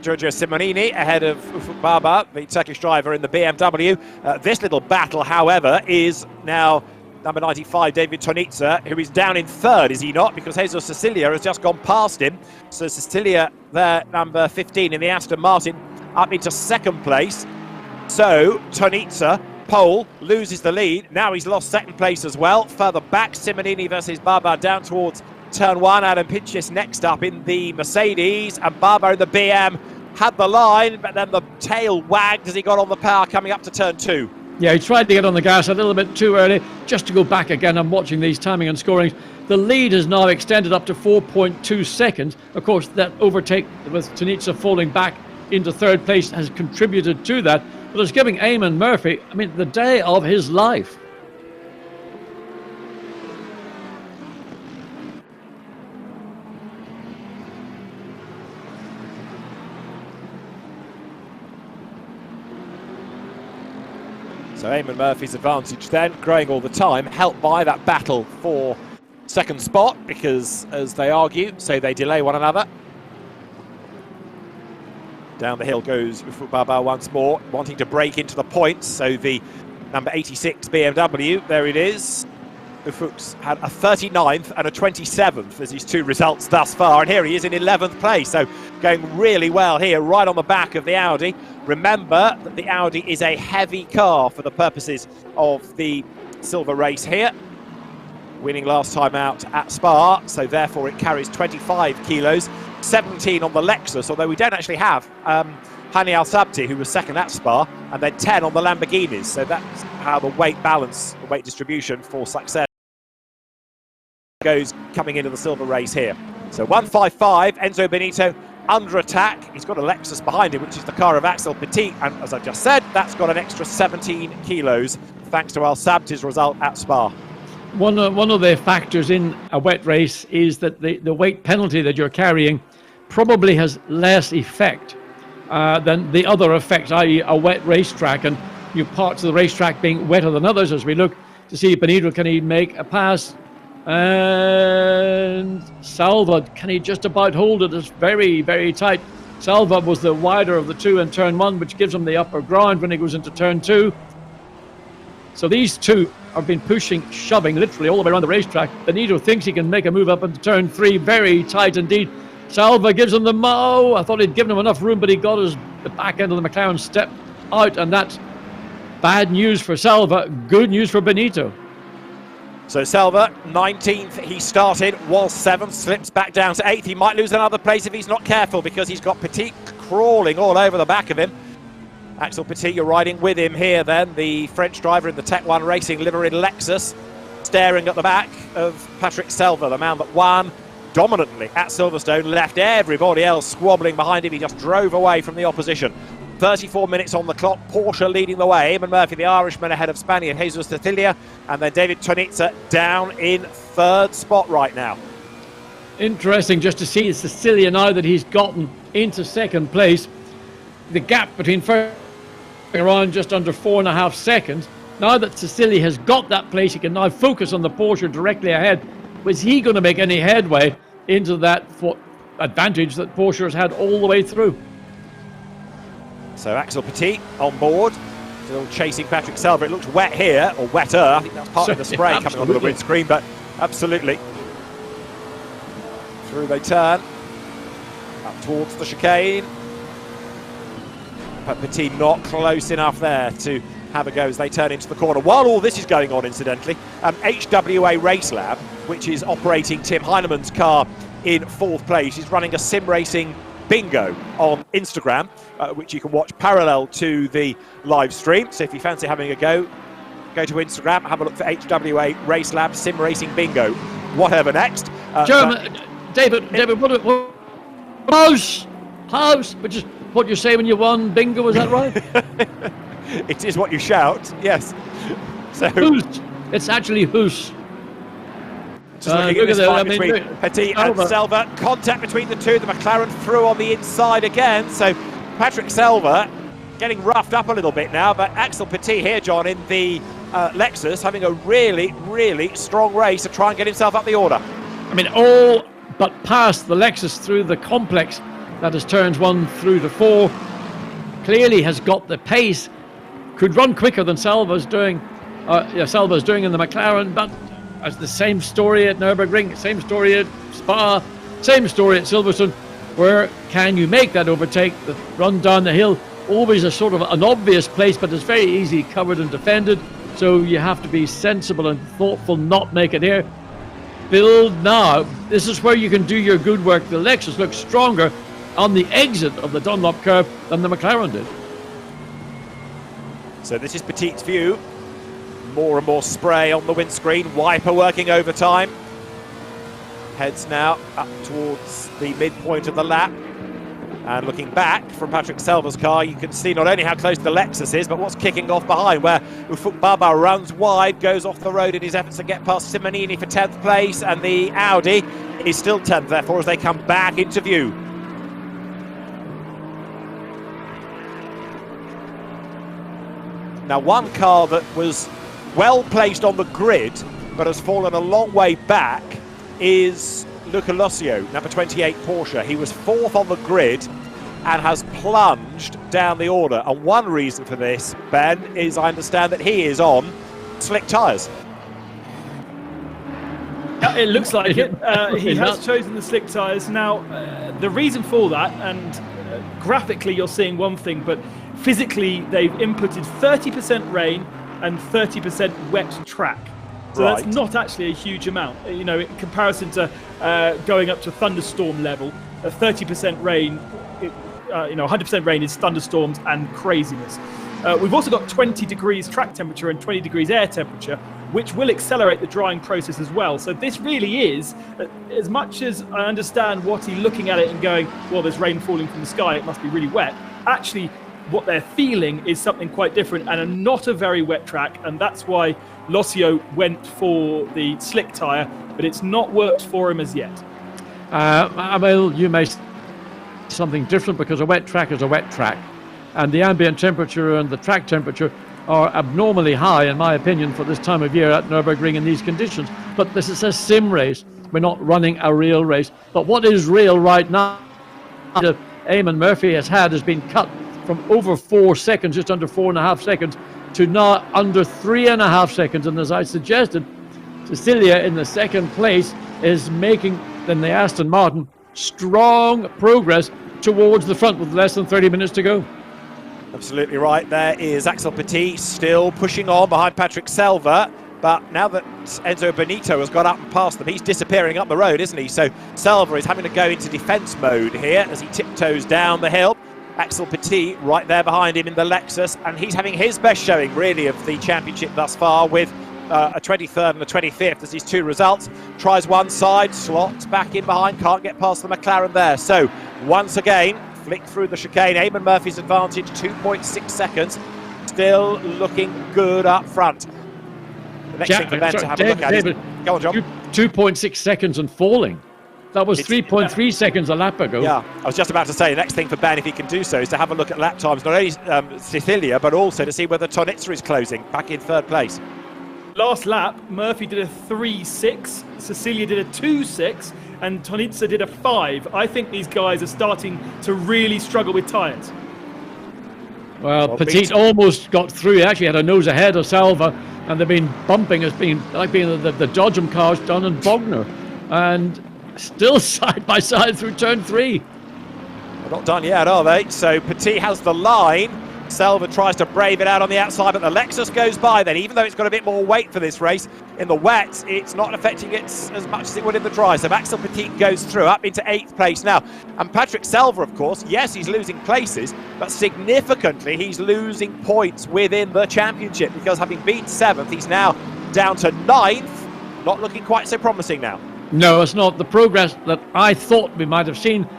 Giorgio Simonini ahead of Ufuk Baba, the Turkish driver in the BMW. This little battle, however, is now number 95, David Tonitza, who is down in third, is he not? Because Jesus Cecilia has just gone past him. So Cecilia, there, number 15 in the Aston Martin, up into second place. So Tonitza, pole, loses the lead. Now he's lost second place as well. Further back, Simonini versus Baba down towards turn one. Adam Pinchis next up in the Mercedes, and Baba in the BM had the line, but then the tail wagged as he got on the power coming up to turn two. Yeah, he tried to get on the gas a little bit too early, just to go back again. I'm watching these timing and scorings. The lead has now extended up to 4.2 seconds. Of course, that overtake with Tonitza falling back into third place has contributed to that. But it's giving Eamon Murphy, I mean, the day of his life. So Eamon Murphy's advantage then growing all the time, helped by that battle for second spot, because as they argue, so they delay one another. Down the hill goes Ufuk Baba once more, wanting to break into the points. So the number 86 BMW, there it is. Ufuk's had a 39th and a 27th as his two results thus far. And here he is in 11th place. So going really well here, right on the back of the Audi. Remember that the Audi is a heavy car for the purposes of the silver race here. Winning last time out at Spa, so therefore it carries 25 kilos. 17 on the Lexus, although we don't actually have Hani Al-Sabti, who was second at Spa, and then 10 on the Lamborghinis. So that's how the weight balance, the weight distribution for success goes coming into the silver race here. So 155, Enzo Benito under attack. He's got a Lexus behind him, which is the car of Axel Petit, and as I just said, that's got an extra 17 kilos thanks to Al-Sabti's result at Spa. One of the factors in a wet race is that the weight penalty that you're carrying probably has less effect than the other effect, i.e. a wet racetrack, and parts of the racetrack being wetter than others, as we look to see Benito, can he make a pass? And Salva, can he just about hold it? It's very, very tight. Salva was the wider of the two in turn one, which gives him the upper ground when he goes into turn two. So these two have been pushing, shoving literally all the way around the racetrack. Benito thinks he can make a move up into turn three, very tight indeed. Salva gives him the mo. I thought he'd given him enough room, but he got the back end of the McLaren step out, and that's bad news for Salva, good news for Benito. So Salva, 19th, he started, was 7th, slips back down to 8th. He might lose another place if he's not careful, because he's got Petit crawling all over the back of him. Axel Petit, you're riding with him here then, the French driver in the Tech 1 Racing livery Lexus, staring at the back of Patrick Salva, the man that won dominantly at Silverstone, left everybody else squabbling behind him. He just drove away from the opposition. 34 minutes on the clock, Porsche leading the way. Eamon Murphy, the Irishman, ahead of Spaniard Jesus Cecilia, and then David Tonitza down in third spot right now. Interesting just to see Cecilia now that he's gotten into second place. The gap between first around just under 4.5 seconds. Now that Cecilia has got that place, he can now focus on the Porsche directly ahead. Was he going to make any headway into that advantage that Porsche has had all the way through? So Axel Petit on board, still chasing Patrick Salva. It looks wet here, or wetter. I think that's part of the spray coming onto the windscreen, but absolutely. Through they turn, up towards the chicane. but Petit not close enough there to have a go as they turn into the corner. While all this is going on, incidentally, HWA Race Lab, which is operating Tim Heinemann's car in 4th place, is running a sim racing bingo on Instagram, which you can watch parallel to the live stream. So if you fancy having a go to Instagram, have a look for HWA Race Lab sim racing bingo. Whatever next. David, what house, which is what you say when you won bingo, is that right? It is what you shout, yes. So Hoos. It's actually Hoos. Just looking at this fight between Petit and Selva. Contact between the two. The McLaren through on the inside again. So Patrick Selva getting roughed up a little bit now. But Axel Petit here, John, in the Lexus, having a really, really strong race to try and get himself up the order. I mean, all but past the Lexus through the complex that is turns 1 through to 4. Clearly has got the pace. Could run quicker than Selva's doing in the McLaren, but as the same story at Nurburgring, same story at Spa, same story at Silverstone. Where can you make that overtake? The run down the hill, always a sort of an obvious place, but it's very easy covered and defended. So you have to be sensible and thoughtful, not make it here. Build now. This is where you can do your good work. The Lexus looks stronger on the exit of the Dunlop curve than the McLaren did. So this is Petit's view. More and more spray on the windscreen. Wiper working overtime. Heads now up towards the midpoint of the lap. And looking back from Patrick Selva's car, you can see not only how close the Lexus is, but what's kicking off behind, where Ufuk Baba runs wide, goes off the road in his efforts to get past Simonini for 10th place, and the Audi is still 10th, therefore, as they come back into view. Now, one car that was well placed on the grid, but has fallen a long way back, is Luca Lossio, number 28 Porsche. He was 4th on the grid and has plunged down the order. And one reason for this, Ben, is I understand that he is on slick tyres. It looks like it. He has chosen the slick tyres. Now, the reason for that, and graphically you're seeing one thing, but physically they've inputted 30% rain and 30% wet track. So right. That's not actually a huge amount, you know, in comparison to going up to thunderstorm level. 30% rain, 100% rain is thunderstorms and craziness. We've also got 20 degrees track temperature and 20 degrees air temperature, which will accelerate the drying process as well. So this really is, as much as I understand Watty looking at it and going, well, there's rain falling from the sky, it must be really wet. Actually, what they're feeling is something quite different and not a very wet track, and that's why Lossio went for the slick tyre, but it's not worked for him as yet. Well, you may say something different because a wet track is a wet track, and the ambient temperature and the track temperature are abnormally high, in my opinion, for this time of year at Nurburgring in these conditions. But this is a sim race. We're not running a real race. But what is real right now, Eamon Murphy has been cut from over 4 seconds, just under 4.5 seconds, to now under 3.5 seconds. And as I suggested, Cecilia in the second place is making, in the Aston Martin, strong progress towards the front with less than 30 minutes to go. Absolutely right. There is Axel Petit still pushing on behind Patrick Selva. But now that Enzo Benito has got up and past them, he's disappearing up the road, isn't he? So Selva is having to go into defence mode here as he tiptoes down the hill. Axel Petit right there behind him in the Lexus, and he's having his best showing really of the championship thus far, with a 23rd and a 25th as his 2 results. Tries one side, slots back in behind, can't get past the McLaren there. So once again, flick through the chicane. Eamon Murphy's advantage, 2.6 seconds, still looking good up front. The next thing for Ben to have a look at is... Go on, John. 2.6 seconds and falling. That was 3.3 seconds a lap ago. Yeah, I was just about to say, the next thing for Ben, if he can do so, is to have a look at lap times, not only Cecilia, but also to see whether Tonitza is closing, back in 3rd place. Last lap, Murphy did a 3.6, Cecilia did a 2.6, and Tonitza did a 5. I think these guys are starting to really struggle with tyres. Well, Petit almost got through. He actually had a nose ahead of Selva, and they've been bumping as being like being the Dodgem cars done in Bogner. And still side by side through turn 3. Well, Not done yet, are they? So Petit has the line. Selva tries to brave it out on the outside, but the Lexus goes by then. Even though it's got a bit more weight for this race, in the wet, it's not affecting it as much as it would in the dry. So Axel Petit goes through, up into 8th place now. And Patrick Selva, of course, yes, he's losing places, but significantly, he's losing points within the championship, because having been 7th, he's now down to 9th. Not looking quite so promising now. No, it's not. The progress that I thought we might have seen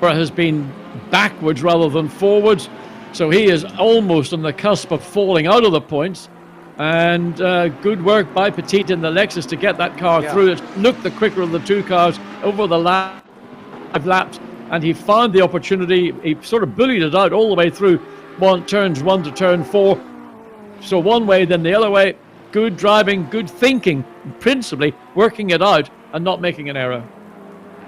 has been backwards rather than forwards. So he is almost on the cusp of falling out of the points. And good work by Petit in the Lexus to get that car through. It looked the quicker of the two cars over the last 5 laps. And he found the opportunity. He sort of bullied it out all the way through turns 1 to turn 4. So one way, then the other way. Good driving, good thinking, principally working it out and not making an error.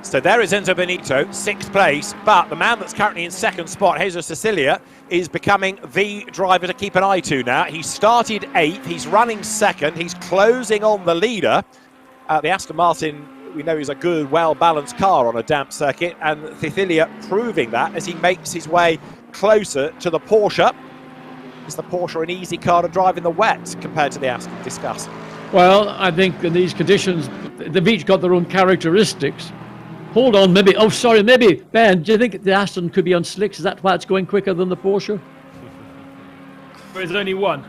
So there is Enzo Benito, 6th place, but the man that's currently in 2nd spot, Jesus Cecilia, is becoming the driver to keep an eye to now. He started 8th, he's running 2nd, he's closing on the leader. The Aston Martin, we know, is a good, well-balanced car on a damp circuit, and Cecilia proving that as he makes his way closer to the Porsche. Is the Porsche an easy car to drive in the wet compared to the Aston? Discuss. Well, I think in these conditions, they've each got their own characteristics. Hold on, maybe, maybe, Ben, do you think the Aston could be on slicks? Is that why it's going quicker than the Porsche? Or is it only one?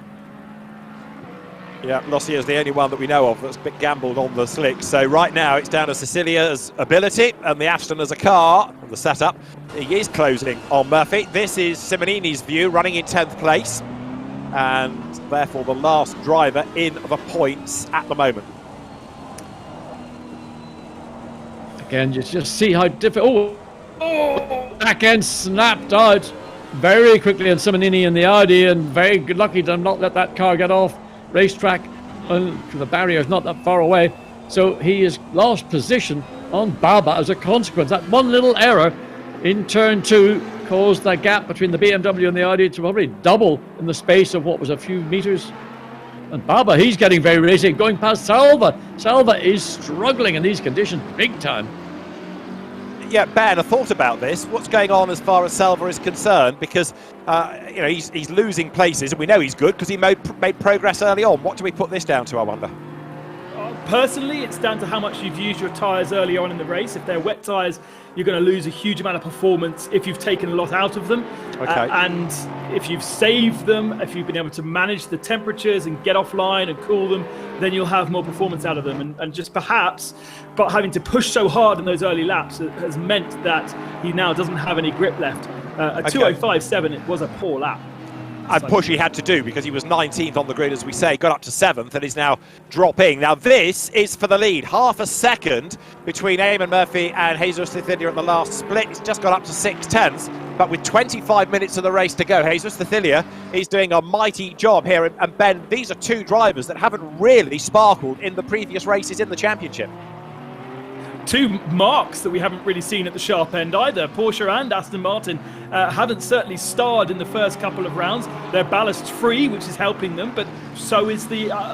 Yeah, Lossier is the only one that we know of that's a bit gambled on the slicks. So right now it's down to Cecilia's ability and the Aston as a car, the setup. He is closing on Murphy. This is Simonini's view, running in 10th place. And therefore the last driver in the points at the moment. Again, you just see how difficult. Oh, back end snapped out very quickly, and Simonini in the Audi, and very good lucky to not let that car get off racetrack. The barrier is not that far away, so he has lost position on Baba as a consequence. That one little error in turn 2 caused that gap between the BMW and the Audi to probably double in the space of what was a few meters. And Baba, he's getting very racy, going past Selva. Selva is struggling in these conditions big time. Yeah, Ben, I thought about this. What's going on as far as Selva is concerned? Because you know, he's losing places, and we know he's good because he made progress early on. What do we put this down to, I wonder? Personally, it's down to how much you've used your tyres early on in the race. If they're wet tyres, you're going to lose a huge amount of performance if you've taken a lot out of them. Okay. And if you've saved them, if you've been able to manage the temperatures and get offline and cool them, then you'll have more performance out of them. And just perhaps, but having to push so hard in those early laps has meant that he now doesn't have any grip left. A 2:05.7, it was a poor lap. And push he had to do because he was 19th on the grid, as we say, got up to 7th and is now dropping. Now this is for the lead. Half a second between Eamon Murphy and Jesus Cecilia at the last split. He's just got up to 6/10, but with 25 minutes of the race to go, Jesus Cecilia is doing a mighty job here. And Ben, these are two drivers that haven't really sparkled in the previous races in the championship. Two marks that we haven't really seen at the sharp end either. Porsche and Aston Martin haven't certainly starred in the first couple of rounds. They're ballast free, which is helping them, but so is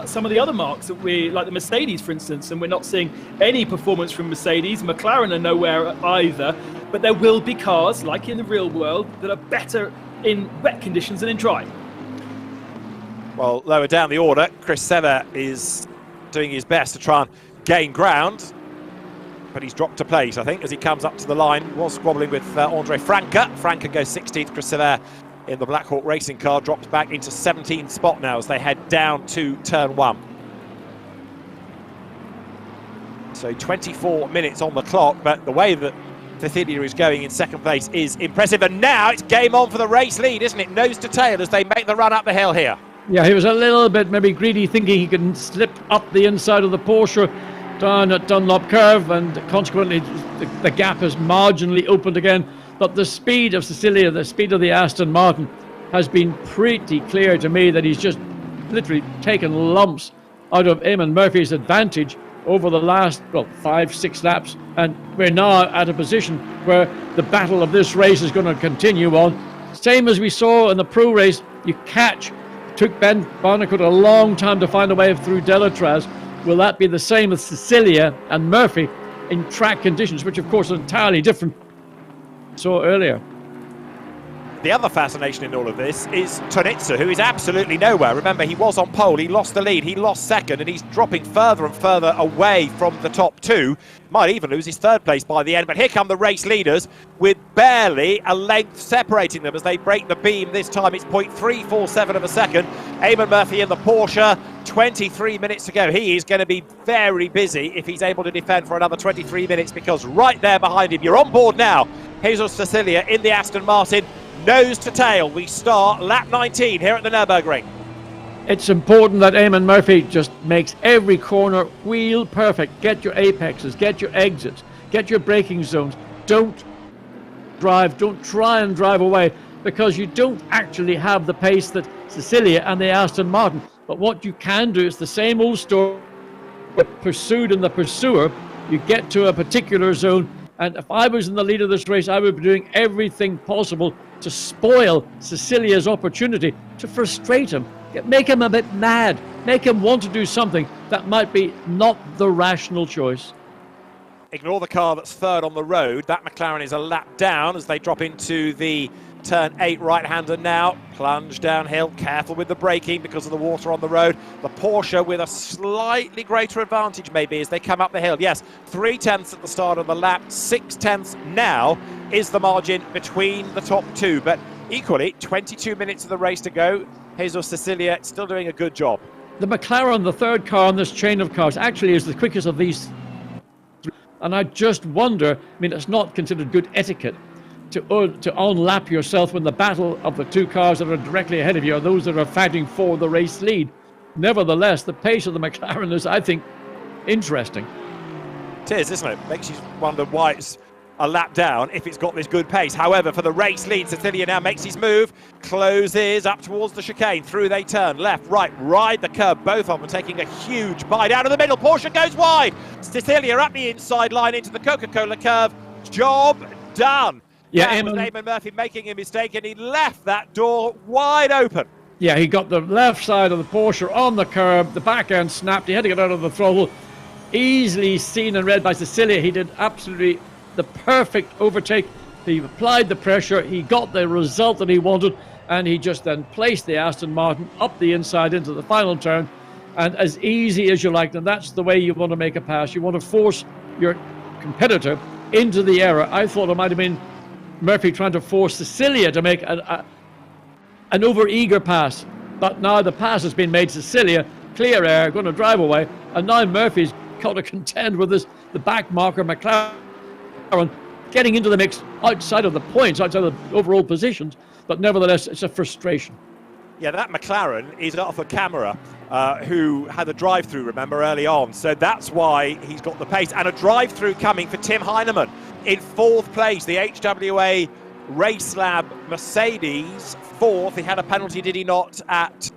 some of the other marks that we, like the Mercedes, for instance, and we're not seeing any performance from Mercedes. McLaren are nowhere either, but there will be cars, like in the real world, that are better in wet conditions than in dry. Well, lower down the order, Chris Sever is doing his best to try and gain ground. But he's dropped a place, I think, as he comes up to the line. Was squabbling with Andre Franca. Franca goes 16th. Chris Sever in the Black Hawk racing car drops back into 17th spot now as they head down to turn 1. So 24 minutes on the clock, but the way that Cecilia is going in second place is impressive. And now it's game on for the race lead, isn't it? Nose to tail as they make the run up the hill here. Yeah, he was a little bit maybe greedy, thinking he could slip up the inside of the Porsche down at Dunlop Curve, and consequently the gap has marginally opened again. But the speed of Cecilia, the speed of the Aston Martin, has been pretty clear to me that he's just literally taken lumps out of Eamon Murphy's advantage over the last, 5-6 laps. And we're now at a position where the battle of this race is going to continue on. Same as we saw in the pro race, you catch. Took Ben Barnicoat a long time to find a way through Delatraz. Will that be the same as Cecilia and Murphy in track conditions, which of course are entirely different? saw earlier. The other fascination in all of this is Tonitsa, who is absolutely nowhere. Remember, he was on pole, he lost the lead, he lost second, and he's dropping further and further away from the top two. Might even lose his third place by the end, but here come the race leaders with barely a length separating them as they break the beam. This time it's 0.347 of a second. Eamon Murphy in the Porsche, 23 minutes to go. He is going to be very busy if he's able to defend for another 23 minutes, because right there behind him, you're on board now, Jesus Cecilia in the Aston Martin. Nose to tail, we start lap 19 here at the Nurburgring. It's important that Eamon Murphy just makes every corner wheel perfect. Get your apexes, get your exits, get your braking zones. Don't try and drive away, because you don't actually have the pace that Cecilia and the Aston Martin. But what you can do is the same old story, the pursued and the pursuer. You get to a particular zone, and if I was in the lead of this race, I would be doing everything possible to spoil Cecilia's opportunity, to frustrate him, make him a bit mad, make him want to do something that might be not the rational choice. Ignore the car that's third on the road. That McLaren is a lap down as they drop into the turn 8 right-hander now. Plunge downhill, careful with the braking because of the water on the road. The Porsche with a slightly greater advantage maybe as they come up the hill. Yes, 3/10 at the start of the lap, 6/10 now is the margin between the top two. But equally, 22 minutes of the race to go. Jesus Cecilia still doing a good job. The McLaren, the third car on this chain of cars, actually is the quickest of these. And I just wonder, I mean, it's not considered good etiquette to unlap yourself when the battle of the two cars that are directly ahead of you are those that are fighting for the race lead. Nevertheless, the pace of the McLaren is, I think, interesting. It is, isn't it? Makes you wonder why it's a lap down if it's got this good pace. However, for the race lead, Cecilia now makes his move, closes up towards the chicane. Through they turn, left, right, ride the curb. Both of them taking a huge bite out of the middle. Porsche goes wide. Cecilia up the inside line into the Coca-Cola curve. Job done. Yeah, that was Eamon Murphy making a mistake, and he left that door wide open. Yeah, he got the left side of the Porsche on the curb. The back end snapped. He had to get out of the throttle. Easily seen and read by Cecilia. He did absolutely the perfect overtake. He applied the pressure. He got the result that he wanted, and he just then placed the Aston Martin up the inside into the final turn, and as easy as you like. And that's the way you want to make a pass. You want to force your competitor into the error. I thought it might have been Murphy trying to force Cecilia to make an over-eager pass, but now the pass has been made. Cecilia, clear air, going to drive away, and now Murphy's got to contend with the back marker McLaren getting into the mix outside of the points, outside of the overall positions, but nevertheless it's a frustration. Yeah, that McLaren is Arthur Camara, who had a drive-through, remember, early on. So that's why he's got the pace. And a drive-through coming for Tim Heinemann in fourth place. The HWA Race Lab Mercedes, fourth. He had a penalty, did he not, at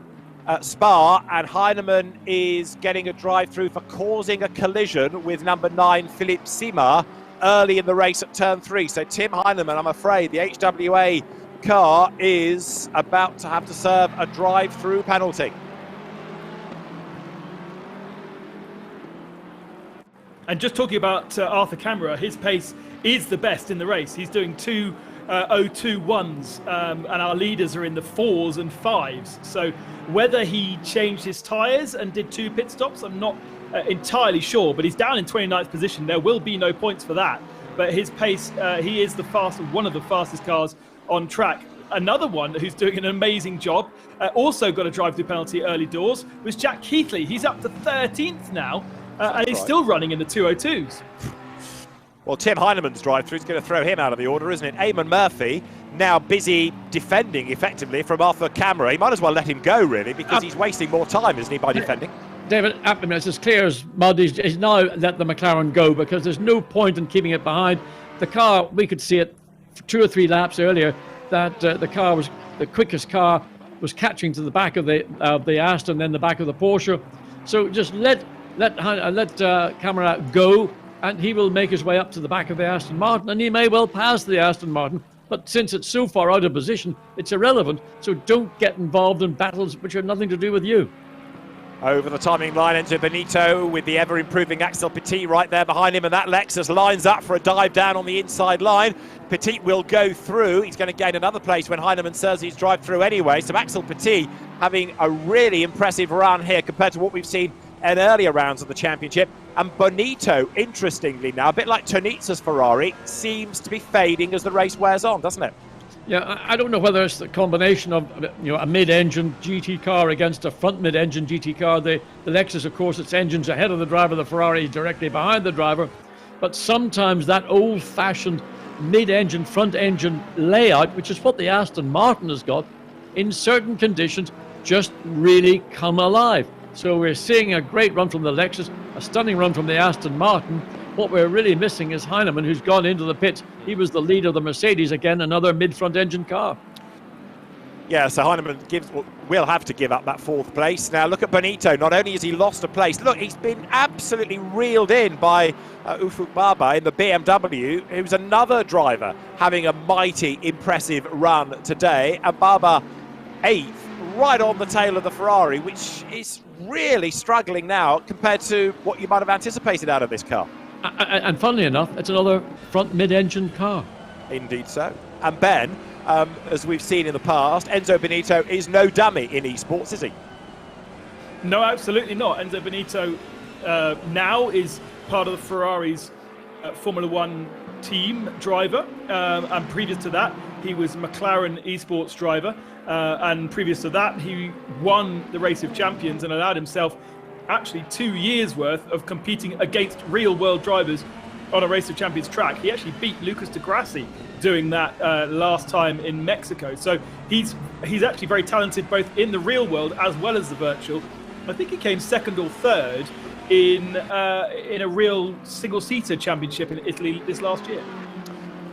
Spa. And Heinemann is getting a drive-through for causing a collision with number 9, Philippe Sima, early in the race at turn 3. So Tim Heinemann, I'm afraid, the HWA car is about to have to serve a drive-through penalty. And just talking about Arthur Camara, his pace is the best in the race. He's doing 2:02.1s, and our leaders are in the 4s and 5s. So whether he changed his tyres and did 2 pit stops, I'm not entirely sure, but he's down in 29th position. There will be no points for that. But his pace, he is one of the fastest cars on track. Another one who's doing an amazing job, also got a drive-through penalty early doors, was Jack Keithley. He's up to 13th now, and he's still running in the 2:02s. Well, Tim Heinemann's drive-through is going to throw him out of the order, isn't it? Eamon Murphy now busy defending effectively from Arthur Camara. He might as well let him go, really, because he's wasting more time, isn't he, by defending? David, it's as clear as mud. He's now let the McLaren go because there's no point in keeping it behind. The car, we could see it 2 or 3 laps earlier, that the car was the quickest car, was catching to the back of the Aston, then the back of the Porsche. So just let Camara go, and he will make his way up to the back of the Aston Martin, and he may well pass the Aston Martin. But since it's so far out of position, it's irrelevant. So don't get involved in battles which have nothing to do with you. Over the timing line, Enzo Benito with the ever-improving Axel Petit right there behind him, and that Lexus lines up for a dive down on the inside line. Petit will go through. He's going to gain another place when Heinemann says he's drive through anyway. So Axel Petit having a really impressive run here compared to what we've seen in earlier rounds of the championship. And Bonito, interestingly now, a bit like Tonizza's Ferrari, seems to be fading as the race wears on, doesn't it? Yeah, I don't know whether it's the combination of a mid-engine GT car against a front mid-engine GT car. The Lexus, of course, its engine's ahead of the driver. The Ferrari is directly behind the driver. But sometimes that old-fashioned mid-engine, front-engine layout, which is what the Aston Martin has got, in certain conditions, just really come alive. So we're seeing a great run from the Lexus, a stunning run from the Aston Martin. What we're really missing is Heinemann, who's gone into the pits. He was the lead of the Mercedes again, another mid-front engine car. Yeah, so Heinemann will have to give up that fourth place. Now look at Bonito. Not only has he lost a place, look, he's been absolutely reeled in by Ufuk Baba in the BMW, who's another driver having a mighty impressive run today. And Baba 8th, right on the tail of the Ferrari, which is really struggling now compared to what you might have anticipated out of this car. And funnily enough, it's another front mid-engine car. Indeed so. And Ben, as we've seen in the past, Enzo Benito is no dummy in esports, is he? No, absolutely not. Enzo Benito now is part of the Ferrari's Formula One team driver. And previous to that, he was McLaren esports driver. And previous to that, he won the Race of Champions and allowed himself actually 2 years worth of competing against real world drivers on a Race of Champions track. He actually beat Lucas de Grassi doing that last time in Mexico. So he's actually very talented both in the real world as well as the virtual. I think he came second or third in a real single-seater championship in Italy this last year.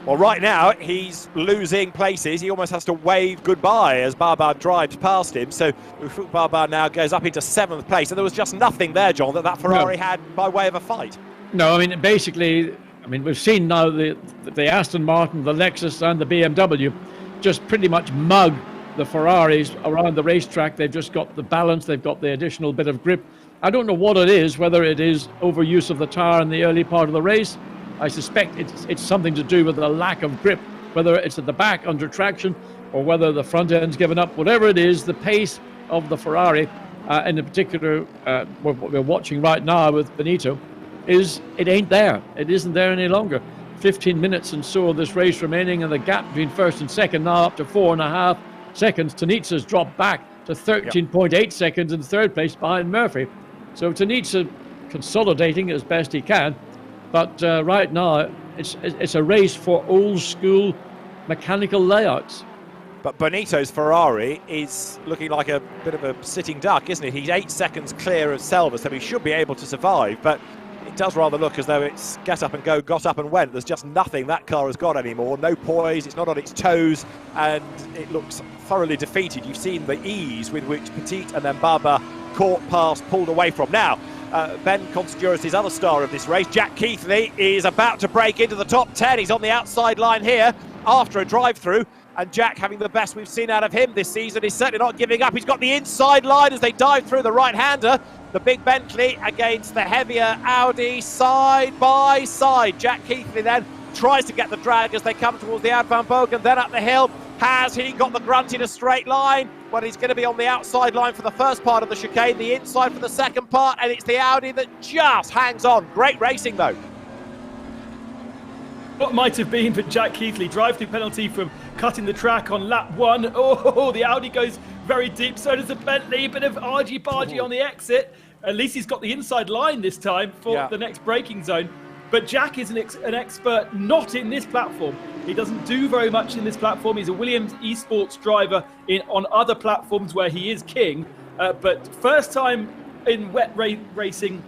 Well, right now, he's losing places. He almost has to wave goodbye as Baba drives past him. So Ufuk Baba now goes up into 7th place. And there was just nothing there, John, that Ferrari had by way of a fight. No, I mean, basically, we've seen now the Aston Martin, the Lexus and the BMW just pretty much mug the Ferraris around the racetrack. They've just got the balance. They've got the additional bit of grip. I don't know what it is, whether it is overuse of the tyre in the early part of the race. I suspect it's something to do with the lack of grip, whether it's at the back under traction or whether the front end's given up. Whatever it is, the pace of the Ferrari, in particular, what we're watching right now with Benito, it ain't there. It isn't there any longer. 15 minutes and so of this race remaining, and the gap between first and second now up to 4.5 seconds. Tonizza's dropped back to 13.8 seconds in third place behind Murphy. So Tonizza consolidating as best he can. But right now, it's a race for old school mechanical layouts. But Bonito's Ferrari is looking like a bit of a sitting duck, isn't it? He's 8 seconds clear of Selva, so he should be able to survive. But it does rather look as though it's get up and go, got up and went. There's just nothing that car has got anymore. No poise, it's not on its toes, and it looks thoroughly defeated. You've seen the ease with which Petit and then Baba caught past, pulled away from. Now, Ben Constantouris' other star of this race, Jack Keithley, is about to break into the top 10. He's on the outside line here after a drive-through. And Jack, having the best we've seen out of him this season, is certainly not giving up. He's got the inside line as they dive through the right-hander. The big Bentley against the heavier Audi, side by side. Jack Keithley then tries to get the drag as they come towards the Ad Van Bogen, then up the hill. Has he got the grunt in a straight line? Well, he's going to be on the outside line for the first part of the chicane, the inside for the second part, and it's the Audi that just hangs on. Great racing, though. What might have been for Jack Keithley, drive-through penalty from cutting the track on lap 1. Oh, the Audi goes very deep, so does the Bentley. A bit of argy-bargy on the exit. At least he's got the inside line this time for the next braking zone. But Jack is an expert not in this platform. He doesn't do very much in this platform. He's a Williams esports driver on other platforms where he is king. But first time in wet racing,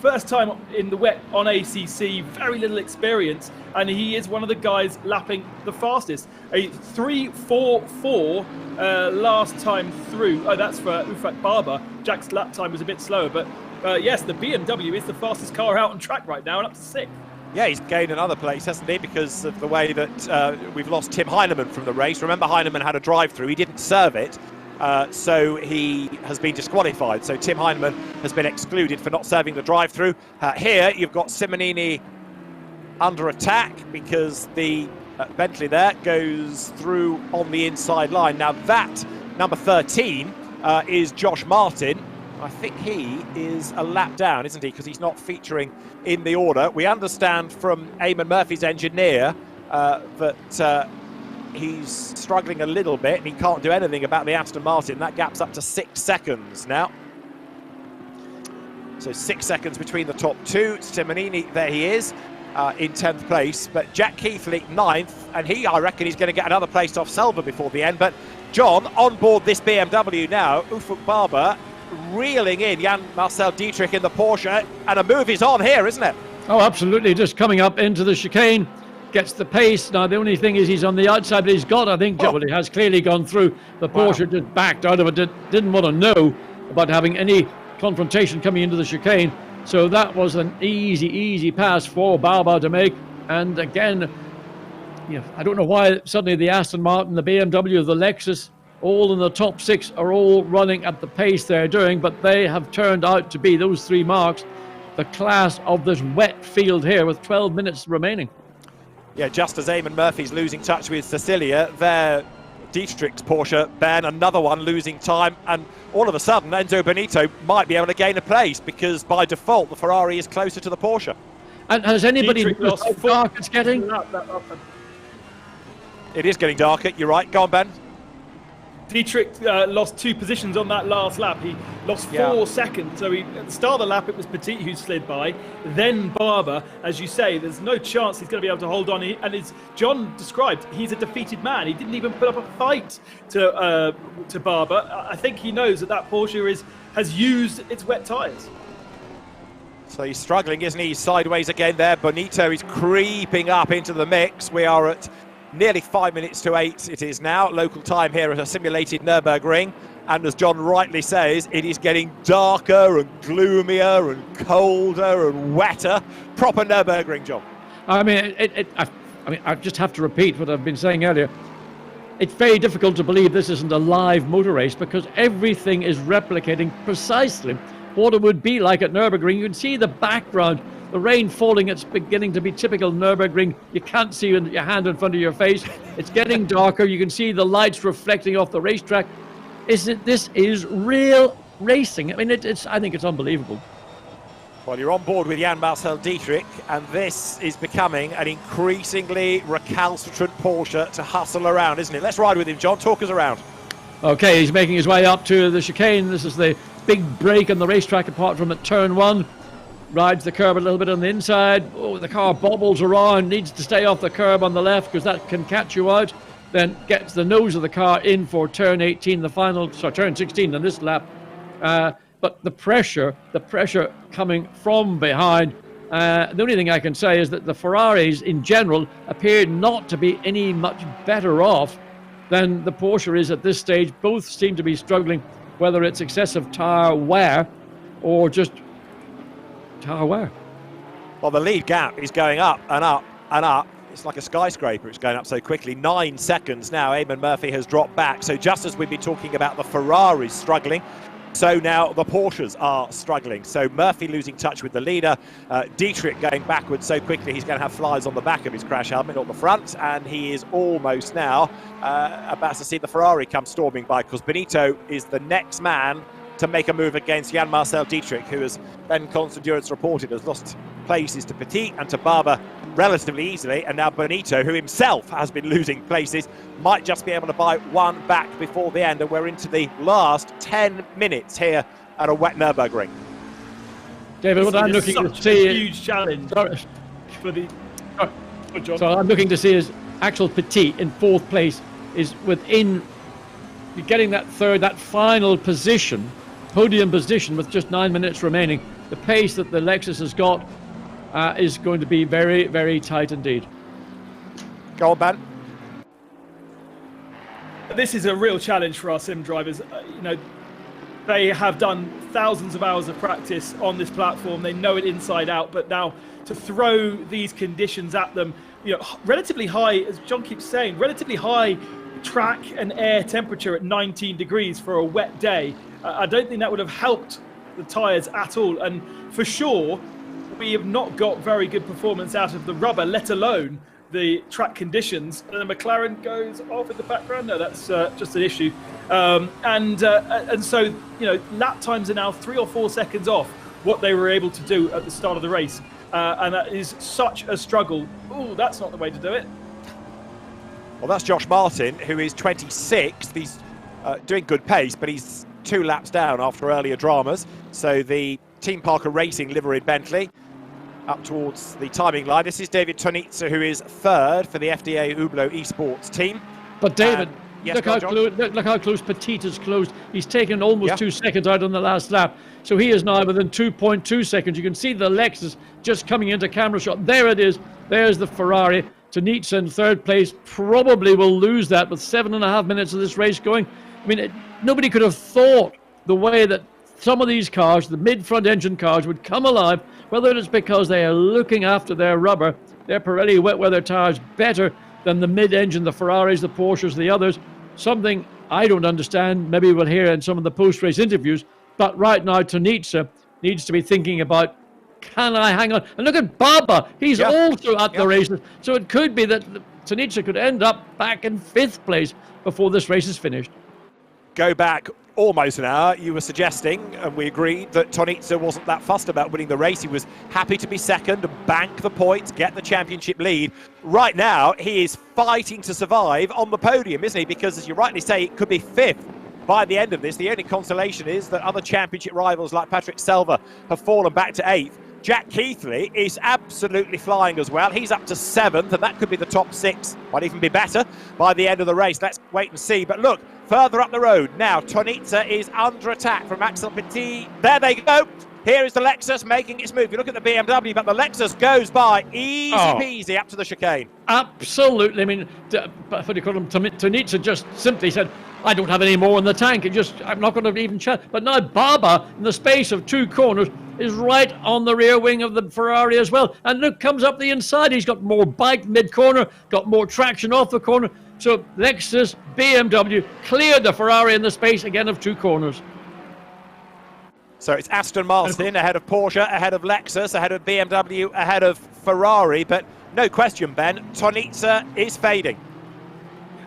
first time in the wet on ACC, very little experience. And he is one of the guys lapping the fastest. A 3:44 last time through. Oh, that's for Ufuk Baba. Jack's lap time was a bit slower. But yes, the BMW is the fastest car out on track right now and up to 6th. Yeah, he's gained another place, hasn't he, because of the way that we've lost Tim Heinemann from the race. Remember, Heinemann had a drive-through. He didn't serve it. so he has been disqualified. So Tim Heinemann has been excluded for not serving the drive-through. Here you've got Simonini under attack because the Bentley there goes through on the inside line. Now that number 13 is Josh Martin. I think he is a lap down, isn't he? Because he's not featuring in the order. We understand from Eamon Murphy's engineer that he's struggling a little bit and he can't do anything about the Aston Martin. That gap's up to 6 seconds now. So 6 seconds between the top two. Simonini, there he is, in 10th place. But Jack Keithley, 9th, and I reckon he's going to get another place off Selva before the end. But John, on board this BMW now, Ufuk Barber reeling in Jan-Marcel Dietrich in the Porsche, and a move is on here, isn't it? Oh, absolutely. Just coming up into the chicane, gets the pace. Now, the only thing is he's on the outside, but he's got, I think, well, he has clearly gone through. The Porsche just backed out of it, didn't want to know about having any confrontation coming into the chicane. So that was an easy pass for Barber to make. And again, I don't know why suddenly the Aston Martin, the BMW, the Lexus, all in the top 6 are all running at the pace they're doing, but they have turned out to be, those 3 marks, the class of this wet field here with 12 minutes remaining. Yeah, just as Eamon Murphy's losing touch with Cecilia, there Dietrich's Porsche, Ben, another one losing time, and all of a sudden Enzo Benito might be able to gain a place because by default the Ferrari is closer to the Porsche. And has anybody noticed how dark it's getting? It is getting darker, you're right. Go on, Ben. Dietrich lost 2 positions on that last lap. He lost 4 seconds. So at the start of the lap, it was Petit who slid by. Then Barber, as you say, there's no chance he's going to be able to hold on. And as John described, he's a defeated man. He didn't even put up a fight to Barber. I think he knows that Porsche has used its wet tyres. So he's struggling, isn't he? He's sideways again there. Bonito is creeping up into the mix. We are at nearly 5 minutes to 8 it is now, local time here at a simulated Nurburgring. And as John rightly says, it is getting darker and gloomier and colder and wetter. Proper Nurburgring, John. I mean, I just have to repeat what I've been saying earlier. It's very difficult to believe this isn't a live motor race because everything is replicating precisely what it would be like at Nurburgring. You can see the background. The rain falling, it's beginning to be typical Nürburgring. You can't see your hand in front of your face. It's getting darker. You can see the lights reflecting off the racetrack. This is real racing. I mean, I think it's unbelievable. Well, you're on board with Jan-Marcel Dietrich, and this is becoming an increasingly recalcitrant Porsche to hustle around, isn't it? Let's ride with him, John. Talk us around. Okay, he's making his way up to the chicane. This is the big break on the racetrack apart from at turn 1. Rides the curb a little bit on the inside. Oh, the car bobbles around, needs to stay off the curb on the left because that can catch you out. Then gets the nose of the car in for turn 18, turn 16 on this lap. But the pressure coming from behind. The only thing I can say is that the Ferraris in general appear not to be any much better off than the Porsche is at this stage. Both seem to be struggling, whether it's excessive tyre wear or just tyre wear. Well, the lead gap is going up and up and up. It's like a skyscraper. It's going up so quickly. 9 seconds now. Eamon Murphy has dropped back. So just as we've been talking about the Ferraris struggling, so now the Porsches are struggling. So Murphy losing touch with the leader. Dietrich going backwards so quickly he's going to have flies on the back of his crash helmet, not the front. And he is almost now about to see the Ferrari come storming by because Benito is the next man to make a move against Jan-Marcel Dietrich, who, as Ben Constantdurance reported, has lost places to Petit and to Barber relatively easily, and now Benito, who himself has been losing places, might just be able to buy one back before the end, and we're into the last 10 minutes here at a wet Nürburgring. David, what I'm looking to see is a huge challenge for the. So I'm looking to see is Axel Petit in 4th place is within getting that final position, podium position with just 9 minutes remaining. The pace that the Lexus has got is going to be very, very tight indeed. Go on, Ben. This is a real challenge for our sim drivers. They have done thousands of hours of practice on this platform. They know it inside out, but now to throw these conditions at them relatively high, as John keeps saying, relatively high track and air temperature at 19 degrees for a wet day. I don't think that would have helped the tyres at all. And for sure, we have not got very good performance out of the rubber, let alone the track conditions. And the McLaren goes off in the background. No, that's just an issue. And so, lap times are now 3 or 4 seconds off what they were able to do at the start of the race. And that is such a struggle. Oh, that's not the way to do it. Well, that's Josh Martin, who is 26th. He's doing good pace, but he's 2 laps down after earlier dramas. So the Team Parker Racing liveried Bentley up towards the timing line. This is David Tonitza, who is 3rd for the FDA Hublot Esports team. But David, yes, look how close Petit is closed. He's taken almost 2 seconds out on the last lap. So he is now within 2.2 seconds. You can see the Lexus just coming into camera shot. There it is. There's the Ferrari. Tonitza in 3rd place probably will lose that with 7.5 minutes of this race going. I mean, nobody could have thought the way that some of these cars, the mid-front engine cars, would come alive, whether it's because they are looking after their rubber, their Pirelli wet weather tires better than the mid-engine, the Ferraris, the Porsches, the others. Something I don't understand. Maybe we'll hear in some of the post-race interviews. But right now, Tonitza needs to be thinking about, can I hang on? And look at Baba. He's also at the races. So it could be that Tonitza could end up back in 5th place before this race is finished. Go back almost an hour, you were suggesting, and we agreed, that Tonitza wasn't that fussed about winning the race. He was happy to be 2nd and bank the points, get the championship lead. Right now, he is fighting to survive on the podium, isn't he? Because, as you rightly say, it could be 5th by the end of this. The only consolation is that other championship rivals like Patrick Selva have fallen back to 8th. Jack Keithley is absolutely flying as well. He's up to 7th, and that could be the top 6. Might even be better by the end of the race. Let's wait and see. But look, further up the road now, Tonitza is under attack from Axel Petit. There they go. Here is the Lexus making its move. You look at the BMW, but the Lexus goes by easy peasy up to the chicane. Absolutely. I mean, what do you call him? Tonitza just simply said, I don't have any more in the tank. I'm not going to even chat. But now Baba, in the space of 2 corners, is right on the rear wing of the Ferrari as well. And look, comes up the inside. He's got more bike mid-corner, got more traction off the corner. So Lexus, BMW cleared the Ferrari in the space again of 2 corners. So it's Aston Martin ahead of Porsche, ahead of Lexus, ahead of BMW, ahead of Ferrari. But no question, Ben, Tonitza is fading.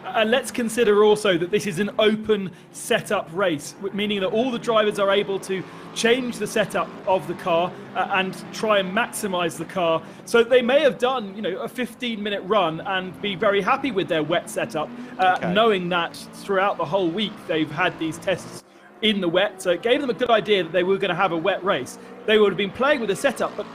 And let's consider also that this is an open setup race, meaning that all the drivers are able to change the setup of the car and try and maximize the car. So they may have done, a 15-minute run and be very happy with their wet setup, knowing that throughout the whole week they've had these tests in the wet. So it gave them a good idea that they were going to have a wet race. They would have been playing with a setup, but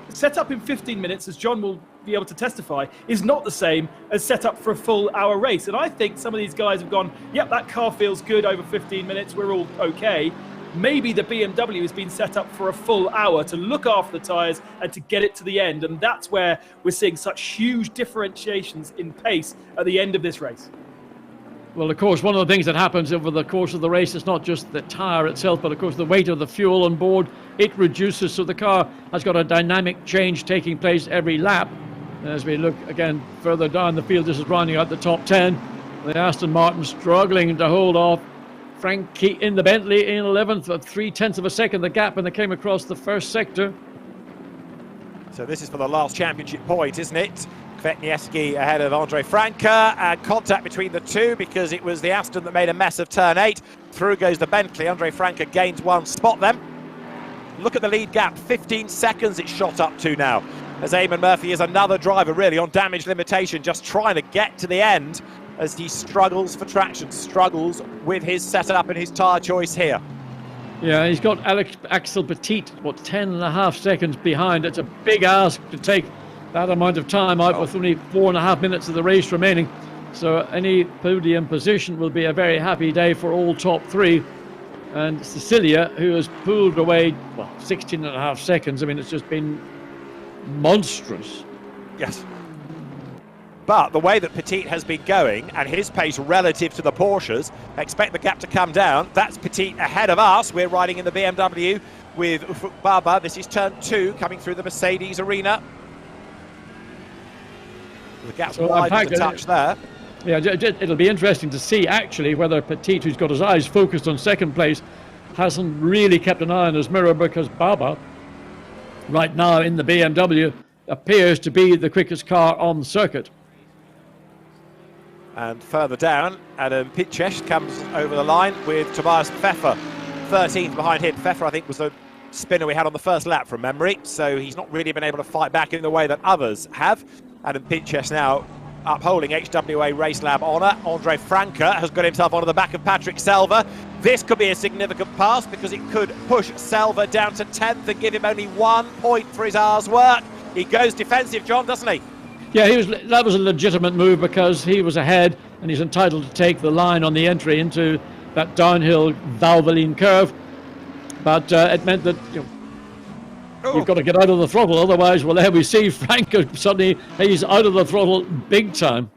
setup in 15 minutes, as John will be able to testify, is not the same as set up for a full hour race. And I think some of these guys have gone, yep, that car feels good over 15 minutes, we're all okay. Maybe the BMW has been set up for a full hour to look after the tyres and to get it to the end. And that's where we're seeing such huge differentiations in pace at the end of this race. Well, of course, one of the things that happens over the course of the race is not just the tyre itself, but of course the weight of the fuel on board. It reduces, so the car has got a dynamic change taking place every lap. As we look again further down the field, this is rounding out the top 10. The Aston Martin struggling to hold off Frankie in the Bentley in 11th, at 0.3 of a second the gap when they came across the first sector. So this is for the last championship point, isn't it? Kvetnieski ahead of Andre Franca, and contact between the two because it was the Aston that made a mess of turn 8. Through goes the Bentley. Andre Franca gains 1 spot then. Look at the lead gap, 15 seconds it's shot up to now. As Eamon Murphy is another driver really on damage limitation, just trying to get to the end as he struggles for traction, struggles with his setup and his tyre choice here. Yeah, he's got Axel Petit, 10.5 seconds behind. It's a big ask to take that amount of time out with only 4.5 minutes of the race remaining. So any podium position will be a very happy day for all top 3. And Cecilia, who has pulled away, 16.5 seconds. I mean, it's just been monstrous. Yes. But the way that Petit has been going and his pace relative to the Porsches, expect the gap to come down. That's Petit ahead of us. We're riding in the BMW with Ufuk Baba. This is turn 2 coming through the Mercedes arena. The gap's So, wide in to fact, touch there. Yeah, it'll be interesting to see actually whether Petit, who's got his eyes focused on second place, hasn't really kept an eye on his mirror, because Baba, right now in the BMW, appears to be the quickest car on the circuit. And further down, Adam Pitchesh comes over the line with Tobias Pfeffer, 13th behind him. Pfeffer, I think, was the spinner we had on the first lap from memory, so he's not really been able to fight back in the way that others have. Adam Pitchesh now upholding HWA Race Lab honour. Andre Franke has got himself onto the back of Patrick Selva. This could be a significant pass because it could push Selva down to 10th and give him only 1 point for his hour's work. He goes defensive, John, doesn't he? Yeah, that was a legitimate move because he was ahead and he's entitled to take the line on the entry into that downhill Valvoline curve. But it meant that you've got to get out of the throttle, otherwise, well, there we see Franke suddenly, he's out of the throttle big time.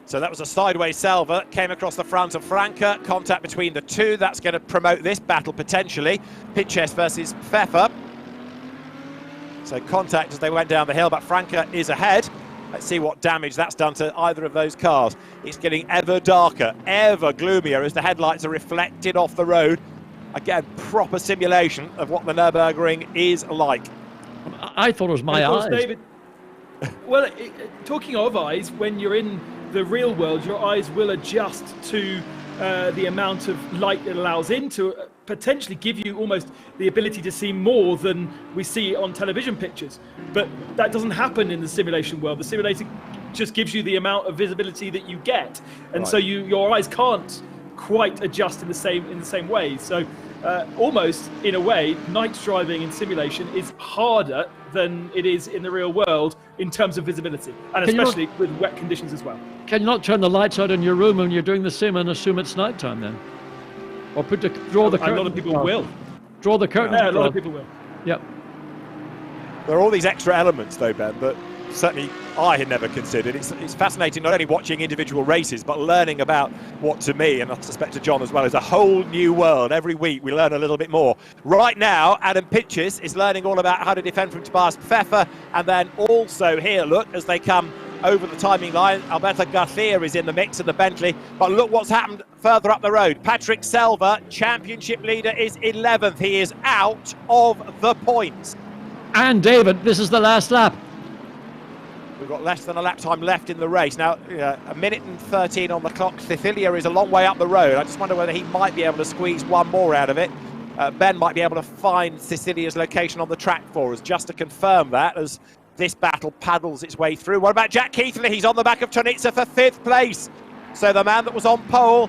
So that was a sideways Selva, came across the front of Franke, contact between the two. That's going to promote this battle potentially. Pitches versus Pfeffer. So contact as they went down the hill, but Franke is ahead. Let's see what damage that's done to either of those cars. It's getting ever darker, ever gloomier as the headlights are reflected off the road. Again, proper simulation of what the Nurburgring is like. I thought it was my eyes. David, well, talking of eyes, when you're in the real world, your eyes will adjust to the amount of light it allows in to potentially give you almost the ability to see more than we see on television pictures. But that doesn't happen in the simulation world. The simulator just gives you the amount of visibility that you get, and so your eyes can't quite adjust in the same way. So almost in a way, night driving in simulation is harder than it is in the real world in terms of visibility, and especially with wet conditions as well. Can you not turn the lights out in your room when you're doing the sim and assume it's nighttime then? Or draw the curtain? A lot of people will. Draw the curtain. Yeah, a lot of people will. Yep. There are all these extra elements though, Ben, that certainly I had never considered. It's fascinating not only watching individual races, but learning about what to me, and I suspect to John as well, is a whole new world. Every week we learn a little bit more. Right now, Adam Pitches is learning all about how to defend from Tobias Pfeffer, and then also here, look, as they come over the timing line, Alberto Garcia is in the mix of the Bentley, but look what's happened further up the road. Patrick Selva, championship leader, is 11th. He is out of the points. And David, this is the last lap. We've got less than a lap time left in the race. Now, a minute and 13 on the clock. Cecilia is a long way up the road. I just wonder whether he might be able to squeeze one more out of it. Ben might be able to find Cecilia's location on the track for us, just to confirm that as this battle paddles its way through. What about Jack Keithley? He's on the back of Tonitza for 5th place. So the man that was on pole,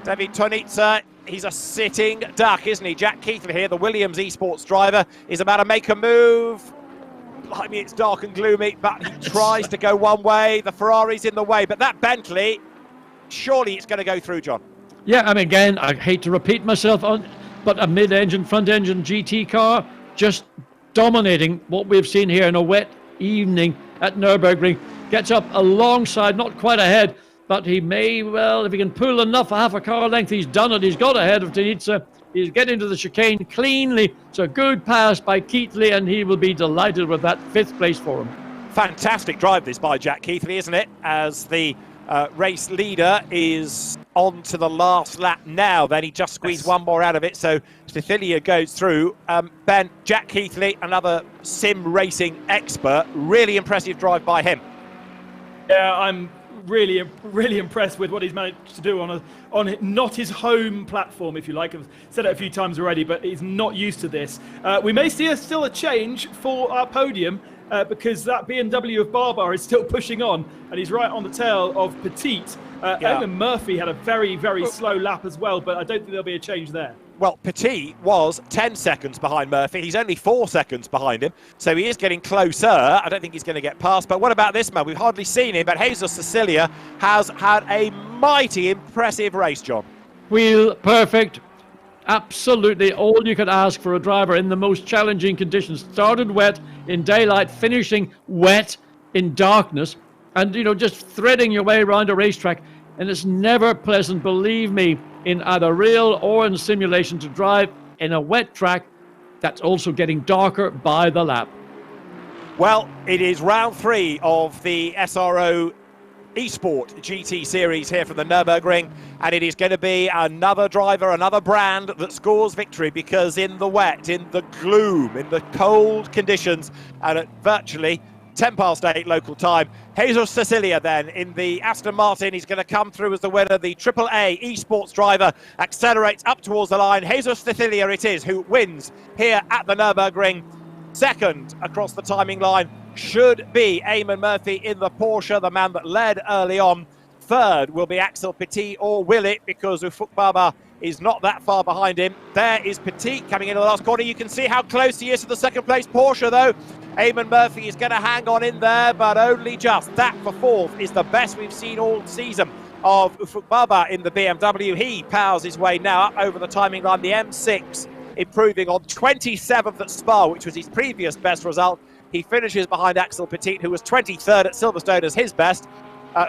David Tonitza, he's a sitting duck, isn't he? Jack Keithley here, the Williams esports driver, is about to make a move. I mean, it's dark and gloomy, but he tries to go one way. The Ferrari's in the way, but that Bentley, surely it's going to go through, John. Yeah, I mean, again, I hate to repeat myself, but a mid-engine, front-engine GT car just dominating what we've seen here in a wet evening at Nürburgring. Gets up alongside, not quite ahead, but he may well, if he can pull enough, half a car length, he's done it. He's got ahead of Tonitza. He's getting to the chicane cleanly. It's a good pass by Keithley, and he will be delighted with that 5th place for him. Fantastic drive this by Jack Keithley, isn't it? As the race leader is on to the last lap now. Then he just squeezed one more out of it, so Cecilia goes through. Ben, Jack Keithley, another sim racing expert. Really impressive drive by him. Yeah, I'm really impressed with what he's managed to do on not his home platform, if you like. I've said it a few times already, but he's not used to this. We may see still a change for our podium because that BMW of Barbar is still pushing on, and he's right on the tail of Petite. Owen Murphy had a very, very slow lap as well, but I don't think there'll be a change there. Well, Petit was 10 seconds behind Murphy. He's only 4 seconds behind him, so he is getting closer. I don't think he's going to get past. But what about this man? We've hardly seen him, but Jesus Cecilia has had a mighty impressive race, John. Wheel perfect. Absolutely all you could ask for a driver in the most challenging conditions. Started wet in daylight, finishing wet in darkness, and just threading your way around a racetrack. And it's never pleasant, believe me, in either real or in simulation, to drive in a wet track that's also getting darker by the lap. Well, it is round 3 of the SRO Esport GT Series here from the Nurburgring, and it is going to be another driver, another brand that scores victory, because in the wet, in the gloom, in the cold conditions, and at virtually 10 past 8 local time, Jesus Cecilia then in the Aston Martin. He's going to come through as the winner. The AAA esports driver accelerates up towards the line. Jesus Cecilia it is who wins here at the Nurburgring. Second across the timing line should be Eamon Murphy in the Porsche, the man that led early on. Third will be Axel Petit, or will it, because Ufuk Baba is not that far behind him. There is Petit coming in the last corner. You can see how close he is to the second place Porsche, though. Eamon Murphy is going to hang on in there, but only just. That for fourth is the best we've seen all season of Ufuk Baba in the BMW. He powers his way now up over the timing line. The M6 improving on 27th at Spa, which was his previous best result. He finishes behind Axel Petit, who was 23rd at Silverstone as his best.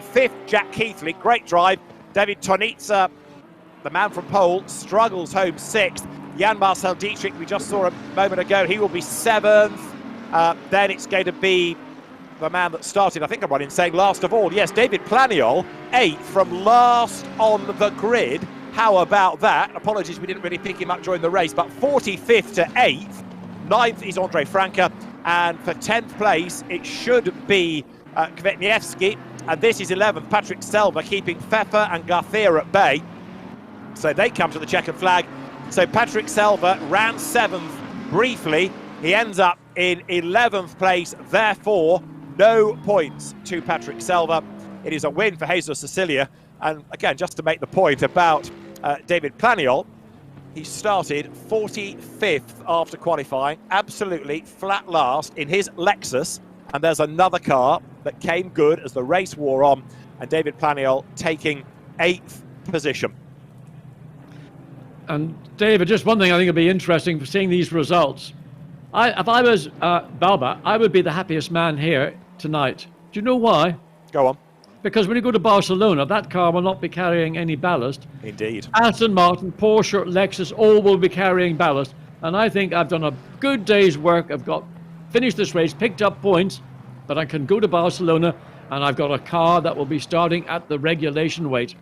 Fifth, Jack Keithley, great drive. David Tonitza, the man from Pole, struggles home sixth. Jan Marcel Dietrich, we just saw a moment ago, he will be seventh. Then it's going to be the man that started, I think I'm right in saying last of all. Yes, David Planiol, eighth from last on the grid. How about that? Apologies, we didn't really pick him up during the race, but 45th to 8th. 9th is Andre Franke, and for 10th place, it should be Kvetniewski, and this is 11th, Patrick Selva, keeping Pfeffer and Garcia at bay. So they come to the checkered flag. So Patrick Selva ran 7th briefly. He ends up in 11th place, therefore no points to Patrick Selva. It is a win for Jesus Cecilia. And again, just to make the point about David Planiol, he started 45th after qualifying, absolutely flat last in his Lexus. And there's another car that came good as the race wore on, and David Planiol taking 8th position. And David, just one thing I think would be interesting for seeing these results. If I was Balba, I would be the happiest man here tonight. Do you know why? Go on. Because when you go to Barcelona, that car will not be carrying any ballast. Indeed. Aston Martin, Porsche, Lexus, all will be carrying ballast. And I think I've done a good day's work. I've finished this race, picked up points, but I can go to Barcelona, and I've got a car that will be starting at the regulation weight.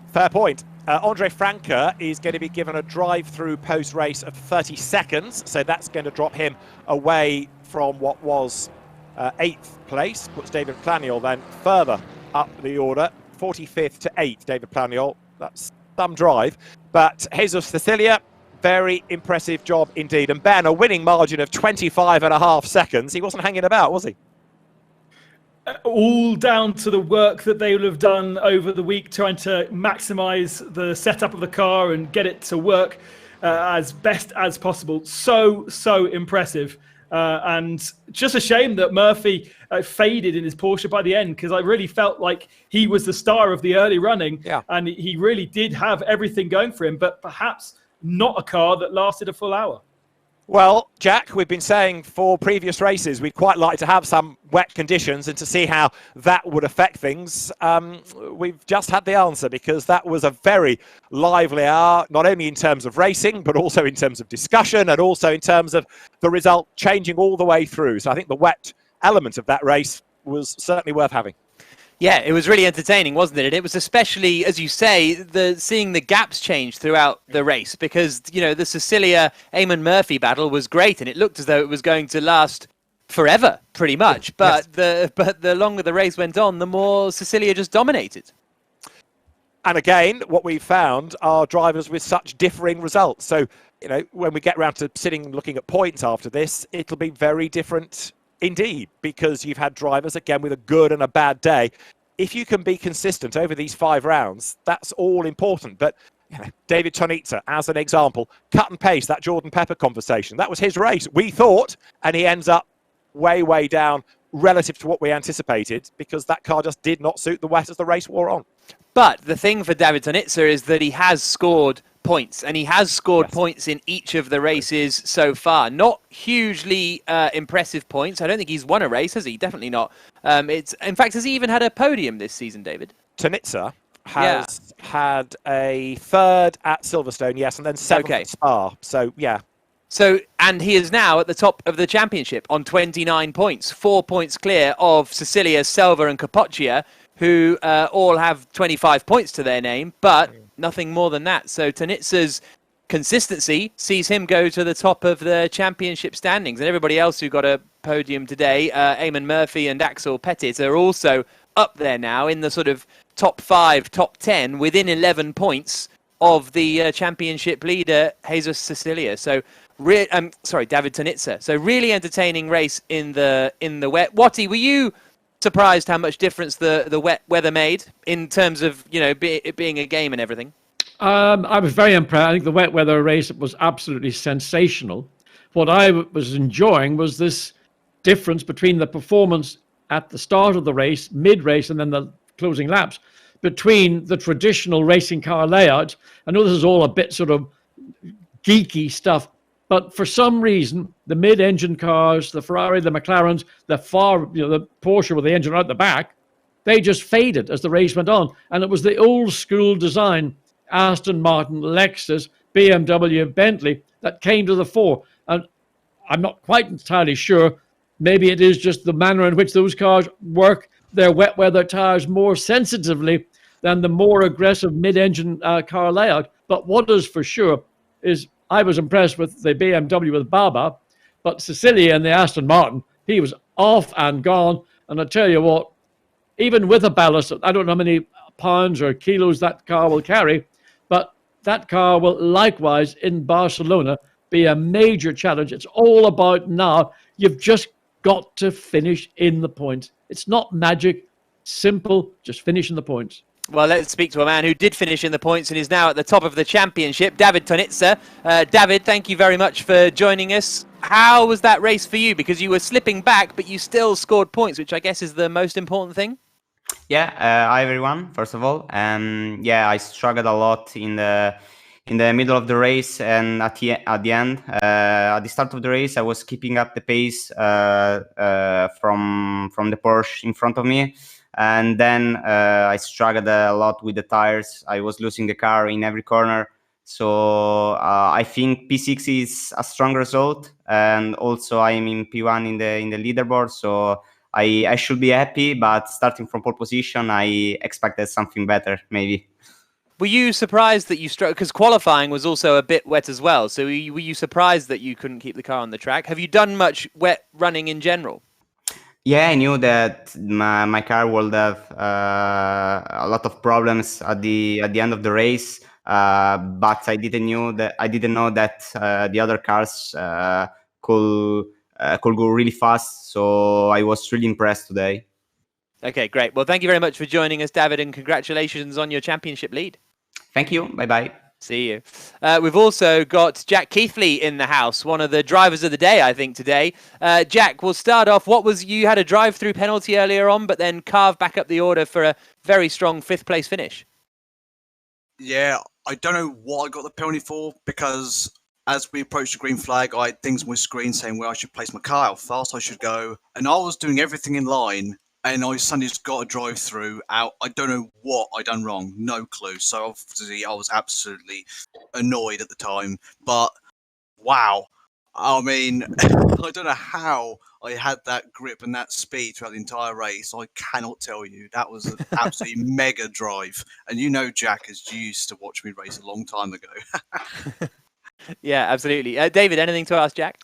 Fair point. Andre Franke is going to be given a drive-through post-race of 30 seconds, so that's going to drop him away from what was 8th place, puts David Planiol then further up the order, 45th to 8th, David Planiol. That's some drive. But Jesus Cecilia, very impressive job indeed. And Ben, a winning margin of 25.5 seconds. He wasn't hanging about, was he? All down to the work that they will have done over the week, trying to maximise the setup of the car and get it to work as best as possible. So impressive. And just a shame that Murphy faded in his Porsche by the end, because I really felt like he was the star of the early running. Yeah. And he really did have everything going for him, but perhaps not a car that lasted a full hour. Well, Jack, we've been saying for previous races we'd quite like to have some wet conditions and to see how that would affect things. We've just had the answer, because that was a very lively hour, not only in terms of racing, but also in terms of discussion, and also in terms of the result changing all the way through. So I think the wet element of that race was certainly worth having. Yeah, it was really entertaining, wasn't it? And it was especially, as you say, seeing the gaps change throughout the race, because, you know, the Cecilia Eamon Murphy battle was great, and it looked as though it was going to last forever, pretty much. But yes. the longer the race went on, the more Cecilia just dominated. And again, what we found are drivers with such differing results. So, you know, when we get around to sitting and looking at points after this, it'll be very different indeed, because you've had drivers, again, with a good and a bad day. If you can be consistent over these 5 rounds, that's all important. But you know, David Tonitza, as an example, cut and paste that Jordan Pepper conversation. That was his race, we thought, and he ends up way down relative to what we anticipated, because that car just did not suit the wet as the race wore on. But the thing for David Tonitza is that he has scored points, and he has scored points in each of the races so far. Not hugely impressive points. I don't think he's won a race, has he? Definitely not. In fact, has he even had a podium this season, David? Tonitza has had a 3rd at Silverstone, yes, and then 7th at Spa. So, yeah. So, and he is now at the top of the championship on 29 points, 4 points clear of Cecilia, Selva and Capoccia, who all have 25 points to their name, but nothing more than that. So Tanitsa's consistency sees him go to the top of the championship standings. And everybody else who got a podium today, Eamon Murphy and Axel Pettit, are also up there now in the sort of top 5, top 10, within 11 points of the championship leader, Jesus Cecilia. So, David Tanitsa. So really entertaining race in the wet. Watty, were you surprised how much difference the wet weather made in terms of, you know, it being a game and everything? I was very impressed. I think the wet weather race was absolutely sensational. What I was enjoying was this difference between the performance at the start of the race, mid-race, and then the closing laps, between the traditional racing car layout. I know this is all a bit sort of geeky stuff, but for some reason, the mid-engine cars, the Ferrari, the McLarens, the Porsche with the engine out the back, they just faded as the race went on. And it was the old school design, Aston Martin, Lexus, BMW, Bentley, that came to the fore. And I'm not quite entirely sure. Maybe it is just the manner in which those cars work their wet weather tires more sensitively than the more aggressive mid-engine car layout. But what is for sure is I was impressed with the BMW with Baba, but Cecilia and the Aston Martin, he was off and gone. And I tell you what, even with a ballast, I don't know how many pounds or kilos that car will carry, but that car will likewise in Barcelona be a major challenge. It's all about now, you've just got to finish in the points. It's not magic, simple, just finish in the points. Well, let's speak to a man who did finish in the points and is now at the top of the championship, David Tanitsa. David, thank you very much for joining us. How was that race for you? Because you were slipping back, but you still scored points, which I guess is the most important thing. Yeah, hi everyone, first of all. Yeah, I struggled a lot in the middle of the race and at the end. At the start of the race, I was keeping up the pace from the Porsche in front of me. And then I struggled a lot with the tires. I was losing the car in every corner. So I think P6 is a strong result. And also I am in P1 in the leaderboard. So I should be happy, but starting from pole position, I expected something better, maybe. Were you surprised that you struggled? Because qualifying was also a bit wet as well. So were you surprised that you couldn't keep the car on the track? Have you done much wet running in general? Yeah, I knew that my car would have a lot of problems at the end of the race, but I didn't know that the other cars could go really fast. So I was really impressed today. Okay, great. Well, thank you very much for joining us, David, and congratulations on your championship lead. Thank you. Bye-bye. See you. We've also got Jack Keithley in the house, one of the drivers of the day, I think, today. Jack, we'll start off. You had a drive-through penalty earlier on, but then carved back up the order for a very strong fifth-place finish. Yeah, I don't know what I got the penalty for, because as we approached the green flag, I had things on my screen saying where I should place my car, how fast I should go, and I was doing everything in line. And I suddenly just got a drive through out. I don't know what I done wrong. No clue. So obviously I was absolutely annoyed at the time. But wow. I mean, I don't know how I had that grip and that speed throughout the entire race. I cannot tell you. That was an absolutely mega drive. And you know, Jack is used to watch me race a long time ago. Yeah, absolutely. David, anything to ask Jack?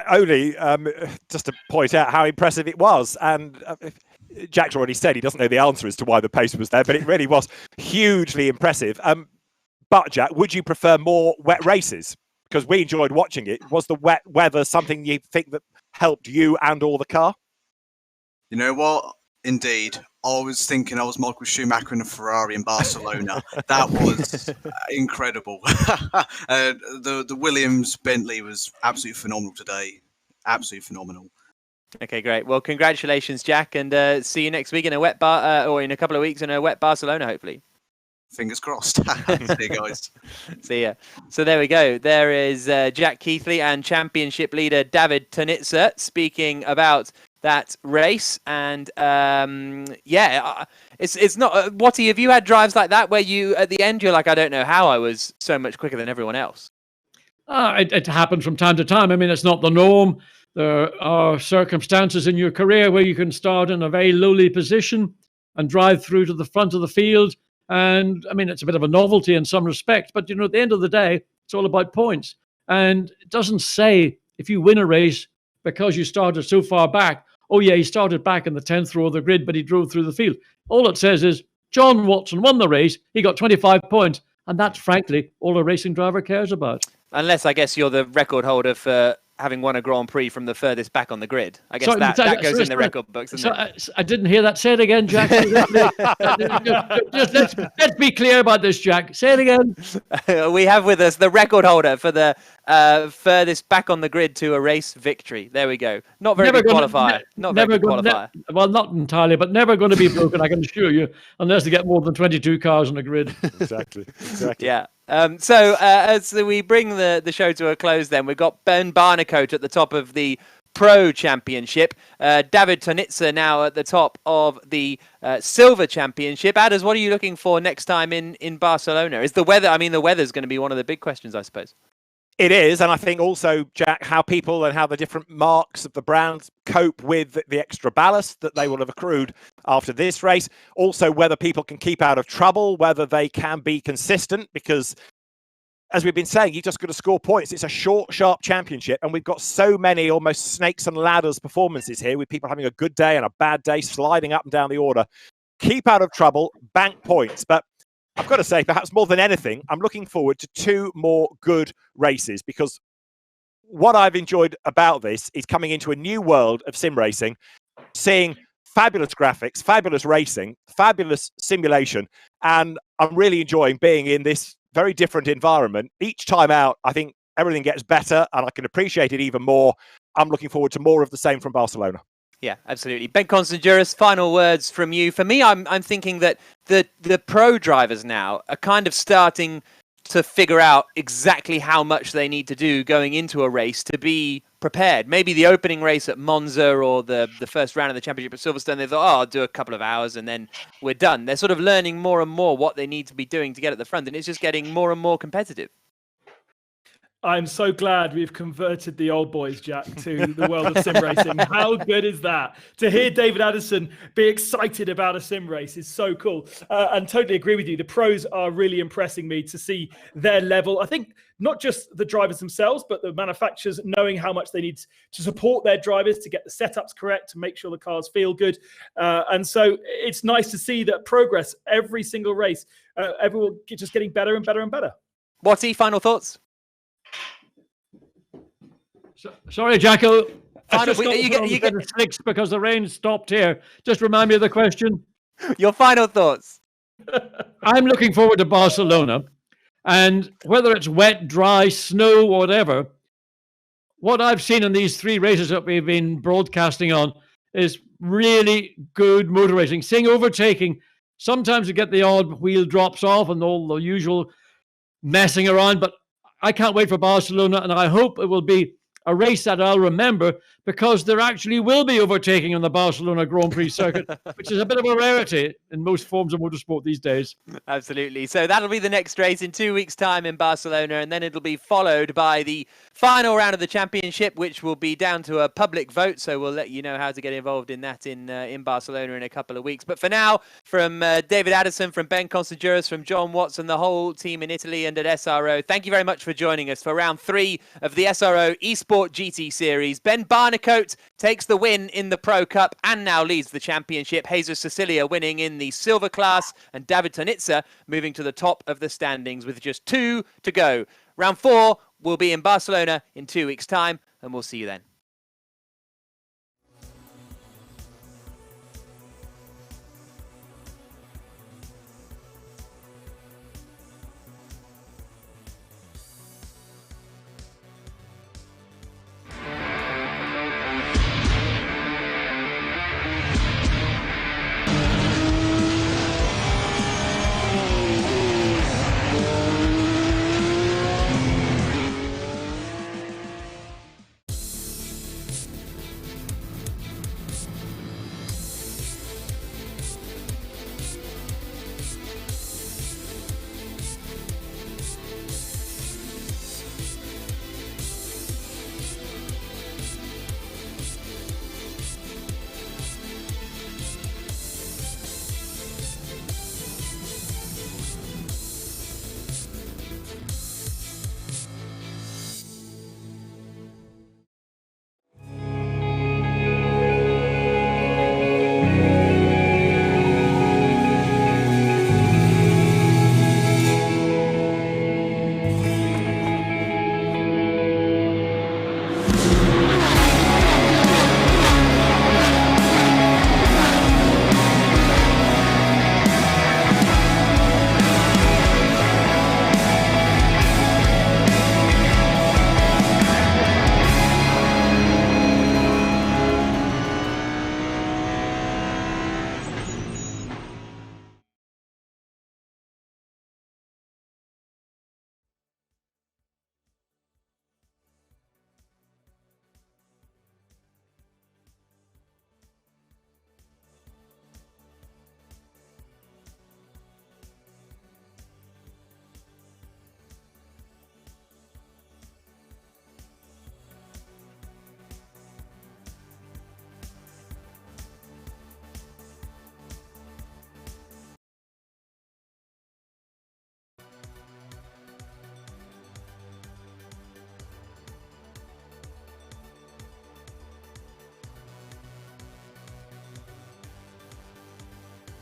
Only just to point out how impressive it was. And Jack's already said he doesn't know the answer as to why the pace was there, but it really was hugely impressive. But Jack, would you prefer more wet races? Because we enjoyed watching it. Was the wet weather something you think that helped you and all the car? You know what? Indeed. I was thinking I was Michael Schumacher in a Ferrari in Barcelona. That was incredible. The Williams Bentley was absolutely phenomenal today. Absolutely phenomenal. Okay, great. Well, congratulations, Jack, and see you next week in a wet or in a couple of weeks in a wet Barcelona, hopefully. Fingers crossed. See you guys. See ya. So there we go. There is Jack Keithley and championship leader David Tanitsa speaking about that race. And yeah, it's not. Watty, have you had drives like that where you at the end you're like, I don't know how I was so much quicker than everyone else? It happens from time to time. I mean, it's not the norm. There are circumstances in your career where you can start in a very lowly position and drive through to the front of the field. And I mean, it's a bit of a novelty in some respects, but at the end of the day, it's all about points. And it doesn't say if you win a race because you started so far back, oh yeah, he started back in the 10th row of the grid, but he drove through the field. All it says is John Watson won the race. He got 25 points. And that's frankly all a racing driver cares about. Unless, I guess, you're the record holder for having won a Grand Prix from the furthest back on the grid. I guess that goes in the record books, doesn't it? I didn't hear that. Say it again, Jack. Let's be clear about this, Jack. Say it again. We have with us the record holder for the furthest back on the grid to a race victory. There we go. Not very good qualifier. Well, not entirely, but never going to be broken, I can assure you, unless they get more than 22 cars on the grid. Exactly. Yeah. So as we bring the show to a close, then we've got Ben Barnicoat at the top of the Pro Championship. David Tonitza now at the top of the Silver Championship. Adders, what are you looking for next time in Barcelona? Is the weather? I mean, the weather's going to be one of the big questions, I suppose. It is, and I think also, Jack, how people and how the different marques of the brands cope with the extra ballast that they will have accrued after this race. Also, whether people can keep out of trouble, whether they can be consistent, because as we've been saying, you just got to score points. It's a short, sharp championship, and we've got so many almost snakes and ladders performances here with people having a good day and a bad day, sliding up and down the order. Keep out of trouble, bank points, but I've got to say, perhaps more than anything, I'm looking forward to 2 more good races, because what I've enjoyed about this is coming into a new world of sim racing, seeing fabulous graphics, fabulous racing, fabulous simulation, and I'm really enjoying being in this very different environment. Each time out, I think everything gets better and I can appreciate it even more. I'm looking forward to more of the same from Barcelona. Yeah, absolutely. Ben Constanduris, final words from you. For me, I'm thinking that the pro drivers now are kind of starting to figure out exactly how much they need to do going into a race to be prepared. Maybe the opening race at Monza or the first round of the championship at Silverstone, they thought, I'll do a couple of hours and then we're done. They're sort of learning more and more what they need to be doing to get at the front, and it's just getting more and more competitive. I'm so glad we've converted the old boys, Jack, to the world of sim racing. How good is that? To hear David Addison be excited about a sim race is so cool. And totally agree with you. The pros are really impressing me to see their level. I think not just the drivers themselves, but the manufacturers knowing how much they need to support their drivers to get the setups correct, to make sure the cars feel good. And so it's nice to see that progress every single race, everyone just getting better and better and better. Watty, final thoughts? Sorry, Jacko. You get 6 because the rain stopped here. Just remind me of the question. Your final thoughts. I'm looking forward to Barcelona, and whether it's wet, dry, snow, whatever, what I've seen in these 3 races that we've been broadcasting on is really good motor racing. Seeing overtaking, sometimes you get the odd wheel drops off and all the usual messing around, but I can't wait for Barcelona, and I hope it will be a race that I'll remember, because there actually will be overtaking on the Barcelona Grand Prix circuit, which is a bit of a rarity in most forms of motorsport these days. Absolutely. So that'll be the next race in 2 weeks' time in Barcelona, and then it'll be followed by the final round of the championship, which will be down to a public vote. So we'll let you know how to get involved in that in Barcelona in a couple of weeks. But for now, from David Addison, from Ben Constanduris, from John Watson, the whole team in Italy and at SRO, thank you very much for joining us for round 3 of the SRO Esports GT Series. Ben Barnicoat takes the win in the Pro Cup and now leads the championship. Jesus Cecilia winning in the silver class, and David Tonitza moving to the top of the standings with just 2 to go. Round 4 will be in Barcelona in 2 weeks' time, and we'll see you then.